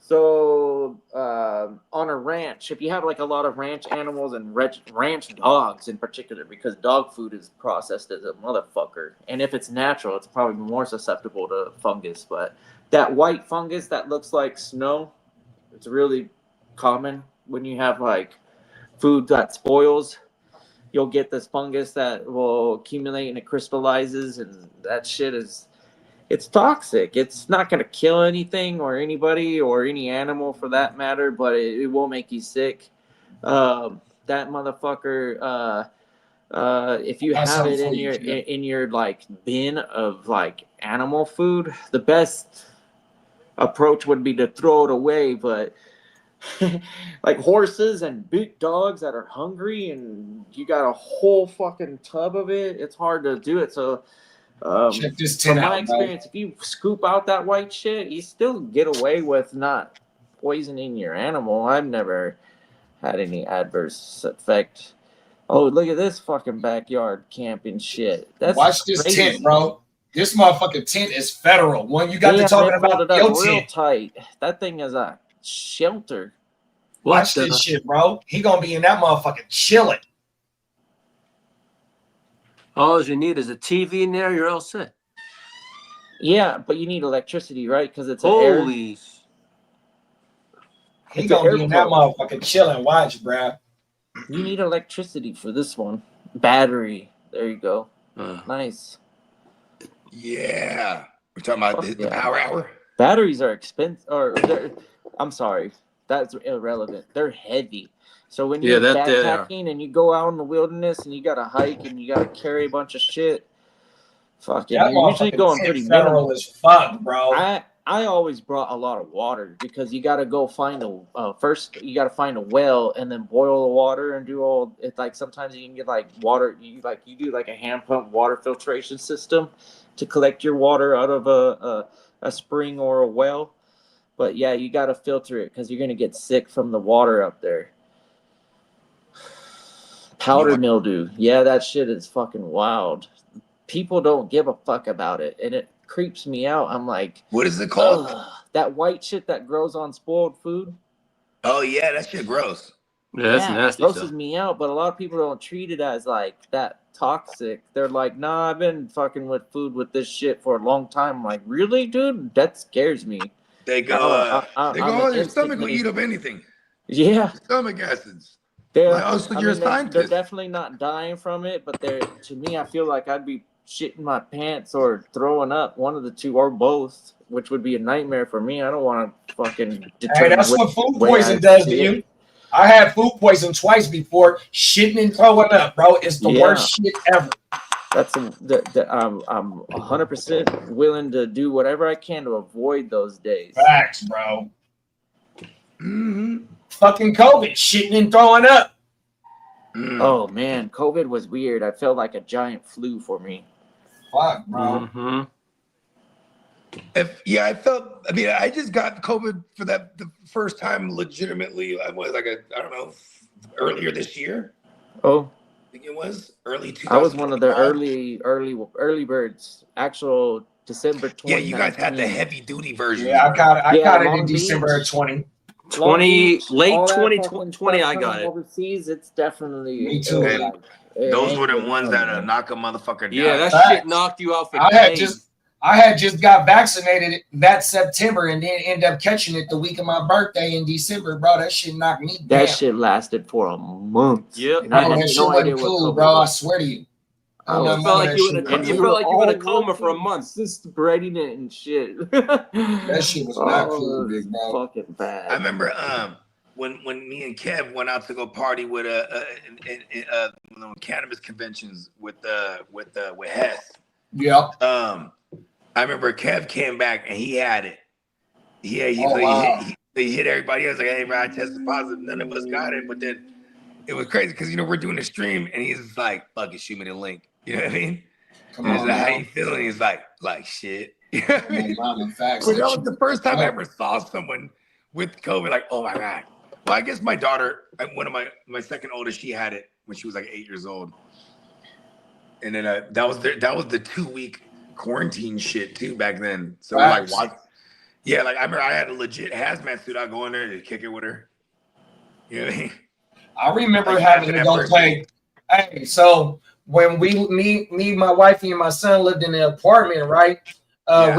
So on a ranch, if you have a lot of ranch animals and ranch dogs in particular, because dog food is processed as a motherfucker, and if it's natural, it's probably more susceptible to fungus. But that white fungus that looks like snow, it's really common when you have food that spoils. You'll get this fungus that will accumulate and it crystallizes, and that shit it's toxic. It's not going to kill anything or anybody or any animal for that matter, but it will make you sick. That motherfucker, if you have it in your bin of animal food, the best approach would be to throw it away. But horses and big dogs that are hungry and you got a whole fucking tub of it, it's hard to do it. So check this from out, my experience, if you scoop out that white shit, you still get away with not poisoning your animal. I've never had any adverse effect. Oh, look at this fucking backyard camping shit. Watch this tent, bro. This motherfucking tent is federal. When you got to talking about your real tent, tight. That thing is a shelter. Watch this shit, bro. He gonna be in that motherfucking chilling. All you need is a TV in there. You're all set. Yeah, but you need electricity, right? Because it's holy. He gonna be in that motherfucking chilling. Watch, bro. You need electricity for this one. Battery. There you go. Nice. Yeah. We're talking about the power hour. Batteries are expensive. I'm sorry. That's irrelevant. They're heavy. So when you're backpacking and you go out in the wilderness and you got to hike and you got to carry a bunch of shit, you're usually going pretty federal as fuck, bro. I always brought a lot of water because you got to go find first you got to find a well and then boil the water and do all it. Sometimes you can get water. You do a hand pump water filtration system to collect your water out of a spring or a well. But yeah, you got to filter it because you're going to get sick from the water up there. Powder mildew. Yeah, that shit is fucking wild. People don't give a fuck about it, and it creeps me out. I'm like, what is it called? That white shit that grows on spoiled food. Oh, yeah, that shit gross. Yeah, that's nasty. It grosses me out, but a lot of people don't treat it as that toxic. They're like, nah, I've been fucking with food with this shit for a long time. I'm like, really, dude? That scares me. They go, your stomach will eat up anything. Yeah. Stomach acids. They're scientist. definitely not dying from it, but to me, I feel like I'd be shitting my pants or throwing up, one of the two or both, which would be a nightmare for me. I don't want to fucking determine. Hey, that's what food poison does to you. I had food poison twice before. Shitting and throwing up, bro. It's the worst shit ever. That's I'm 100% willing to do whatever I can to avoid those days. Facts, bro. Fucking COVID, shitting and throwing up. Oh man, COVID was weird. I felt like a giant flu for me. Fuck, bro. I felt. I mean, I just got COVID for the first time legitimately. I was like I don't know, earlier this year. Oh, I think it was early I was one of the 2025. early birds. Actual December Yeah, you guys had the 2019. heavy duty versions, Yeah, bro. I Yeah, caught it in Long December of Beach. 20. Long 20 Beach, late all that 2020 fucking stuff I got coming it. overseas. It's definitely Me too. And it those were ain't the good ones fun, that man. knock a motherfucker Yeah, down. that shit Facts. knocked you out for I days. had just got vaccinated that September and then end up catching it the week of my birthday in December, bro. That shit knocked me That down. shit lasted for a month. Yep. And I Bro, had that shit no idea wasn't what cool, COVID bro. I was. swear to you. I Oh, was, no, Felt none like of that you shit in a, was and you we cool. felt were like you were in all a coma for a working, month. just spreading it and shit. That shit was not cool, Oh, it was big bro. fucking I bad. remember when me and Kev went out to go party with cannabis conventions with Hess. Yep. I remember Kev came back and he had it. Yeah, Oh, wow. he hit everybody else like, hey, bro, I tested positive. None of us got it, but then it was crazy because we're doing a stream and he's like, fuck it, shoot me the link. You know what I mean? Come And he's on like, how now. you feeling? He's like shit. You know what I Come on, mean? mama. Facts. But That that shit was the was first time I dope. ever saw someone with COVID. Like, oh my god. Well, I guess my daughter, one of my second oldest, she had it when she was like 8 years old, and then that was the 2 week quarantine shit too back then. So we're like, Facts. what? Yeah, like I remember I had a legit hazmat suit. I go in there to kick it with her. You know what I mean? I remember Like, having after to that go first play. Hey, so when me, my wifey, and my son lived in the apartment, right? Yeah.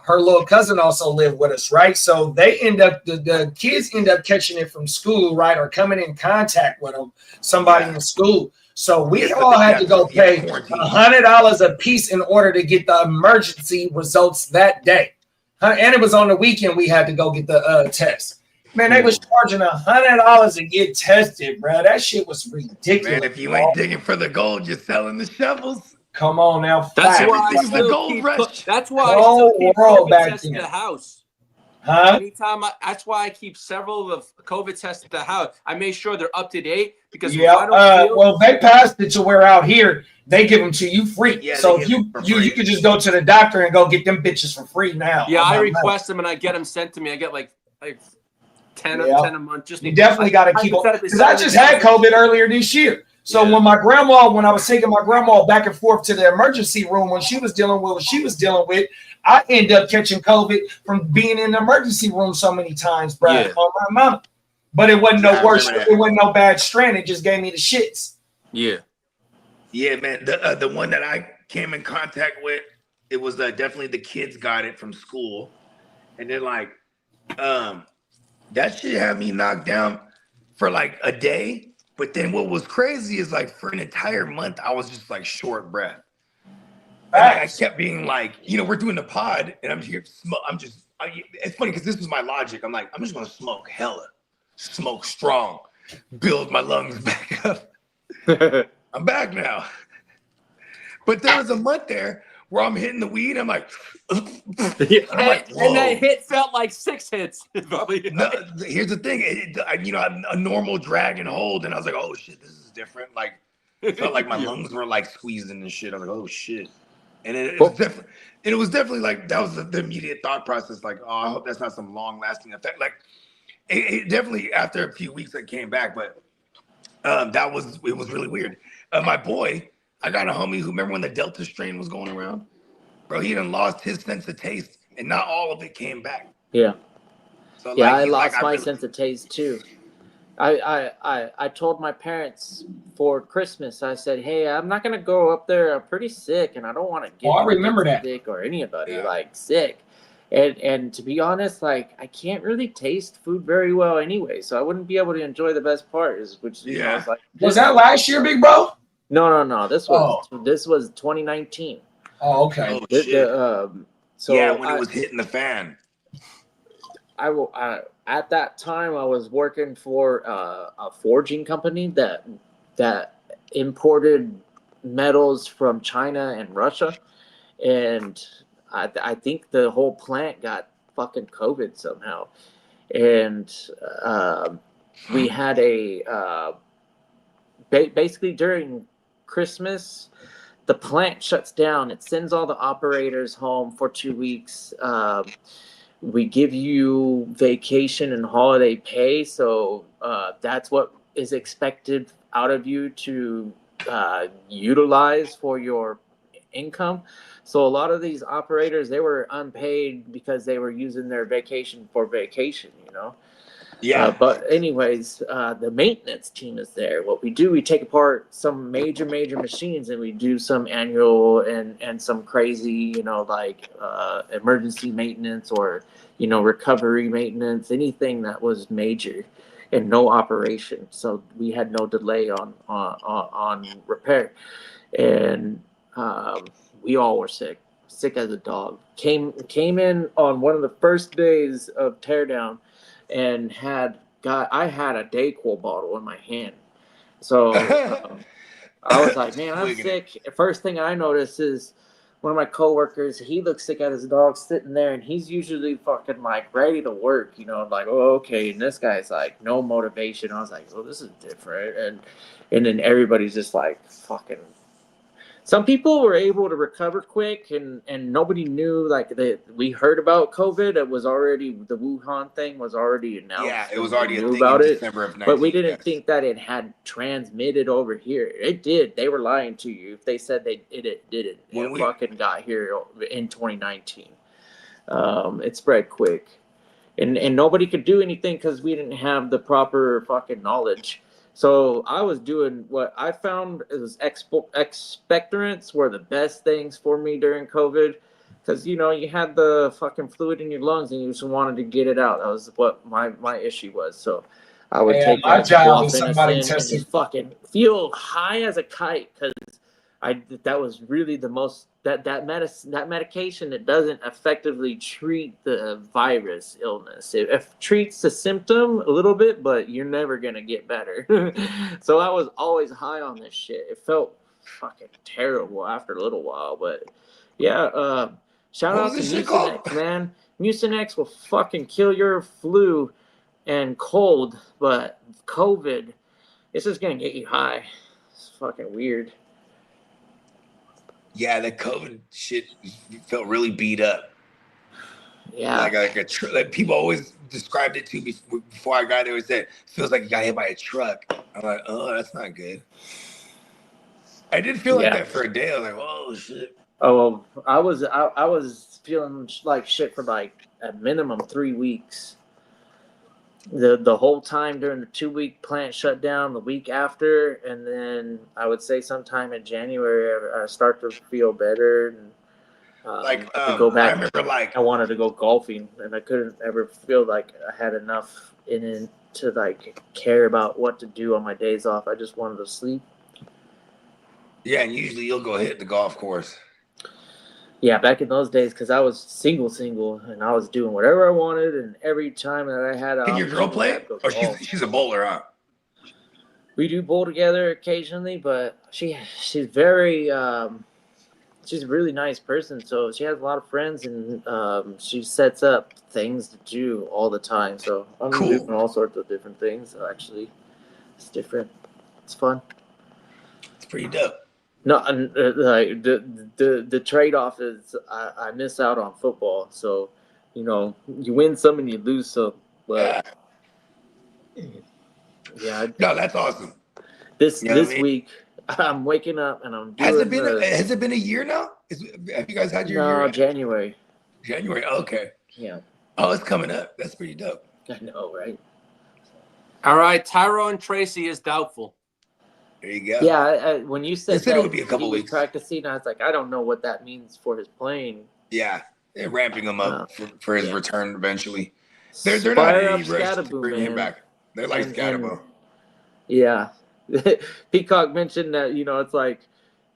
Her little cousin also lived with us, right? So they end up the kids end up catching it from school, right, or coming in contact with them, somebody Yeah. in school. So we Yeah, so all had to go yeah, pay quarantine. $100 a piece in order to get the emergency results that day, and it was on the weekend. We had to go get the test. Man, they was charging $100 to get tested, bro. That shit was ridiculous. Man, if you bro. ain't digging for the gold, you're selling the shovels. Come on now, That's facts. why I Everything's the still gold keep. rush. That's why I Cold still keep world COVID back tests in then. the house. Huh? Anytime, that's why I keep several of COVID tests at the house. I make sure they're up to date because if Yeah. I don't feel, Well, they passed it to where out here they give them to you free. Yeah, So they if give you it for you free. could just go to the doctor and go get them bitches for free now. yeah, on I my request them and I get them sent to me. I get like 10 Yeah. 10 a month. Just You definitely got to keep on hypothetically because I just had COVID earlier this year. So Yeah. when I was taking my grandma back and forth to the emergency room when she was dealing with what she was dealing with, I ended up catching COVID from being in the emergency room so many times, bro. Yeah. On my mama. But it wasn't Yeah, no I worse. remember that. It wasn't no bad strain. It just gave me the shits. Yeah. Yeah, man. The one that I came in contact with, it was definitely the kids got it from school, and then like, that shit had me knocked down for like a day. But then what was crazy is like for an entire month, I was just like short breath. And I kept being like, we're doing the pod, and I'm here. It's funny because this was my logic. I'm like, I'm just gonna smoke hella, smoke strong, build my lungs back up. I'm back now. But there was a month there where I'm hitting the weed. I'm like, and that hit felt like 6 hits. Probably. No, here's the thing. A normal drag and hold, and I was like, oh shit, this is different. Like, it felt like my lungs were like squeezing and shit. I was like, oh shit. And it was definitely like that was the immediate thought process. Like, oh, I hope that's not some long lasting effect. Like, it definitely after a few weeks I came back, but it was really weird. My boy, I got a homie who remember when the Delta strain was going around, bro. He done lost his sense of taste, and not all of it came back. Yeah. So Yeah, like, I lost my sense of taste too. I told my parents for Christmas, I said, hey, I'm not gonna go up there. I'm pretty sick and I don't want to get I remember that. sick or anybody like sick. And to be honest, like I can't really taste food very well anyway, so I wouldn't be able to enjoy the best part. Which I was like, was that last year, big bro? No. This was 2019. Oh, okay. Oh shit. So yeah, when it was hitting the fan. At that time I was working for a forging company that imported metals from China and Russia, and I think the whole plant got fucking COVID somehow, and we had basically during Christmas the plant shuts down. It sends all the operators home for 2 weeks. We give you vacation and holiday pay, so that's what is expected out of you to utilize for your income. So a lot of these operators, they were unpaid because they were using their vacation for vacation, you know. Yeah. But anyways, the maintenance team is there. What we do, we take apart some major machines, and we do some annual and some crazy, you know, like emergency maintenance or, you know, recovery maintenance, anything that was major and no operation. So we had no delay on repair, and we all were sick as a dog. Came in on one of the first days of teardown, and I had a Dayquil bottle in my hand. So I was like, man, I'm Wigging it. sick. First thing I noticed is one of my coworkers, he looks sick at his dog sitting there, and he's usually fucking like ready to work, you know, like, oh, okay. And this guy's like, no motivation. I was like, oh, this is different. And then everybody's just like fucking. Some people were able to recover quick, and nobody knew, like, that we heard about COVID. It was already, the Wuhan thing was already announced. Yeah, it was and already we a knew thing in about it, December of 19. but we didn't yes. think that it had transmitted over here. It did. They were lying to you if they said it didn't. When It we- fucking got here in 2019. It spread quick, and nobody could do anything because we didn't have the proper fucking knowledge. So I was doing what I found is expectorants were the best things for me during COVID, because, you know, you had the fucking fluid in your lungs and you just wanted to get it out. That was what my issue was. So I would take my like job was somebody flofenacin and tested. just fucking feel high as a kite, because that was really the most that medication, it doesn't effectively treat the virus illness. It treats the symptom a little bit, but you're never gonna get better. So I was always high on this shit. It felt fucking terrible after a little while, but yeah. Shout What out was to this shit called? Mucinex, man. Mucinex will fucking kill your flu and cold, but COVID, it's just gonna get you high. It's fucking weird. Yeah, the COVID shit felt really beat up. Yeah. Like people always described it to me before I got there. It said, feels like you got hit by a truck. I'm like, oh, that's not good. I did feel like that for a day. I was like, oh shit. Oh, I was feeling like shit for like a minimum 3 weeks. The whole time during the 2-week plant shutdown, the week after, and then I would say sometime in January I start to feel better. And I could go back. I remember like I wanted to go golfing, and I couldn't ever feel like I had enough in it to like care about what to do on my days off. I just wanted to sleep. Yeah, and usually you'll go hit the golf course. Yeah, back in those days, because I was single, and I was doing whatever I wanted, and every time that I had an Can your girl opportunity, play? I'd go Or golf. she's a bowler, huh? We do bowl together occasionally, but she's very she's a really nice person, so she has a lot of friends, and she sets up things to do all the time. So I'm doing all sorts of different things. So actually, it's different. It's fun. It's pretty dope. No, like the trade off is I miss out on football. So, you know, you win some and you lose some. But yeah. No, that's awesome. This week I'm waking up and I'm doing. Has it been a year now? Have you guys had your year? No, January. January. Okay. Yeah. Oh, it's coming up. That's pretty dope. I know, right? All right, Tyrone Tracy is doubtful. There you go. Yeah, when you said said it would be a couple he was weeks. practicing, I was like, I don't know what that means for his playing. Yeah, they're ramping him up for his return eventually. They're not Fire in up any rush to Scatterboo, bring him man. back. They're like Scatterboo. Yeah. Peacock mentioned that, you know, it's like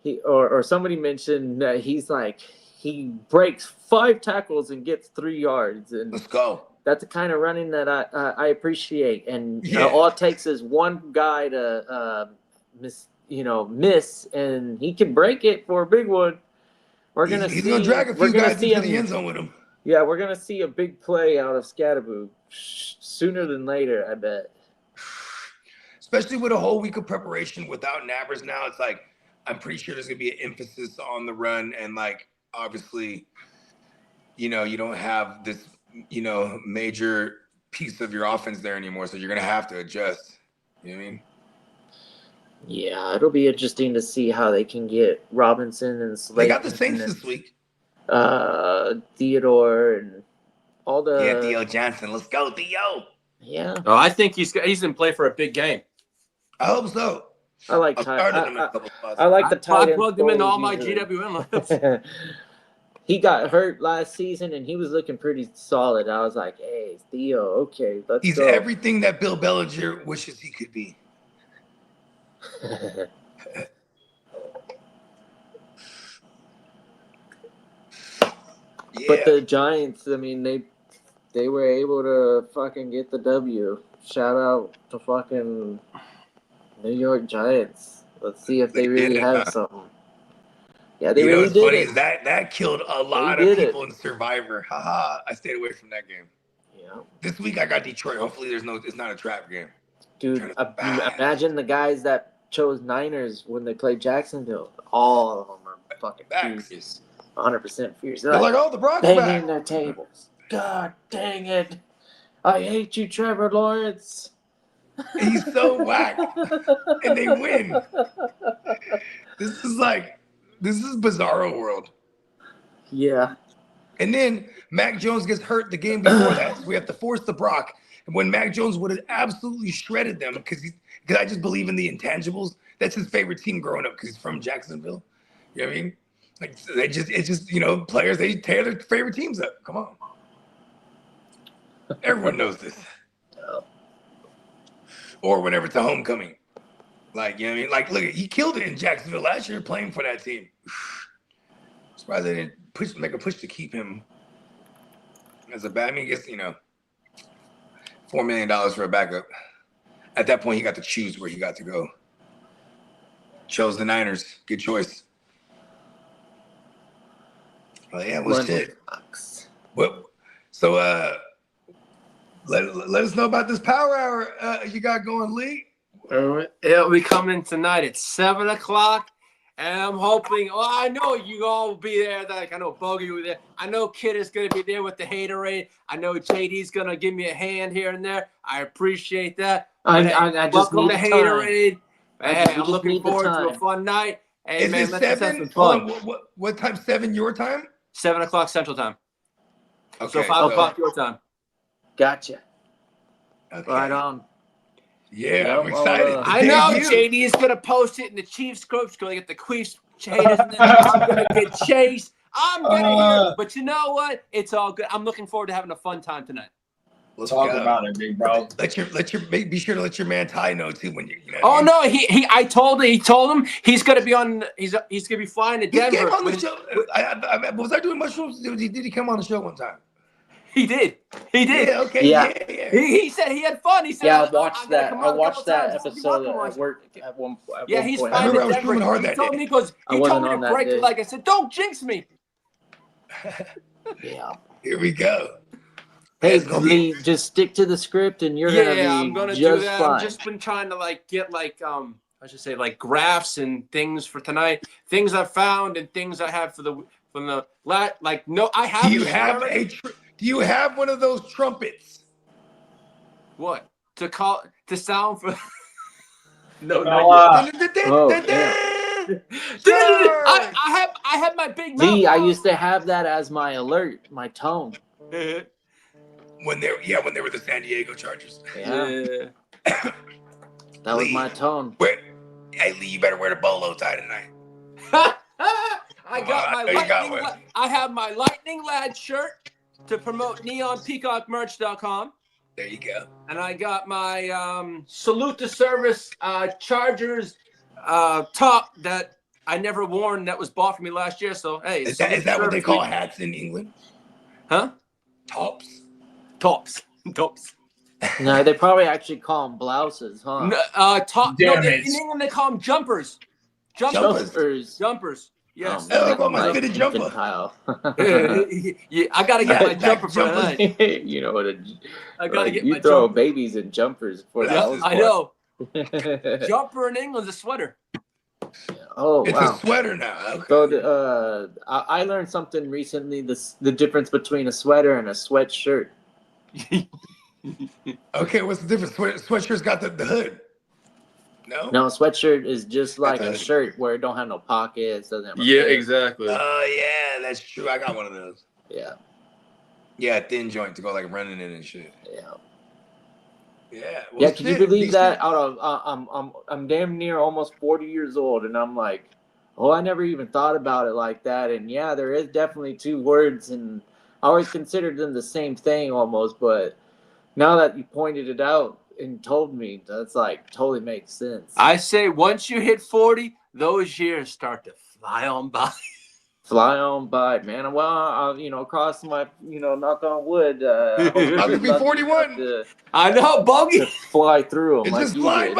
he or somebody mentioned that he's like he breaks 5 tackles and gets 3 yards, and Let's go. that's the kind of running that I appreciate. And all it takes is one guy to miss, and he can break it for a big one. He's gonna drag a few guys into the end zone with him. Yeah, we're gonna see a big play out of Scatterboo sooner than later, I bet. Especially with a whole week of preparation without nabbers now, it's like I'm pretty sure there's gonna be an emphasis on the run, and like obviously, you don't have this, major piece of your offense there anymore, so you're gonna have to adjust. You know what I mean? Yeah, it'll be interesting to see how they can get Robinson and Slayton. They got the Saints this week. Theodore and all the Theo Johnson. Let's go, Theo. Yeah. Oh, I think he's gonna play for a big game. I hope so. I like I like the tight end. I plugged him into all my usually. GWN lineups. He got hurt last season and he was looking pretty solid. I was like, hey, Theo, okay, let's He's go. everything that Bill Belichick wishes he could be. Yeah. But the Giants, I mean, they were able to fucking get the W. Shout out to fucking New York Giants. Let's see if they really have something. Yeah, they really did funny it. is that killed a lot of people in Survivor. Haha, I stayed away from that game. Yeah. This week I got Detroit. Hopefully it's not a trap game. Dude, imagine the guys that chose Niners when they played Jacksonville. All of them are fucking furious. 100% furious. They're like, oh, the Broncos banging their tables. God dang it. I hate you, Trevor Lawrence. He's so whack. And they win. This is Bizarro world. Yeah. And then Mac Jones gets hurt the game before that. So we have to force the Brock. And when Mac Jones would have absolutely shredded them, because I just believe in the intangibles. That's his favorite team growing up because he's from Jacksonville. You know what I mean? Like it's just players, they tear their favorite teams up. Come on. Everyone knows this. Or whenever it's a homecoming. Like, you know what I mean? Like, look, he killed it in Jacksonville last year playing for that team. Surprised they didn't make a push to keep him as a bad. I mean, I guess, $4 million for a backup. At that point, he got to choose where he got to go. Chose the Niners. Good choice. Well, yeah, what's it? So, let us know about this power hour you got going, Lee. It'll be coming tonight at 7 o'clock. And I'm hoping, I know you all will be there. Like, I know Bogey will be there. I know Kid is going to be there with the haterade. I know JD's going to give me a hand here and there. I appreciate that. I just welcome need to time. Haterade. Hey, I'm just looking need the forward to a time. fun night. Hey, Is man, it let's just have 7? some fun. What time? 7 your time? 7 o'clock Central Time. Okay, So 5 o'clock your time. Gotcha. Okay. Right on. Yeah, I'm excited. I know JD is going to post it in the Chiefs groups. Going to get the Queefs haters in there. I'm going to get chased. I'm going to hear. But you know what? It's all good. I'm looking forward to having a fun time tonight. Let's talk about it, big bro. Be sure to let your man Ty know too when you. Oh no, he told him he's gonna be on. He's gonna be flying to Denver. He came on the show. Was I doing mushrooms? Did he come on the show one time? He did. Yeah, okay. Yeah. He said he had fun. He said, I watched that. I watched that episode at work at one point. Yeah, he's point. fine. I remember I was screaming hard that day. He told me to break the leg. I said, don't jinx me. Yeah. Here we go. Hey, Lee, just stick to the script and you're gonna be I'm gonna just do that. fine. I've just been trying to get I should say graphs and things for tonight, things I found and things I have from the no, I have. Do you have one of those trumpets? What to sound for? No, I have my big mouth. Lee, I used to have that as my alert, my tone. When they were the San Diego Chargers. Yeah. That was my tone. Hey Lee, you better wear the bolo tie tonight. I have my Lightning Lad shirt to promote neonpeacockmerch.com. There you go. And I got my Salute to Service Chargers top that I never worn that was bought for me last year. So hey, is that what they call hats in England? Huh? Tops. No, they probably actually call them blouses, huh? In England they call them jumpers. Jumpers. Yes. I got my fitted jumper. Yeah, I gotta get my jumper for tonight. You know what? I gotta get you my throw jumper. babies in jumpers for that. I know. Jumper in England's a sweater. Oh, It's wow. a sweater now. Okay. So I learned something recently. The difference between a sweater and a sweatshirt. Okay, what's the difference? Sweatshirt's got the hood. No. No, a sweatshirt is just like a hood. shirt where it don't have no pockets. Doesn't have a Yeah, hood. exactly. Oh yeah, that's true. I got one of those. Yeah, Yeah, thin joint to go like running in and shit. yeah. Yeah. Well, Yeah, can you believe these that? things- Out of I'm damn near almost 40 years old, and I'm like, oh, I never even thought about it like that. And yeah, there is definitely two words, and I always considered them the same thing almost. But now that you pointed it out and told me, that's like totally makes sense. I say once you hit 40, those years start to fly on by. Fly on by, man. Well, I'll, cross my, knock on wood. I hope About to you're be lucky 41. enough to I know, Bogey. fly through them It's like just you flying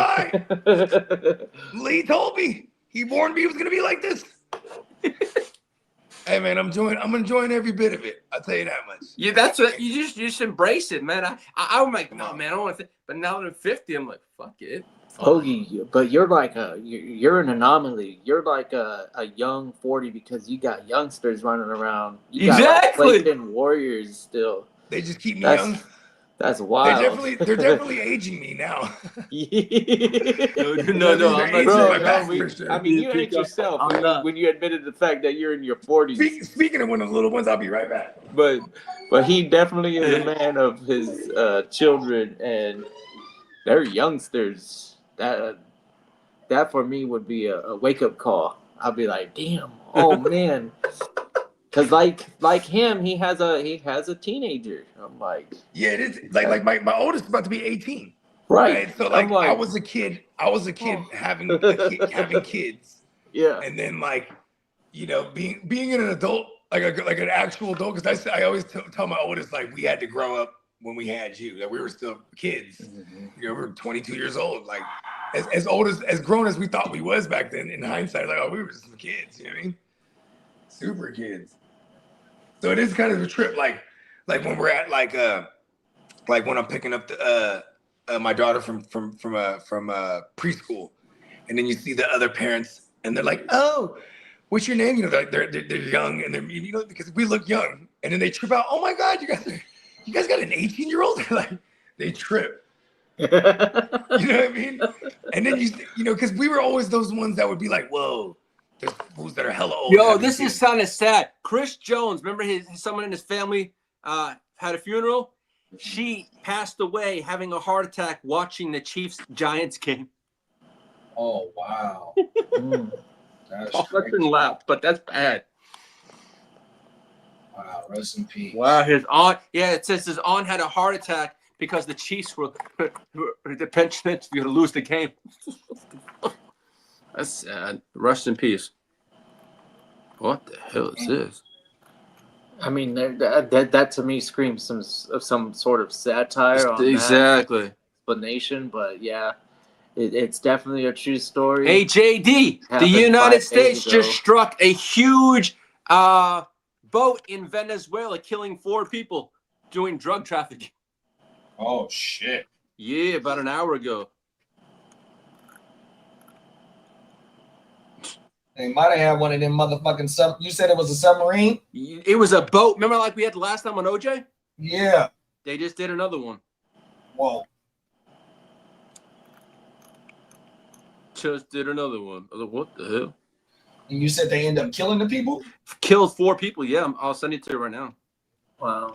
did. Lee told me. He warned me it was gonna be like this. Hey man, I'm enjoying every bit of it. I'll tell you that much. Yeah, that's what you just embrace it, man. I'm like, no, man, I don't want to. But now that I'm 50, I'm like, fuck it. Hoagie, but you're like you're an anomaly. You're like a young 40 because you got youngsters running around. You got Exactly. like playpen warriors still. They just keep me That's young. That's wild. They're definitely aging me now. No, They're I'm aging not. my Bro, back no, for sure. I mean, you ain't yourself I'm not. when you admitted the fact that you're in your 40s. Speaking of one of those little ones, I'll be right back. But he definitely is a man of his children, and they're youngsters. That for me would be a wake up call. I'll be like, damn, oh man, because like him, he has a teenager. I'm like, Yeah, it is like my oldest is about to be 18. right. So I'm I was a kid having kids. Yeah. And then being an adult, like an actual adult, because I always tell my oldest, like, we had to grow up when we had you, that we were still kids. Mm-hmm. We were 22 years old, like as old as grown as we thought we was back then. In hindsight, like, oh, we were just some kids, you know what I mean? Super kids. So it is kind of a trip, like when we're at like when I'm picking up my daughter from preschool, and then you see the other parents, and they're like, "Oh, what's your name?" You know, they're young, and they're because we look young, and then they trip out. Oh my God, you guys got an 18-year-old? Like they trip. You know what I mean? And then because we were always those ones that would be like, "Whoa, there's fools that are hella old." Yo, this is kind of sad. Chris Jones, remember someone in his family had a funeral? She passed away having a heart attack watching the Chiefs-Giants game. Oh wow. That's I crazy. shouldn't laugh, but that's bad. Wow, rest in peace. Wow, his aunt. Yeah, it says his aunt had a heart attack because the Chiefs were the pensioners were going to lose the game. That's sad. Rest in peace. What the hell is this? I mean, that to me screams some sort of satire on Exactly. that explanation, but yeah, it's definitely a true story. Hey, JD, the Happened United 5 days States ago. just struck a huge boat in Venezuela, killing 4 people doing drug trafficking. Oh shit. Yeah, about an hour ago. They might have had one of them motherfucking you said it was a submarine? It was a boat. Remember like we had the last time on OJ? Yeah. They just did another one. Whoa. Just did another one. I was like, what the hell? And you said they end up killing the people? Killed 4 people. Yeah, I'll send it to you right now. Wow.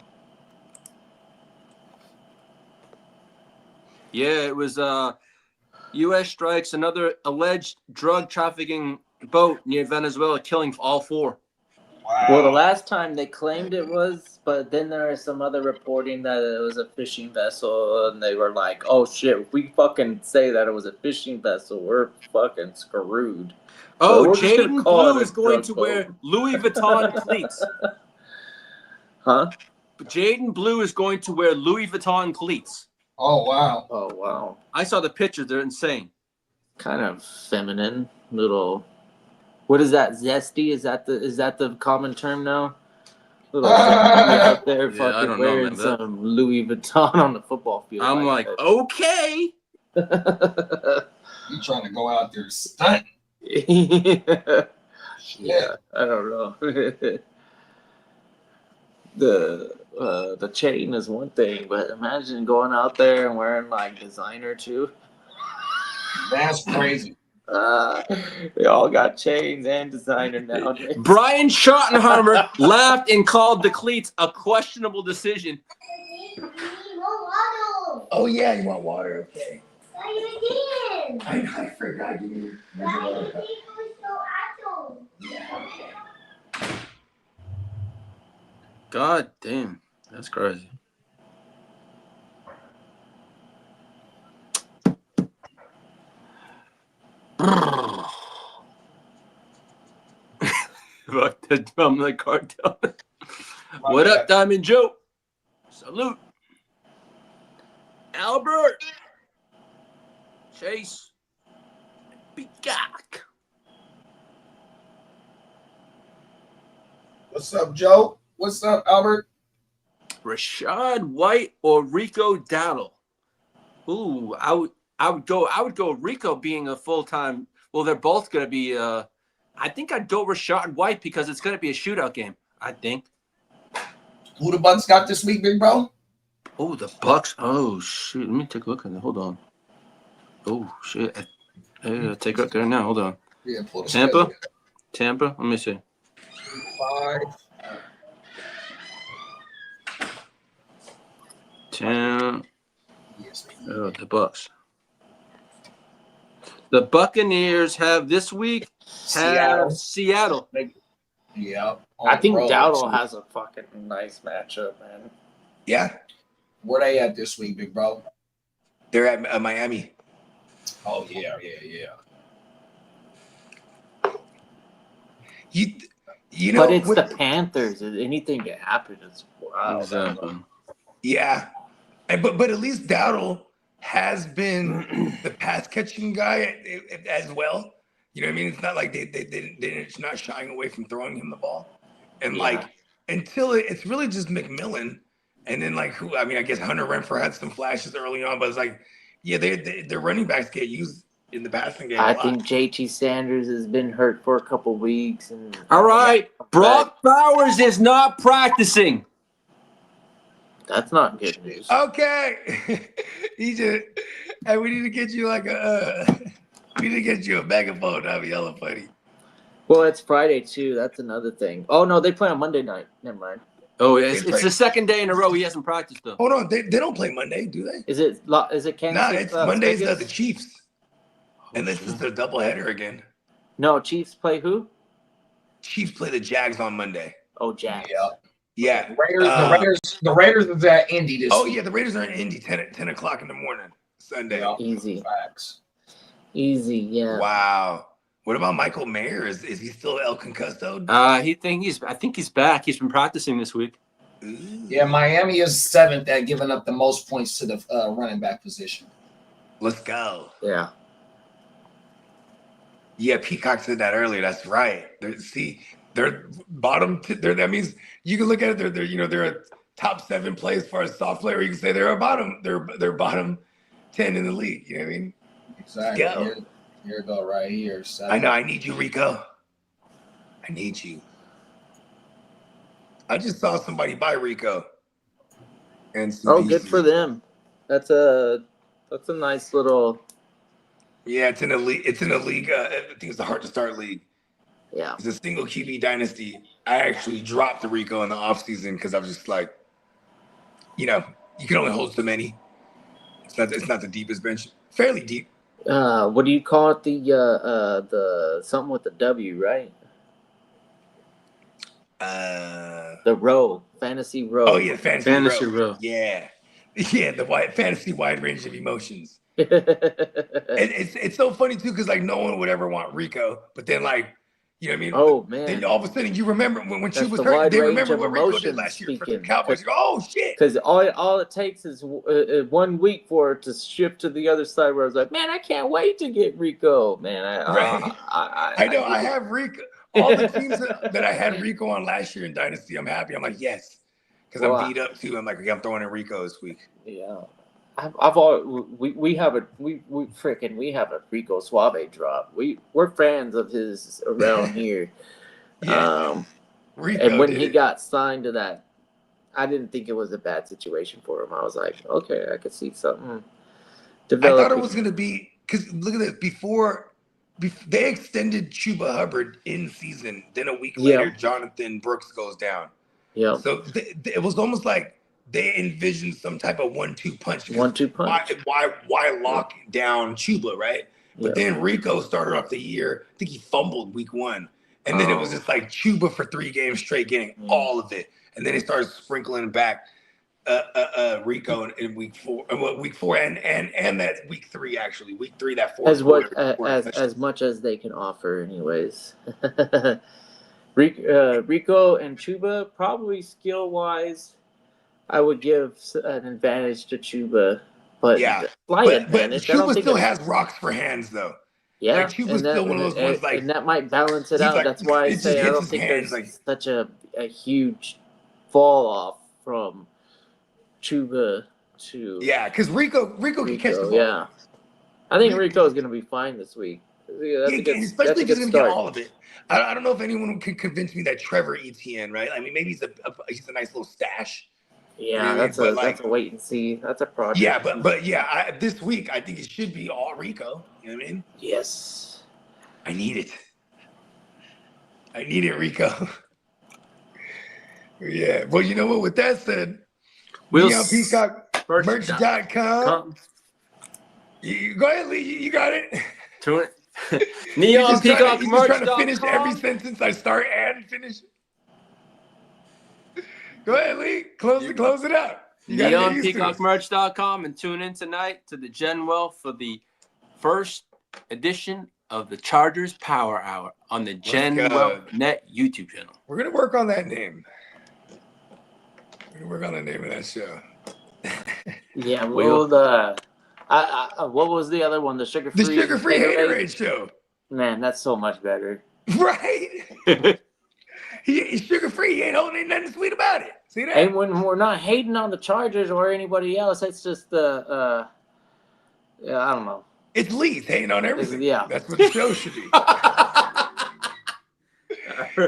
Yeah, it was U.S. strikes another alleged drug trafficking boat near Venezuela, killing all 4. Wow. Well, the last time they claimed it was, but then there is some other reporting that it was a fishing vessel, and they were like, "Oh shit, if we fucking say that it was a fishing vessel, we're fucking screwed." Oh, So we're just gonna Jaden call Blue it a is going drug to boat. wear Louis Vuitton cleats. Huh? Jaden Blue is going to wear Louis Vuitton cleats. Oh wow. Oh wow. I saw the pictures; they're insane. Kind of feminine, little. What is that? Zesty? Is that the common term now? Little zesty out there, Yeah, I fucking don't know, wearing man, but- some Louis Vuitton on the football field. I'm like, okay. You trying to go out there stunting. Yeah, I don't know. The chain is one thing, but imagine going out there and wearing like designer too. That's crazy. They all got chains and designer nowadays. Brian Schottenheimer laughed and called the cleats a questionable decision. Oh yeah, you want water? Okay. Again. I forgot you. Yeah. God damn, that's crazy. Fuck the drum the cartel. What up, Diamond Joe? Salute. Albert. Chase. Peacock. What's up, Joe? What's up, Albert? Rashad White or Rico Dowdle? Ooh, I would go Rico being a full-time. Well, they're both gonna be I think I'd go Rashad White because it's gonna be a shootout game, I think. Who the Bucks got this week, big bro? Oh, the Bucks. Oh shoot. Let me take a look at it. Hold on. Oh shit. I take a look there now. Hold on. Yeah, pull the Tampa? schedule. Tampa? Let me see. 5. 10. Yes. Oh, the Bucks. The Buccaneers have this week Seattle. Yeah. I think Dowdle has a fucking nice matchup, man. Yeah, Where they at this week, big bro? they're at Miami. Oh yeah. You know, But it's the Panthers. Anything can happen. It's wow. Exactly. yeah, but at least Dowdle has been the pass catching guy as well. You know what I mean? It's not like they're not shying away from throwing him the ball, and Yeah. like until it's really just McMillan, and then like who? I mean, I guess Hunter Renfrow had some flashes early on, but it's like, yeah, their running backs get used in the passing game. I a lot. think JT Sanders has been hurt for a couple weeks, and All right. Brock Bowers is not practicing. that's not good news. Okay, and we need to get you like we need to get you a megaphone. That'd be hella funny. Well, it's Friday too. That's another thing. Oh no, they play on Monday night. Never mind. Oh, it's the second day in a row he hasn't practiced though. Hold on, they don't play Monday, do they? Is it Kansas Nah, City? it's Monday's the Vegas? Chiefs, and this is their doubleheader again. No, Chiefs play who? Chiefs play the Jags on Monday. Oh, Jags. Yeah. The Raiders is at Indy this Oh week. yeah, the Raiders are in Indy 10 o'clock in the morning Sunday. Yeah. Easy. Facts. Easy, yeah. Wow. What about Michael Mayer? Is he still El Concusto? I think he's back. He's been practicing this week. Yeah, Miami is 7th at giving up the most points to the running back position. Let's go. Yeah. Yeah, Peacock said that earlier. That's right. They're bottom. That means you can look at it. They're a top 7 play as far as soft player. You can say they're a bottom. They're bottom 10 in the league. You know what I mean? Exactly. Go. Here we go, right here. 7. I know. I need you, Rico. I need you. I just saw somebody buy Rico. And some Good for them. That's a nice little. Yeah, it's in a league. It's in a league. I think it's the Hard to Start league. Yeah. It's a single QB dynasty. I actually dropped the Rico in the offseason because I was just like, you can only hold so many. It's not the deepest bench. Fairly deep. What do you call it? The something with the W, right? The row, fantasy row. Oh yeah, fantasy row. row. Yeah, the fantasy wide range of emotions. It's so funny too because like no one would ever want Rico, but then like you know what I mean. Oh man! Then all of a sudden you remember when she That's was the hurt. wide They range remember of what Rico did emotions last year for the speaking. Cowboys. You go, oh shit! Because all it takes is 1 week for it to shift to the other side. Where I was like, man, I can't wait to get Rico. Man, I know. I have Rico. All the teams that I had Rico on last year in Dynasty, I'm happy. I'm like, yes. Because I'm beat up too. I'm like, okay, I'm throwing in Rico this week. Yeah. I've all we have a we have a Rico Suave drop. We're fans of his around here. Yeah. Rico and when did he it. got signed to that, I didn't think it was a bad situation for him. I was like, okay, I could see something I developing. thought it was going to be because look at this. Before they extended Chuba Hubbard in season, then a week later, Jonathan Brooks goes down. Yeah. So it was almost like they envisioned some type of 1-2 punch. 1-2 punch. Why lock down Chuba, right? But then Rico started off the year. I think he fumbled week 1, and then it was just like Chuba for 3 games straight, getting all of it, and then they started sprinkling back Rico in week 4, and that week 3 actually, week 3 that 4th as much as they can offer, anyways. Rico and Chuba, probably skill wise, I would give an advantage to Chuba, but but Chuba still has rocks for hands though. Yeah, like Chuba's still one of those ones like, and that might balance it out. like, That's why I say I don't think there's such a huge fall off from Chuba to because Rico can catch the ball. Yeah, I think Rico is going to be fine this week. Especially if he's going to get all of it. I don't know if anyone can convince me that Trevor Etienne, right? I mean, maybe he's a nice little stash. Yeah, that's a wait and see. That's a project. Yeah, but this week I think it should be all Rico. You know what I mean? Yes. I need it. Rico. Yeah. Well, you know what? With that said, Neon Peacock merch.com. Go ahead, Lee. You got it. To it. Neon Peacock merch.com. Trying to finish every sentence I start and finish. Go ahead, Lee. Close it out. NeonPeacockMerch.com, and tune in tonight to the Genwell for the first edition of the Chargers Power Hour on the Genwell Net YouTube channel. We're gonna work on that name. We're gonna work on the name of that show. Yeah, what was the other one? The sugar-free Haterade show. Man, that's so much better. Right? He's sugar-free. He ain't holding nothing sweet about it. See that? And when we're not hating on the Chargers or anybody else, it's just I don't know. It's Lee's hating on everything. Yeah. That's what the show should be.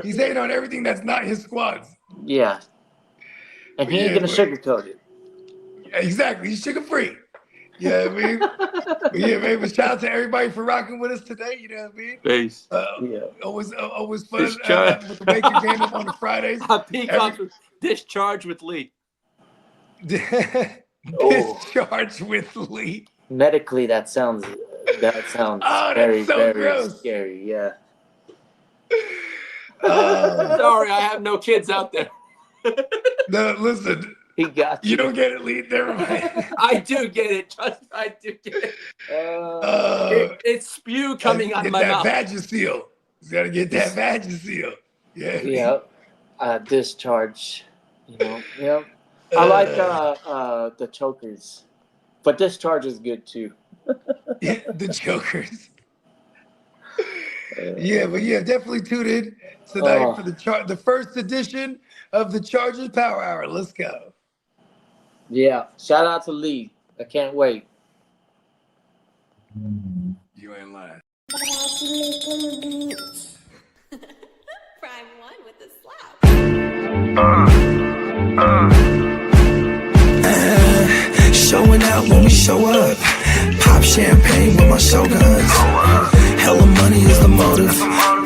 He's hating on everything that's not his squad's. Yeah. And he ain't going to sugarcoat it. Exactly. He's sugar-free. Yeah, I mean, man. But shout out to everybody for rocking with us today. You know what I mean? Peace. Always fun with the Baker game up on the Fridays. Peacock Discharge with Lee. Discharge with Lee. Medically, that sounds very, very gross. Scary. Yeah. Sorry, I have no kids out there. No, listen. He got you. You don't get it, Lee. Never mind. I do get it. I do get it. It's spew coming out of my mouth. Vagisil. You got to get that Vagisil. Yeah. Yeah. Discharge. Yep. I like the chokers, but discharge is good too. The chokers. But definitely tune in tonight for the first edition of the Chargers Power Hour. Let's go. Yeah, shout out to Lee. I can't wait. You ain't lying. Prime one with the slap. Showing out when we show up. Pop champagne with my shoguns. Hella money is the motive.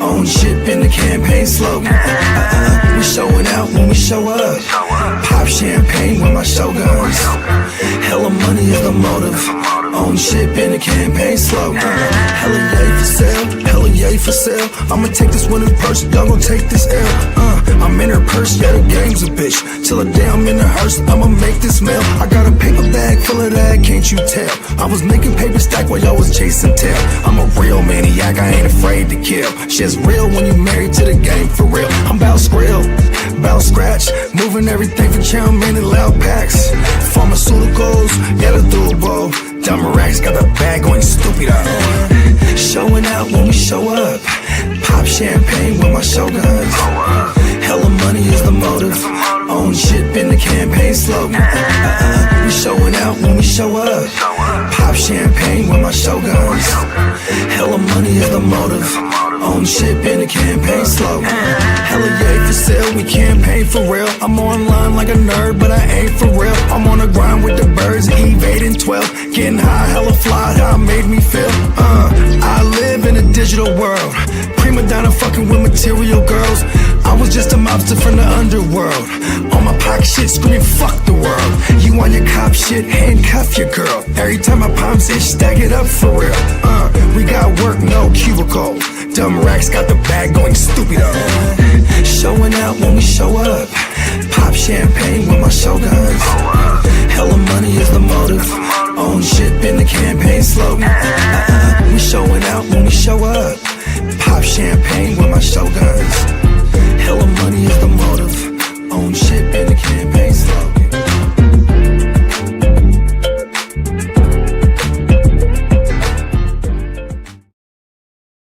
Own shit in the campaign slogan. We showing out when we show up. Pop champagne with my shoguns. Hella money is the motive. Own shit in the campaign slogan. Hella yay for sale. Hella yay for sale. I'ma take this winner's purse. Y'all gon' take this L. I'm in her purse. Yeah, the game's a bitch. Till the day I'm in the hearse. I'ma make this mail. I got a paper bag full of that. Can't you tell? I was making paper stack while y'all was chasing tail. I'm a real maniac. I ain't afraid to kill. Shit's real when you married to the game for real. I'm bout skrill, bout scratch, moving everything from chow mein and loud packs. Pharmaceuticals, yeah, the doable. Dumb racks got the bag going stupid out. Showing out when we show up. Pop champagne with my shoguns. Hella money is the motive. Own shit been the campaign slogan. We showing out when we show up. Pop champagne with my shoguns. Hella money is the motive. Own shit been the campaign slogan. Hella yay for sale, we campaign for real. I'm online like a nerd, but I ain't for real. I'm on the grind with the birds, Eve 8 and 12. Getting high, hella fly, how it made me feel. I live in a digital world. Prima donna fucking with material girls. I was just a mobster from the underworld. On my pocket shit, screaming fuck the world. You on your cop shit, handcuff your girl. Every time my palms itch, stack it up for real. We got work, no cubicle. Dumb racks got the bag going stupid up. Showing out when we show up. Pop champagne with my shoguns. Hella money is the motive. Own shit been the campaign slogan. We showing out when we show up. Pop champagne with my shoguns.